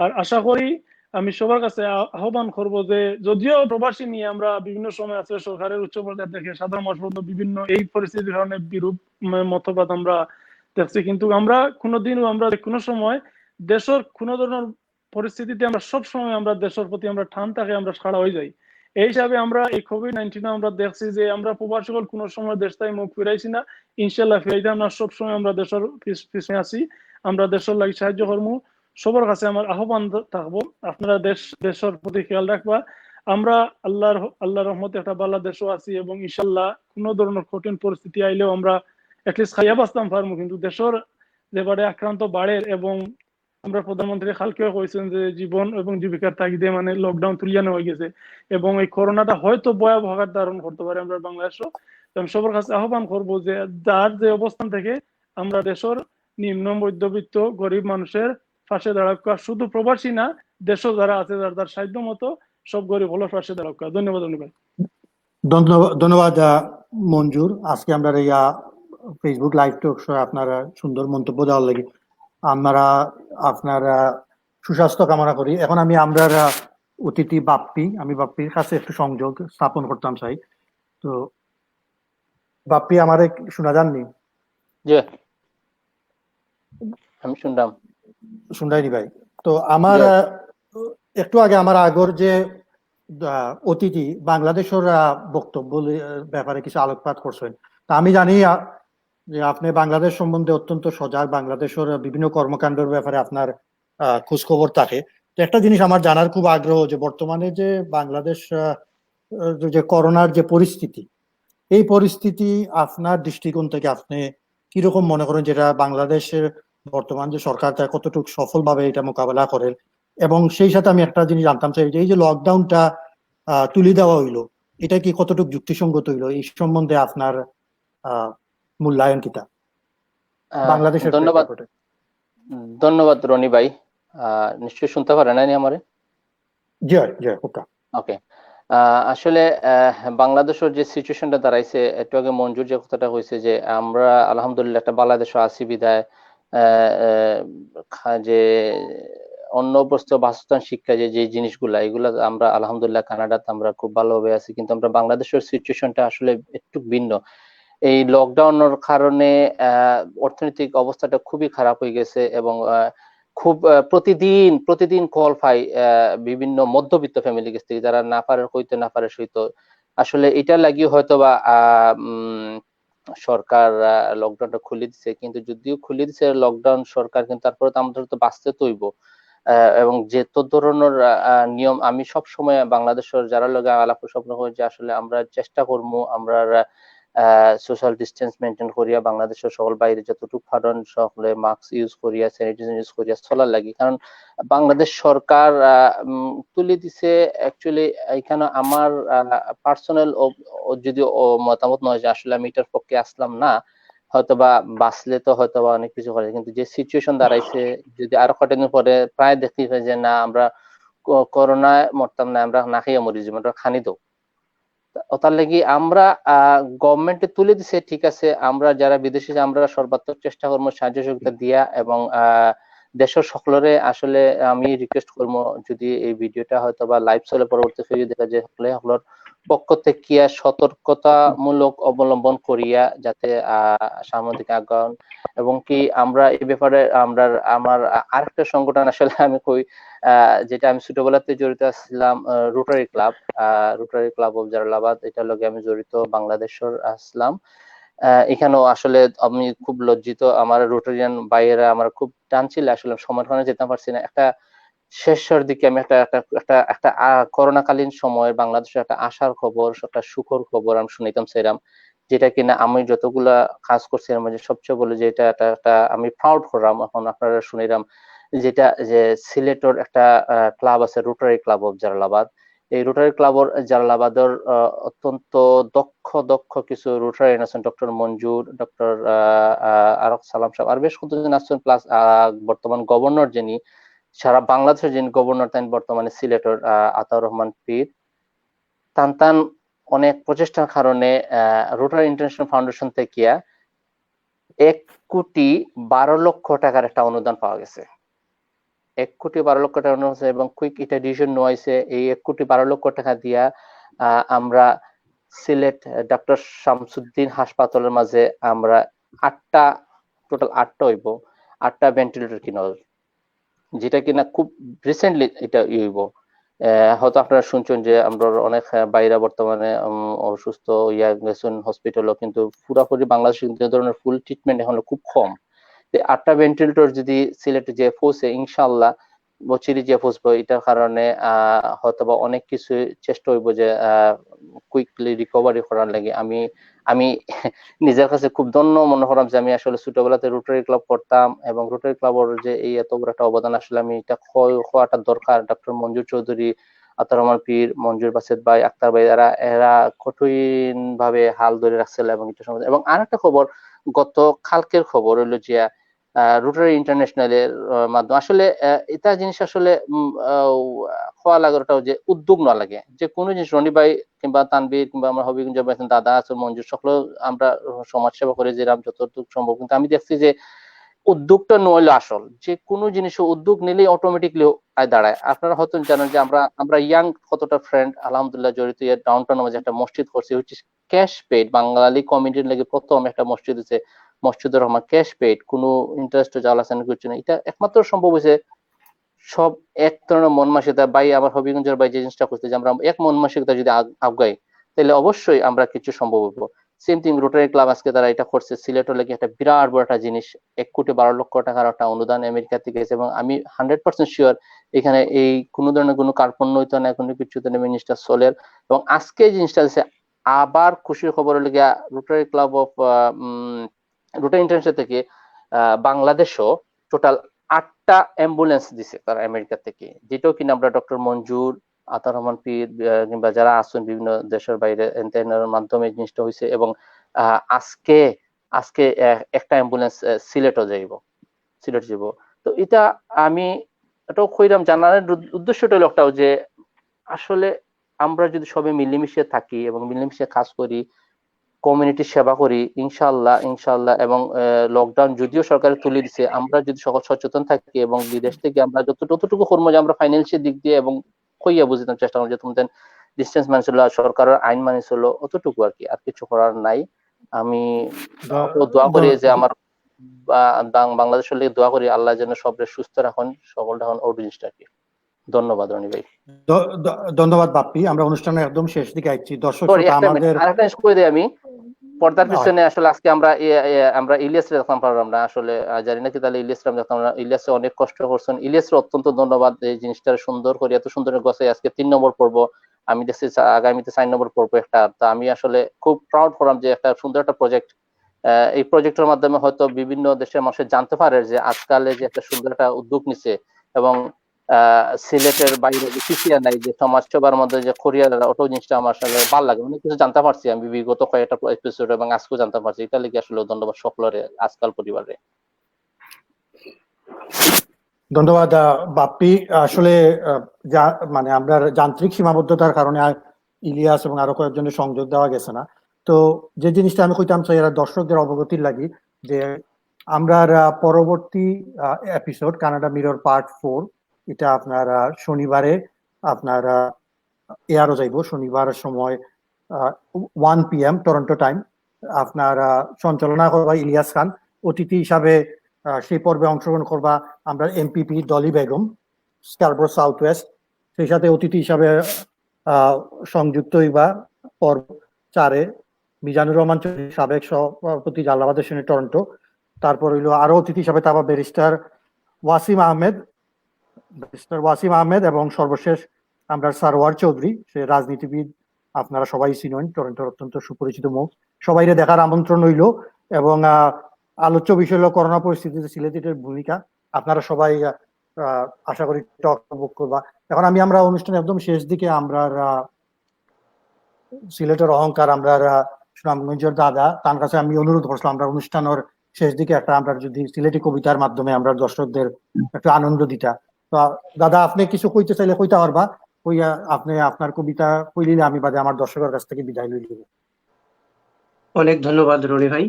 Speaker 6: আর আশা করি আমি সবার কাছে আহ্বান করব যে যদিও প্রবাসী নিয়ে আমরা বিভিন্ন সময় আছে সরকারের উচ্চ পর্যায়ে থেকে সাধারণ মানুষ পর্যন্ত বিভিন্ন এই পরিস্থিতির কারণে বিরূপ মতবাদ আমরা দেখছি, কিন্তু আমরা কোনোদিনও আমরা কোনো সময় দেশের কোনো ধরনের পরিস্থিতিতে আমরা সব সময় আমরা দেশের প্রতি আমরা ঠান থাকে আমরা খাড়া হয়ে যাই। এই হিসাবে আমরা এই কোভিড-19 আমরা দেখছি যে আমরা প্রবাসী কোনো সময় দেশ থেকে মুখ ফিরাইছি না, ইনশাল্লাহ ফিরাইতে আমরা সবসময় আমরা দেশের পিছনে আছি, আমরা দেশের লাগি সাহায্য করবো। সবার কাছে আমার আহ্বান থাকবো আপনারা দেশের প্রতি খেয়াল রাখবা। আমরা আল্লাহর রহমতে একটা ভালো দেশও আছি এবং ইনশাল্লাহ কোনো ধরনের কঠিন পরিস্থিতি আইলেও আমরা অ্যাটলিস্ট খাইয়া বাঁচতাম পারবো। কিন্তু দেশের যেবারে আক্রান্ত বাড়ে এবং আমরা প্রধানমন্ত্রী কালকেও কইছেন যে জীবন এবং জীবিকার তাগিদে মানে লকডাউন তুলিয়া নেওয়া গেছে এবং এই করোনাটা হয়তো ভয়াবহ আকার ধারণ করতে পারে আমরা বাংলাদেশও। আমি সবার কাছে আহ্বান করবো যে যার যে অবস্থান থেকে আমরা দেশের নিম্ন মধ্যবিত্ত গরিব মানুষের পাশে দাঁড়াকা, শুধু প্রবাসী না দেশও যারা আছে যার সাধ্য মতো সব গরিব হলো পাশে দাঁড়াকা। ধন্যবাদ ভাই।
Speaker 1: ধন্যবাদ মঞ্জুর। আজকে আমরা ফেসবুক লাইভ টক শো আপনারা সুন্দর মন্তব্য দেওয়ার লাগে আমরা আপনারা সুস্বাস্থ্য কামনা করি। এখন আমরা অতিথি বাপ্পি, আমি বাপ্পির কাছে একটু সংযোগ স্থাপন করতাম চাই। তো বাপ্পি আমারে শোনা যাননি?
Speaker 3: আমি শুনলাম,
Speaker 1: শুনলাইনি ভাই। তো আমার একটু আগে আমার আগর যে অতিথি বাংলাদেশের বক্তব্য ব্যাপারে কিছু আলোকপাত করছেন। তা আমি জানি যে আপনি বাংলাদেশ সম্বন্ধে অত্যন্ত সজাগ, বাংলাদেশের বিভিন্ন কর্মকাণ্ডের ব্যাপারে আপনার খোঁজ খবর থাকে। তো একটা জিনিস আমার জানার খুব আগ্রহ যে বর্তমানে যে বাংলাদেশ যে করোনার যে পরিস্থিতি, এই পরিস্থিতি আপনার দৃষ্টিকোণ থেকে আপনি কিরকম মনে করেন, যেটা বাংলাদেশের বর্তমান যে সরকার তা কতটুকু সফলভাবে এটা মোকাবেলা করেন? এবং সেই সাথে আমি একটা জিনিস জানতাম চাই যে এই যে লকডাউনটা তুলে দেওয়া হইলো, এটা কি কতটুকু যুক্তিসঙ্গত হইলো? এই সম্বন্ধে আপনার মূল্যায়ন কিটা বাংলাদেশের?
Speaker 3: ধন্যবাদ রনি ভাই। নিশ্চয়ই শুনতে পারেন আমারে?
Speaker 1: জি জি,
Speaker 3: ওকে। আসলে বাংলাদেশের যে সিচুয়েশনটা দাঁড়াইছে, একটু আগে মঞ্জুর যে কথাটা হয়েছে যে আমরা আলহামদুলিল্লাহ একটা বাংলাদেশে আছি বিদায় যে অন্য বস্তু বাসস্থান শিক্ষা যে জিনিসগুলা এগুলা আমরা আলহামদুলিল্লাহ কানাডাতে আমরা খুব ভালোভাবে আছি, কিন্তু আমরা বাংলাদেশের সিচুয়েশনটা আসলে একটু ভিন্ন। এই লকডাউনের কারণে অর্থনৈতিক অবস্থাটা খুবই খারাপ হয়ে গেছে এবং খুব প্রতিদিন কল পাই বিভিন্ন মধ্যবিত্ত ফ্যামিলি কাছ থেকে, যারা না পারে হইতে না পারে সইতো। আসলে এটা লাগিয়ে হয়তো বা সরকার লকডাউনটা খুলে দিচ্ছে, কিন্তু যদিও খুলে দিচ্ছে লকডাউন সরকার, কিন্তু তারপরে তো আমাদের তো বাঁচতে তৈব এবং যে ধরনের নিয়ম আমি সব সময় বাংলাদেশের যারা লোক আলাপ স্বপ্ন করি যে আসলে আমরা চেষ্টা করবো আমরা সোশ্যাল ডিস্টেন্স মেনটেন করিয়া বাংলাদেশের সকল বাইরে যতটুকু পারেন সকলে মাস্ক ইউজ করিয়া স্যানিটাইজার ইউজ করিয়া চলার লাগি। কারণ বাংলাদেশ সরকার তুলে দিছে অ্যাকচুয়ালি এখানে আমার পার্সোনাল যদি মতামত নয় যে আসলে আমি এটার পক্ষে আসলাম না, হয়তোবা বাঁচলে তো হয়তোবা অনেক কিছু করে, কিন্তু যে সিচুয়েশন দাঁড়াইছে যদি আরো কয়েকদিন পরে প্রায় দেখতে পাই যে না আমরা করোনায় মরতাম না, আমরা না খেয়ে মরি যাবো, আমরা খানি দেব। তার লাগি আমরা গভর্নমেন্টে তুলে দিছে, ঠিক আছে, আমরা যারা বিদেশে আমরা সর্বাত্মক চেষ্টা করবো সাহায্য সহযোগিতা দিয়া, এবং দেশের সকলরে আসলে আমি রিকোয়েস্ট করবো যদি এই ভিডিওটা হয়তো বা লাইভ চলে পরবর্তী ফিরে দেখা যায় সকলের পক্ষ থেকে সতর্কতামূলক অবলম্বন করিয়া যাতে সামাজিক আগ্রহণ, এবং কি আমরা এই ব্যাপারে আমার আরেকটা সংগঠন আসলে আমি কই যেটা আমি ছোটবেলাতে জড়িত ছিলাম, রোটারি ক্লাব অফ জালালাবাদ, এটার লগে আমি জড়িত বাংলাদেশের আসলাম। এখানেও আসলে আমি খুব লজ্জিত, আমার রোটারিয়ান ভাইয়েরা আমার খুব টানছিল, আসলে সমর্থনে যেতে পারছি না। একটা শেষের দিকে আমি একটা করোনাকালীন সময় বাংলাদেশের একটা আশার খবর, একটা সুখর খবর আমি শুনিতাম সেরাম, যেটা কিনা আমি যতগুলা কাজ করছি এর মধ্যে সবচেয়ে বলে যে এটা একটা আমি প্রাউড করলাম। এখন আপনারা শুনিলাম যেটা যে সিলেটের একটা ক্লাব আছে রোটারি ক্লাব অফ জালালাবাদ। এই রোটারি ক্লাব অফ জালালাবাদের অত্যন্ত দক্ষ কিছু রোটারিয়ান আছেন, ডক্টর মঞ্জুর, ডক্টর আরক সালাম সাহেব, আর বেশ কতজন আছেন, প্লাস বর্তমান গভর্নর যিনি সারা বাংলাদেশের যিনি গভর্নর তাই বর্তমানে সিলেটের আতাউর রহমান পীর, তান অনেক প্রচেষ্টার কারণে রোটারি ইন্টারন্যাশনাল ফাউন্ডেশন থেকে 1,12,00,000 টাকার একটা অনুদান পাওয়া গেছে। 1,12,00,000 টাকা অনুদান হয়েছে এবং কুইক এটা ডিসিশন নেওয়া হয়েছে এই 1,12,00,000 টাকা দিয়া আমরা সিলেট ডক্টর শামসুদ্দিন হাসপাতালের মাঝে আমরা টোটাল 8টা হইব, 8টা ভেন্টিলেটর কিনা, যেটা কিনা খুব রিসেন্টলি এটা হইব। হয়তো আপনারা শুনছেন যে আমরা অনেক বাইরা বর্তমানে অসুস্থ ইয়া গেছেন হসপিটালও, কিন্তু পুরোপুরি বাংলাদেশে ধরনের ফুল ট্রিটমেন্ট এখন খুব কম। 8টা ভেন্টিলেটর যদি সিলেটে যে পৌঁছে ইনশাল্লাহ বছিরি যে পৌঁছবো, এটার কারণে হয়তোবা অনেক কিছু চেষ্টা হইব যে কুইকলি রিকভারি করার লাগে। আমি নিজের কাছে খুব ধন্য মনে করলাম যে আমি আসলে ছোটবেলাতে রোটারি ক্লাব করতাম, এবং রোটারি ক্লাবের যে এই এত বড় একটা অবদান আসলে আমি এটা হওয়াটা দরকার। ডক্টর মঞ্জুর চৌধুরী, আতাউর রহমান পীর, মঞ্জুর বাসেদ ভাই, আক্তার ভাই, এরা কঠিন ভাবে হাল ধরে রাখছিল। এবং এটা সম্বন্ধে এবং আরেকটা খবর, গত কালকের খবর হইলো যে রোটারি ইন্টারন্যাশনালের মাধ্যমে আসলে এটা জিনিস আসলে হওয়া লাগে, ওটাও যে উদ্যোগ না লাগে যে কোনো জিনিস, রনি ভাই কিংবা তানভীর কিংবা আমার হবিগঞ্জ দাদা আছে, মঞ্জুর, সকল আমরা সমাজ সেবা করে যেরাম যতটুকু সম্ভব, কিন্তু আমি দেখছি যে উদ্যোগটা নইলে আসল যে কোনো জিনিসে উদ্যোগ নিলে অটোমেটিকলি দাঁড়ায়। আপনারা হয়তো জানেন যে আমরা ইয়াং কতটা ফ্রেন্ড আলহামদুলিল্লাহ জড়িত ডাউন টাউনের মাঝে একটা মসজিদ করছি, হচ্ছে ক্যাশ পেড, বাঙালি কমিউনিটির লাগে প্রথম একটা মসজিদ হচ্ছে মসজিদুর রহমান, ক্যাশ পেড, কোনো ইন্টারেস্ট জ্বালাচানি করছে না। এটা একমাত্র সম্ভব হয়েছে সব এক ধরনের মন মানসিকতা। ভাই আমার হবিগঞ্জের ভাই যে জিনিসটা করছে যে আমরা এক মন মানসিকতা যদি আগাই তাহলে অবশ্যই আমরা কিছু সম্ভব হবো। সেম থিং রোটারি ক্লাব আজকে তারা এটা করছে, সিলেটের লাগে একটা বিরাট বড় একটা জিনিস, 1,12,00,000 টাকার একটা অনুদান আমেরিকা থেকে গেছে, এবং আমি 100% শিওর এখানে এই কোনো ধরনের কোনো কার্পণ্য হইতো না, কোনো কিছু জিনিসটা চলে। এবং আজকে জিনিসটা হচ্ছে আবার খুশির খবর হলো গিয়া rotary club of rotary international থেকে বাংলাদেশও টোটাল 8টা অ্যাম্বুলেন্স দিছে তারা আমেরিকা থেকে, যেটাও কিনা আমরা ডক্টর মঞ্জুর, আতাউর রহমান পীর কিংবা যারা আছেন বিভিন্ন দেশের বাইরে এর মাধ্যমে জিনিসটা হয়েছে। এবং আজকে একটা অ্যাম্বুলেন্স সিলেটও যাইব। তো এটা আমি এটাও কইরাম জানার উদ্দেশ্যটা হলো একটাও যে আসলে আমরা যদি সবাই মিলেমিশে থাকি এবং মিলেমিশে কাজ করি, কমিউনিটি সেবা করি, ইনশাল্লাহ এবং লকডাউন যদিও সরকার তুলে দিছে, আমরা যদি সকল সচেতন থাকি এবং বিদেশ থেকে আমরা যতটুকু কর্ম যে আমরা ফাইন্যান্সিয়াল দিক দিয়ে এবং কইয়া বুঝতে চেষ্টা করি যে তোমাদের ডিস্টেন্স মানছিল, সরকারের আইন মানিছিল, অতটুকু আর কি, আর কিছু করার নাই। আমি দোয়া করি যে আমার বাংলাদেশের লিগে দোয়া করি আল্লাহ যেন সবরে সুস্থ রাখুন, সকলটা এখন ওই জিনিসটা আর কি। ধন্যবাদ রনি ভাই।
Speaker 1: ধন্যবাদ বাপ্পি। আমরা অনুষ্ঠানের একদম শেষ দিকে আইছি। দর্শক
Speaker 3: আমাদের আরেকটা কই দেই আমি পর্দার পিছনে আসলে আজকে আমরা ইলিয়াস দেখলাম পারলাম না, আসলে জানি না কি তাহলে ইলিয়াস দেখলাম না। ইলিয়াসে অনেক কষ্ট করছেন, ইলিয়াসের অত্যন্ত ধন্যবাদ এই জিনিসটা সুন্দর করে এত সুন্দর গছে আজকে 3 নম্বর পর্ব, আমি দেখছি আগামীতে 4 নম্বর পর্ব একটা। তা আমি আসলে খুব প্রাউড করলাম যে একটা সুন্দর একটা প্রজেক্ট, এই প্রজেক্টের মাধ্যমে হয়তো বিভিন্ন দেশের মানুষ জানতে পারে যে আজকালে যে একটা সুন্দর একটা উদ্যোগ নিছে এবং সিলেটের বাইরে যে পিছিয়ে নাই যে সমাজসেবার মধ্যে যে কোরিয়ারা, ওটাও জিনিসটা আমার আসলে ভালো লাগে, অনেক কিছু জানতে পারছি আমি বিগত কয়েকটা এপিসোড এবং আজকেও জানতে পারছি। এটা লিগে আসলে ধন্যবাদ সকলের আজকাল পরিবারে।
Speaker 1: ধন্যবাদ বাপ্পি। আসলে মানে আমরা যান্ত্রিক সীমাবদ্ধতার কারণে ইলিয়াস এবং আরো কয়েকজনের সংযোগ দেওয়া গেছে না। তো যে জিনিসটা আমি কইতাম চাই এরা দর্শকদের অবগতির লাগি যে আমরা পরবর্তী এপিসোড কানাডা মিরর পার্ট 4 এটা আপনার শনিবারে আপনার এয়ারও যাইব, শনিবার সময় 1 PM টরন্টো টাইম। আপনার সঞ্চালনা করবা ইলিয়াস খান, অতিথি হিসাবে সেই পর্বে অংশগ্রহণ করবা আমরা MPP Dolly Begum Scarborough south West, সেই সাথে অতিথি হিসাবে সংযুক্ত হইবা পর্ব 4-এ মিজানুর রহমান চৌধুরী সাবেক সভাপতি জালালাবাদ সেনেট টরন্টো। তারপর হইলো আরো অতিথি হিসাবে থাকবা ব্যারিস্টার ওয়াসিম আহমেদ এবং সর্বশেষ আমরা সারোয়ার চৌধুরী, সে রাজনীতিবিদ, আপনারা সবাই চিনেন, টরন্টোর অত্যন্ত সুপরিচিত মুখ। সবাইরে দেখার আমন্ত্রণ হইল এবং আলোচ্য বিষয় হলো করোনা পরিস্থিতিতে সিলেটের ভূমিকা। আপনারা সবাই আশা করি টক করবা। এখন আমরা অনুষ্ঠানের একদম শেষ দিকে আমরা সিলেটের অহংকার আমরা সুনামগঞ্জের দাদা তার কাছে আমি অনুরোধ করছিলাম আমরা অনুষ্ঠানের শেষ দিকে একটা আমরা যদি সিলেটি কবিতার মাধ্যমে আমরা দর্শকদের একটু আনন্দ দিতা। তো দাদা আপনি কিছু কইতে চাইলে কইতে পারবা, কইয়া আপনি আপনার কবিতা কইলে আমি বাদে আমার দর্শকের কাছ থেকে বিদায় লইব।
Speaker 7: অনেক ধন্যবাদ রনি ভাই।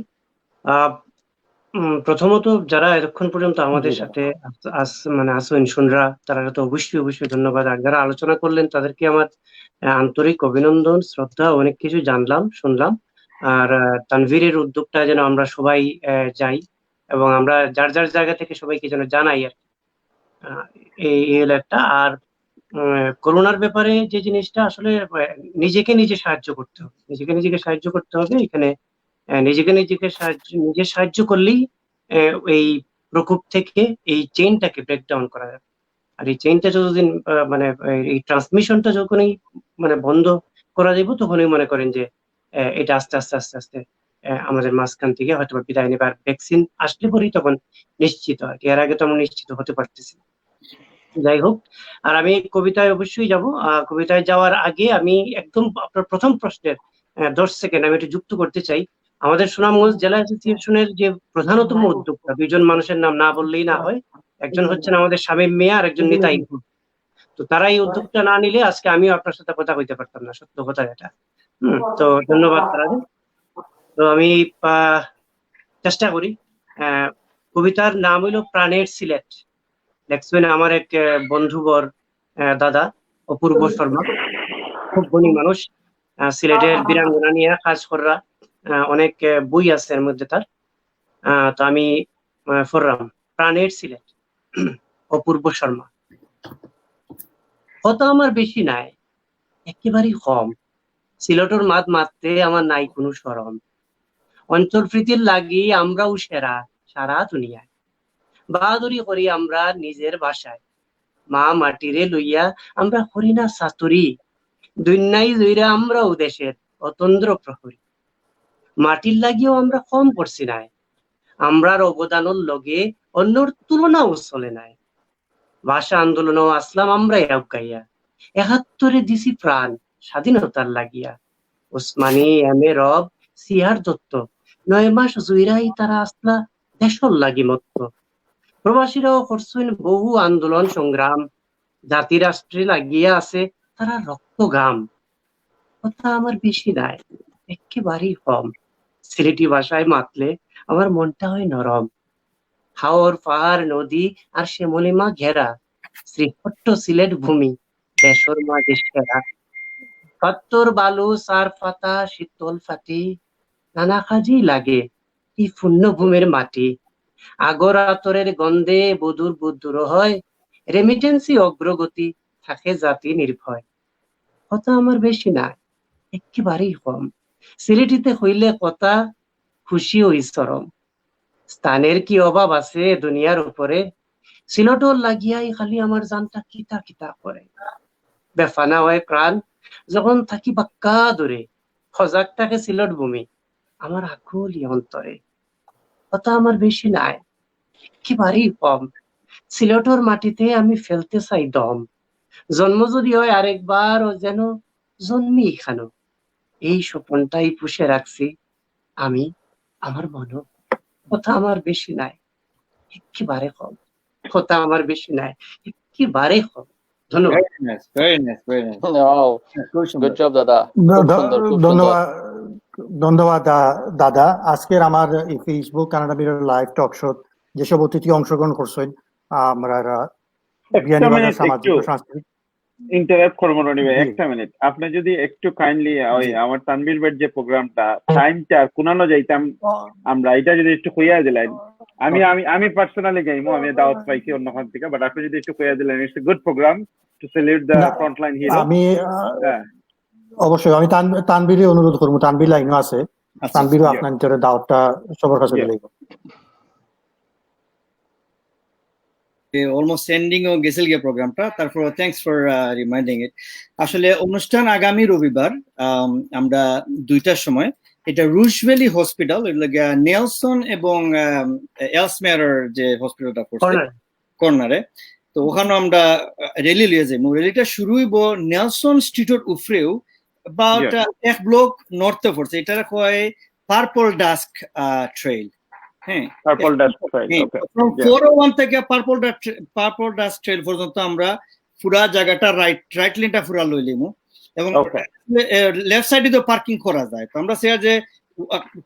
Speaker 7: প্রথমত যারা এতক্ষণ পর্যন্ত আমাদের সাথে আসেন শুনরা, তারা তো অবশ্যই ধন্যবাদ। আর যারা আলোচনা করলেন তাদেরকে আমার আন্তরিক অভিনন্দন, শ্রদ্ধা। অনেক কিছু জানলাম, শুনলাম। আর তানভীরের উদ্যোগটা যেন আমরা সবাই যাই এবং আমরা যার যার জায়গা থেকে সবাইকে যেন জানাই আর এই হলো একটা। আর করোনার ব্যাপারে যে জিনিসটা আসলে নিজেকে নিজে সাহায্য করতে হবে, নিজেকে সাহায্য করতে হবে। এখানে নিজেকে সাহায্য করলেই এই প্রকোপ থেকে এই চেইনটাকে ব্রেকডাউন করা যাবে। আর এই চেইনটা যতদিন মানে এই ট্রান্সমিশনটা যখনই মানে বন্ধ করা যাবে, তখনই মনে করেন যে এটা আস্তে আস্তে আমাদের মাঝখান থেকে হয়তো বিদায় নেবে। আর ভ্যাকসিন আসলে পরেই তখন নিশ্চিত হয়, এর আগে তো আমরা নিশ্চিত হতে পারতেছি। যাই হোক, আর আমি কবিতায় অবশ্যই যাব। কবিতায় যাওয়ার আগে আমি একদম আপনার প্রথম প্রশ্নের 10 সেকেন্ড আমি একটু যুক্ত করতে চাই। আমাদের সুনামগঞ্জ জেলা অ্যাসোসিয়েশনের যে প্রধানতম উদ্যোক্তা, দুইজন মানুষের নাম না বললেই না হয়। একজন হচ্ছেন আমাদের শামীম মিয়া আর একজন নিতাই। তো তারা এই উদ্যোগটা না নিলে আজকে আমিও আপনার সাথে কথা কইতে পারতাম না, সত্য কথা এটা। তো ধন্যবাদ তারা। তো আমি চেষ্টা করি। কবিতার নাম হইল প্রাণের সিলেট। লেখবেন আমার এক বন্ধুবর দাদা অপূর্ব শর্মা, খুব গুণী মানুষ, সিলেটের বীরাঙ্গনা নিয়ে কাজ করা, অনেক বই আছে এর মধ্যে তার। তো আমি পড়লাম প্রাণের সিলেট, অপূর্ব শর্মা। কত আমার বেশি নাই, একেবারেই কম, সিলেটের মাত মারতে আমার নাই কোনো শরম। অঞ্চল প্রীতির লাগি আমরাও সেরা সারা দুনিয়ায়, বাহাদুরি করি আমরা নিজের বাসায়, মা মাটিরে লইয়া আমরা করি না সাতুরি, দুনিয়ায় জইরা আমরাও দেশের অতন্দ্র প্রহরী। মাটির লাগিও আমরা কম পড়ছি নাই, আমরার অবদানের লগে অন্যর তুলনাও চলে নাই। ভাষা আন্দোলনও আসলাম আমরা গাইয়া, ৭১ দিছি প্রাণ স্বাধীনতার লাগিয়া। ওসমানী এম.এ. রব সিআর দত্ত ৯ মাস জুইরাই তারা আসলা দেশর লাগি মত্ত। প্রবাসীরাও করছেন বহু আন্দোলন সংগ্রাম, জাতি রাষ্ট্রে লাগিয়া আছে তারা রক্ত ঘাম। কথা আমার বেশি নাই, একেবারেই কম, সিলেটি ভাষায় মাতলে আমার মনটা হয় নরম। হাওর পাহাড় নদী আর শ্যামলিমা ঘেরা, শ্রীহট্ট সিলেট ভূমি দেশর মাঝে সেরা। পাত্তর বালু সার পাতা শীতল ফাটি, নানা কাজী লাগে কি পুণ্যভূমির মাটি। আগর আতরের গন্ধে বধুর বুদ্ধুর হয়, রেমিটেন্সি অগ্রগতি থাকে জাতি নির্ভয়। কথা আমার বেশি না, একেবারেই কম, সিলেটিতে হইলে কথা খুশি হই চরম। স্থানের কি অভাব আছে দুনিয়ার উপরে, সিলেটর লাগিয়াই খালি আমার জানটা কিতা কিতা করে। বেফানা হয় প্রাণ যখন থাকি বাক্কা দূরে, সজাগ থাকে সিলেট ভূমি আমার আকুলি অন্তরে। কথা আমার বেশি নাই, একেবারেই কম, সিলেটের মাটিতে আমি ফেলতে চাই দম, জন্ম যদি হয় আরেকবার ও যেন জন্মি এখানো। এই স্বপনটাই পুষে রাখছি আমি আমার মনো। কথা আমার বেশি নাই, একেবারে কম। কথা আমার বেশি নাই, একেবারে কম। ধন্যবাদ।
Speaker 8: Very nice, very nice, very nice.
Speaker 3: Wow,
Speaker 8: খুব সুন্দর।
Speaker 3: good job দাদা, খুব সুন্দর, খুব সুন্দর।
Speaker 1: ধন্যবাদ, ধন্যবাদ দাদা। আজকের আমার এই Facebook Canada mirror live talk show যেসব অতিথি অংশগ্রহণ করছেন, আমরা বিয়ানীবাজার সামাজিক ও সাংস্কৃতিক
Speaker 5: ইন্টারাপ্ট করবো রনি ভাই,
Speaker 1: জি।
Speaker 5: একটা মিনিট। আপনি যদি একটু কাইন্ডলি ওই আমার তানভীর ভাইয়ের যে প্রোগ্রামটা টাইমটা কোনানো যাইতাম আমরা, এটা যদি একটু কইয়া দিলেন। আমি পার্সোনালি গাইমো, আমি দাওয়াত পাইছি অন্যখান থেকে, বাট আপনি যদি একটু কইয়া দিলেন, it's a good programme to salute the
Speaker 1: না,
Speaker 5: ফ্রন্টলাইন হিরো।
Speaker 1: আমি অবশ্যই আমি তানবীরে অনুরোধ করবো, তানবীর লাইনও আছে, তানবীরও
Speaker 5: yeah.
Speaker 1: আপনার ভিতরে দাওয়াতটা সবার কাছে
Speaker 5: Yeah.
Speaker 1: দিলেই
Speaker 8: অলমোস্ট এন্ডিং ও গেছিল গিয়ে প্রোগ্রামটা, তারপর থ্যাঙ্কস ফর রিমাইন্ডিং ইট। আসলে অনুষ্ঠান আগামী রবিবার আমরা 2টার সময়, এটা রুশভ্যালি হসপিটাল, নেলসন এবং এলসমেয়ারের যে হসপিটালটা পড়ছে কর্নারে, তো ওখানে আমরা রেলি লিয়ে যাই। রেলিটা শুরু হইব নেলসন স্ট্রিটের উপরেও, about এক ব্লক নর্থে পড়ছে। এটা কয় পার্পল ডাস্ক ট্রেইল। হ্যাঁ,
Speaker 5: পার্পল ডাস্ট ট্রেইল। ওকে,
Speaker 8: 401 থেকে পার্পল ডাস্ট ট্রেইল পর্যন্ত আমরা পুরা জায়গাটা রাইট লেনটা পুরা লইলিমু, এবং লেফট সাইডে তো পার্কিং করা যায়। তো আমরা চাই যে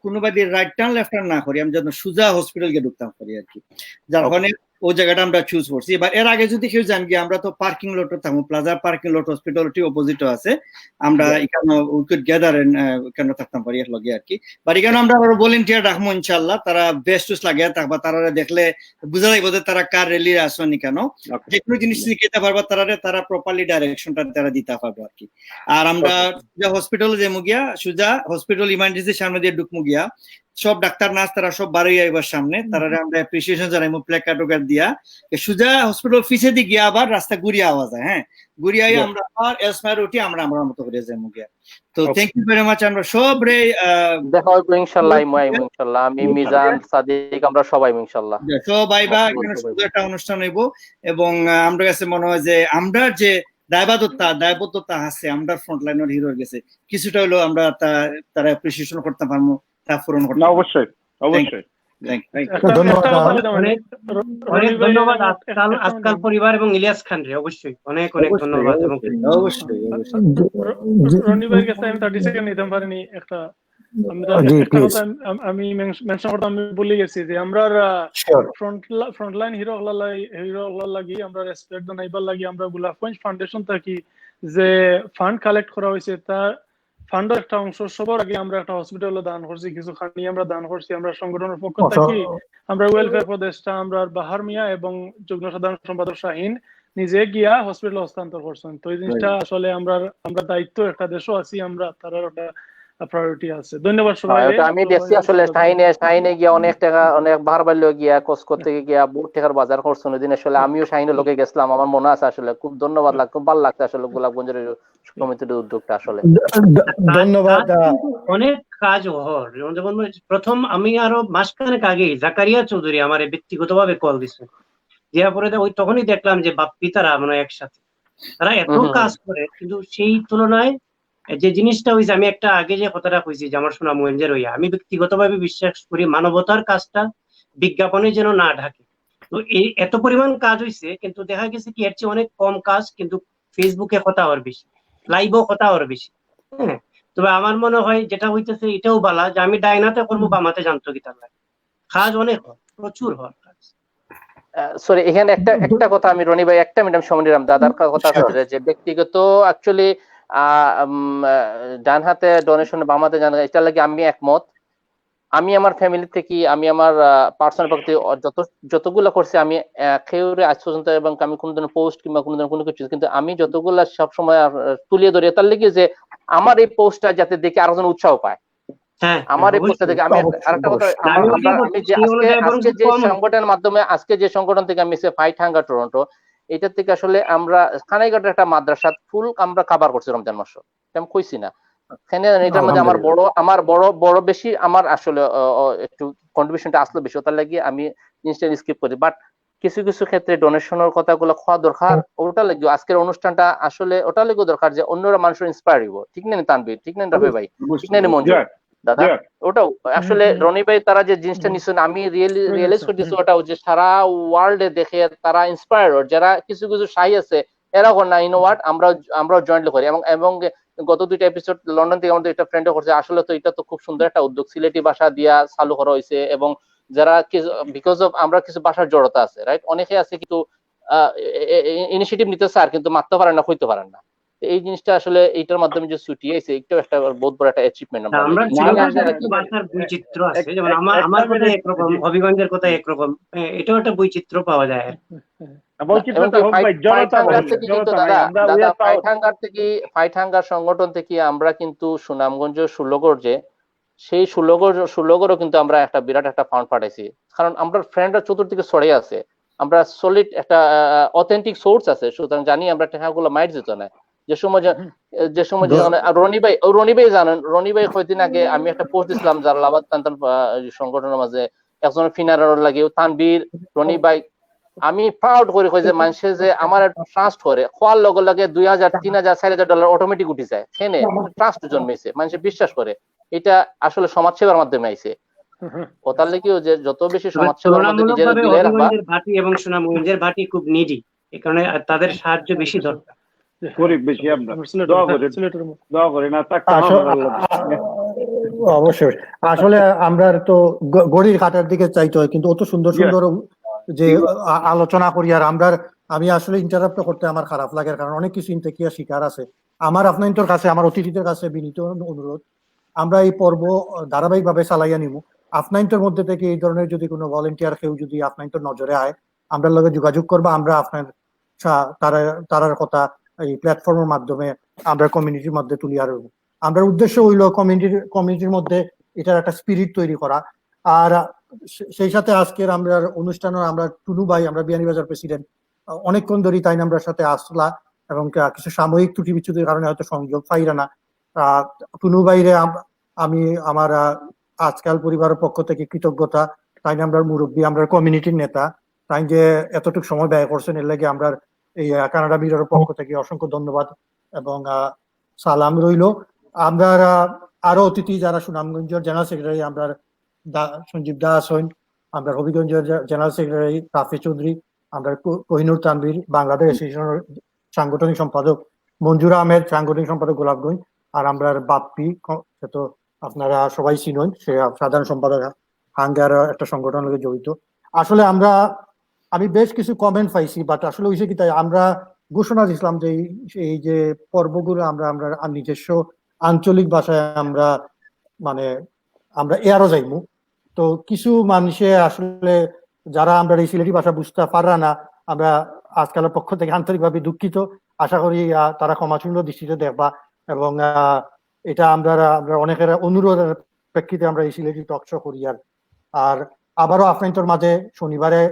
Speaker 8: কোনোবা দিয়ে রাইট টার্ন লেফট টার্ন না করি, আমি যেন সোজা হসপিটাল গিয়ে ঢুকতাম করি আর কি, যার কারণে ওই জায়গাটা আমরা চুজ করছি। এবার এর আগে যদি কেউ জান গিয়ে, আমরা তো পার্কিং লটও থাকবো, প্লাজা পার্কিং লট হসপিটালিটি অপোজিটও আছে, আমরা এখানে উই কুড গ্যাদার এখানে থাকতাম পারি লগে আর কি। বাট এখানে আমরা আরো ভলেন্টিয়ার রাখবো ইনশাল্লাহ, তারা বেস্ট টুস লাগিয়ে থাকবা, তারা দেখলে বুঝা যাইব যে তারা কার রেলি আসনি কেন, যে কোনো জিনিস শিখাইতে পারবা তারা প্রপারলি ডাইরেকশনটা তারা দিতে পারবো আর কি। আর আমরা হসপিটাল যে মুগিয়া সুজা হসপিটাল ইমার্জেন্সির সামনে দিয়ে ঢুকমু গিয়া, সব ডাক্তার নার্স তারা সব বাড়ি আইবার সামনে, তারা আমরা অ্যাপ্রিসিয়েশন জানাইমু প্ল্যাকার্ড টোকার্ড দিয়া। সুজা হসপিটাল ফিসে দিয়ে গিয়া আবার রাস্তা ঘুরিয়ে আওয়া যায়। হ্যাঁ, ঘুরিয়ে আমরা আবার এলসমায়ার উঠি, আমরা আমার মতো করে যাইমু গিয়া। তো থ্যাংক ইউ ভেরি মাচ। আমরা সব রে
Speaker 3: দেখা হবে ইনশাআল্লাহ, ইনশাআল্লাহ আমি মিজান সাদিক আমরা সবাই ইনশাআল্লাহ
Speaker 8: সব আইবা, এখানে সুন্দর একটা অনুষ্ঠান হইব। এবং আমরা কাছে মনে হয় যে আমরা যে দায়বদ্ধতা আছে, আমরা ফ্রন্টলাইনের হিরোর গেছে কিছুটা হলো, আমরা তারা অ্যাপ্রিসিয়েশন করতে পারবো, তা পূরণ করতে।
Speaker 5: অবশ্যই অবশ্যই।
Speaker 7: অনেক ধন্যবাদ আজকাল পরিবার এবং ইলিয়াস খান রে, অবশ্যই অনেক ধন্যবাদ।
Speaker 8: অবশ্যই
Speaker 6: রনি ভাইয়ের কাছে আমি 30 সেকেন্ড নিতে পারিনি, একটা আমি মেনশন করতে আমি ভুলে গেছি যে আমরা ফ্রন্টলাইন হিরো লাগি আমরা রেসপেক্ট জানাইবার লাগি আমরা গোলাপগঞ্জ ফাউন্ডেশন থাকি যে ফান্ড কালেক্ট করা হয়েছে, তার ফান্ডের একটা অংশ সবার আগে আমরা একটা হসপিটালে দান করছি, কিছু খানি আমরা দান করছি। আমরা সংগঠনের পক্ষ থেকে আমরা ওয়েলফেয়ার উপদেষ্টা আমরা বাহার মিয়া এবং যুগ্ম সাধারণ সম্পাদক শাহিন নিজে গিয়া হসপিটাল হস্তান্তর করছেন। তো এই জিনিসটা আসলে আমরা দায়িত্ব একটা দেশও আছি, আমরা তার একটা প্রায়োরিটি আছে। ধন্যবাদ সবাই।
Speaker 3: আমি দেখছি আসলে শাহিনে গিয়া অনেক টাকা, অনেক বারবার গিয়া কসকো থেকে গিয়া বহুত টাকার বাজার করছেন ওই দিন। আসলে আমিও শাহিনের লোকে গেছিলাম, আমার মনে আছে আসলে খুব ধন্যবাদ লাগতো, খুব ভালো লাগতো আসলে গোলাপগঞ্জের কমিটির উদ্যোগটা। আসলে
Speaker 1: ধন্যবাদ।
Speaker 7: অনেক কাজ হর, যেমন প্রথম আমি আরো মাসখানেক আগে জাকারিয়া চৌধুরী আমার ব্যক্তিগতভাবে কল দিছে, দেওয়ার পরে ওই তখনই দেখলাম যে বাপ পিতারা মানে একসাথে তারা এত কাজ করে, কিন্তু সেই তুলনায় যে জিনিসটা হয়েছে, আমি একটা আগে যে কথাটা কইছি যে আমার শোনা মহেন্দ্র হইয়া, আমি ব্যক্তিগতভাবে বিশ্বাস করি মানবতার কাজটা বিজ্ঞাপনে যেন না ঢাকে। তো এই এত পরিমাণ কাজ হয়েছে, কিন্তু দেখা গেছে কি এর চেয়ে অনেক কম কাজ, কিন্তু ফেসবুকে কথা হওয়ার বেশি, লাইভও কথা হওয়ার বেশি। হ্যাঁ, তবে আমার মনে হয় যেটা হইতেছে এটাও বালা যে আমি ডাইনাতে করবো বামাতে জানতো কি তার লাগে কাজ অনেক হয়, প্রচুর হয় কাজ।
Speaker 3: সরি, এখানে একটা কথা আমি রনি ভাই একটা মিনিট সময় নিলাম, দাদার কথা হচ্ছে যে ব্যক্তিগত অ্যাকচুয়ালি ডান হাতে ডোনেশন বাম হাতে জানা, এটা লাগে আমি একমত। আমি আমার ফ্যামিলি থেকে আমি আমার পার্সোনাল পক্ষে যতগুলো করছি আমি খেউরে আজ পর্যন্ত, এবং আমি কোনো ধরনের পোস্ট কিংবা কোনো ধরনের কোনো কিছু, কিন্তু আমি যতগুলা সবসময় তুলিয়ে ধরি তার লেগে যে আমার এই পোস্টটা যাতে দেখে আরেকজন উৎসাহ পায়। আমার এই পোস্টটা দেখে আমি আরেকটা কথা, আমি যে আজকে যে সংগঠনের মাধ্যমে আজকে যে সংগঠন থেকে আমি ফাইট হাঙ্গার টরন্টো, এটা থেকে আসলে আমরা খানাইঘাটের একটা মাদ্রাসা ফুল আমরা কাভার করছি রমজান মাস, আমি কইছি না এটার মধ্যে আমার বড় বেশি আমার আসলে একটু কন্ট্রিবিউশনটা আসলো বেশি, তার লাগে আমি জিনিসটা স্কিপ করি। বাট কিছু কিছু ক্ষেত্রে ডোনেশনের কথাগুলো খাওয়া দরকার, ওটা লাগবে আজকের অনুষ্ঠানটা আসলে ওটা লাগবে দরকার যে অন্যরা মানুষের ইন্সপায়ার হইব, ঠিক না তানভীর, ঠিক না রবি ভাই, ঠিক না মঞ্জু দাদা? ওটাও আসলে রনি ভাই তারা যে জিনিসটা নিচ্ছেন আমি রিয়েলাইজ করতেছি ওটাও যে সারা ওয়ার্ল্ডে দেখে তারা ইন্সপায়ার, যারা কিছু কিছু শাহী আছে এরা না ইনো ওয়াট আমরাও জয়েন্টলি করি। এবং গত 2টা এপিসোড লন্ডন থেকে আমাদের একটা ফ্রেন্ডও করছে, আসলে তো এটা তো খুব সুন্দর একটা উদ্যোগ, সিলেটি ভাষা দিয়া চালু করা হয়েছে। এবং যারা বিকজ অফ আমরা কিছু ভাষার জড়তা আছে, রাইট, অনেকে আছে কিন্তু ইনিশিয়েটিভ নিতে চায় কিন্তু মারতে পারেন না, হইতে পারেন না। এই জিনিসটা আসলে এইটার মাধ্যমে যে ছুটি আছে এটাও একটা বহুত বড় একটা অ্যাচিভমেন্ট।
Speaker 7: আমরা ভাষার বৈচিত্র্য আছে, যেমন আমার কথা একরকম, হবিগঞ্জের কথা একরকম, এটাও একটা বৈচিত্র্য পাওয়া যায়।
Speaker 3: ফাইট হাঙ্গার সংগঠন থেকে আমরা কিন্তু সুনামগঞ্জ ষোলগড় যে সেই ষোলগড়ও কিন্তু আমরা একটা বিরাট একটা ফান্ড পাঠাইছি, কারণ আমরা ফ্রেন্ডরা চতুর্দিকে ছড়িয়ে আছে, আমরা সলিড একটা অথেন্টিক সোর্স আছে, সুতরাং জানি আমরা টাকাগুলো মাইট যেত না। যে সময় রনি ভাই জানেন, রনি ভাই কয়েকদিন আগে আমি একটা পোস্ট দিছিলাম যারা লাভাত তান্তান সংগঠনের মাঝে একজন ফিনারার লাগে তানভীর রনি ভাই, আমি প্রাউড করে কই যে মানুষে যে আমার ট্রাস্ট করে খোয়ার লগে লগে 2000 3000 4000 ডলার অটোমেটিক উঠে যায়, সেনে ট্রাস্ট জন্মেছে, মানুষে বিশ্বাস করে। এটা আসলে সমাজসেবার মাধ্যমে আইছে। ওটার লাগি যে যত বেশি সমাজসেবার মধ্যে নিজেরা দিলে রাখবা।
Speaker 7: ভাটি এবং সুনামগঞ্জের ভাটি খুব নিডি, এই কারণে তাদের সাহায্য বেশি দরকার।
Speaker 1: অবশ্যই আসলে আমরা তো গড়ির কাটার দিকে চাইতে হয়, কিন্তু অত সুন্দর সুন্দর যে আলোচনা করি আর আমি আসলে ইন্টারাপ্ট করতে আমার খারাপ লাগে, কারণ অনেক কিছু ইন্তেকিয়া শিকার আছে। আমার আপনাদের কাছে, আমার অতিথিদের কাছে বিনীত অনুরোধ, আমরা এই পর্ব ধারাবাহিকভাবে চালাইয়া নিব। আপনাদের মধ্যে থেকে এই ধরনের যদি কোনো ভলেন্টিয়ার কেউ যদি আপনাদের নজরে আয়, আমরা লগে যোগাযোগ করবো, আমরা আপনার তারার কথা এই প্ল্যাটফর্মের মাধ্যমে আমরা কমিউনিটির মধ্যে তুলিয়া রইব। আমরা উদ্দেশ্য হইল কমিউনিটির মধ্যে এটার একটা স্পিরিট তৈরি করা। আর সেই সাথে আজকের আমরা অনুষ্ঠানে আমরা টুনু ভাই, আমরা বিয়ানীবাজার প্রেসিডেন্ট, অনেকক্ষণ ধরে তাই আমরা সাথে আসলা এবং কিছু সাময়িক ত্রুটি বিচ্ছুতির কারণে হয়তো সংযোগ পাইরা না। টুনু ভাইরে আমি আমার আজকাল পরিবারের পক্ষ থেকে কৃতজ্ঞতা, তাই আমরা মুরব্বী, আমরা কমিউনিটির নেতা, তাই যে এতটুকু সময় ব্যয় করছেন, এর লাগে আমরা এই কানাডা মিররের পক্ষ থেকে অসংখ্য ধন্যবাদ এবং সালাম রইল। আমরা আরো অতিথি যারা সুনামগঞ্জের জেনারেল সেক্রেটারি আমরা সঞ্জীব দাস হইন, আমরা হবিগঞ্জের জেনারেল সেক্রেটারি রাফি চৌধুরী, আমরা কোহিনুর তানভীর বাংলাদেশ অ্যাসোসিয়েশনের সাংগঠনিক সম্পাদক, মঞ্জুরা আহমেদ সাংগঠনিক সম্পাদক গোলাপগঞ্জ, আর আমরা বাপ্পি, সে তো আপনারা সবাই চিনেন, সে সাধারণ সম্পাদক হাঙ্গার একটা সংগঠনের সঙ্গে জড়িত। আসলে আমি বেশ কিছু কমেন্ট পাইছি, বাট আসলে হয়েছে কি, তাই আমরা ঘোষণা দিয়েছিলাম যে এই যে পর্বগুলো আমরা নিজস্ব আঞ্চলিক ভাষায় আমরা এয়ারও যাইমু। তো কিছু মানুষে আসলে যারা আমরা এই সিলেটি ভাষা বুঝতে পারা না, আমরা আজকালের পক্ষ থেকে আন্তরিকভাবে দুঃখিত। আশা করি তারা ক্ষমাসুন্দর দৃষ্টিতে দেখবা এবং এটা আমরা অনেকের অনুরোধের প্রেক্ষিতে আমরা এই সিলেটি টক শো করি। আর আবারও আপনাদের মাঝে শনিবারে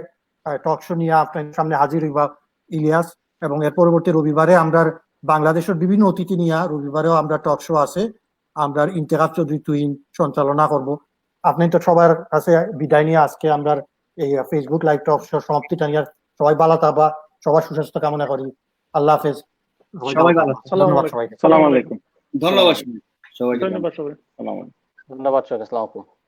Speaker 1: টক শো নিয়ে আপনাদের সামনে হাজির হইবা ইলিয়াস, এবং এর পরবর্তী রবিবারে আমরা বাংলাদেশের বিভিন্ন অতিথি নিয়ে রবিবারেও আমরা টক শো আছে, আমরা ইন্তেখাব চৌধুরী তুহিন সঞ্চালনা করব। আপনাদের সবার কাছে বিদায় নিয়ে আজকে আমরা এই ফেসবুক লাইভ টক শো সমাপ্তিটা নিয়ে সবাই ভালো থাকবা, সবার সুস্বাস্থ্য কামনা করি। আল্লাহ হাফেজ,
Speaker 7: সবাই ভালো।
Speaker 1: ধন্যবাদ সবাইকে।
Speaker 5: আসসালামু আলাইকুম।
Speaker 8: ধন্যবাদ সবাই।
Speaker 6: ধন্যবাদ সবাই।
Speaker 3: ধন্যবাদ সবাইকে। আসসালামু আলাইকুম।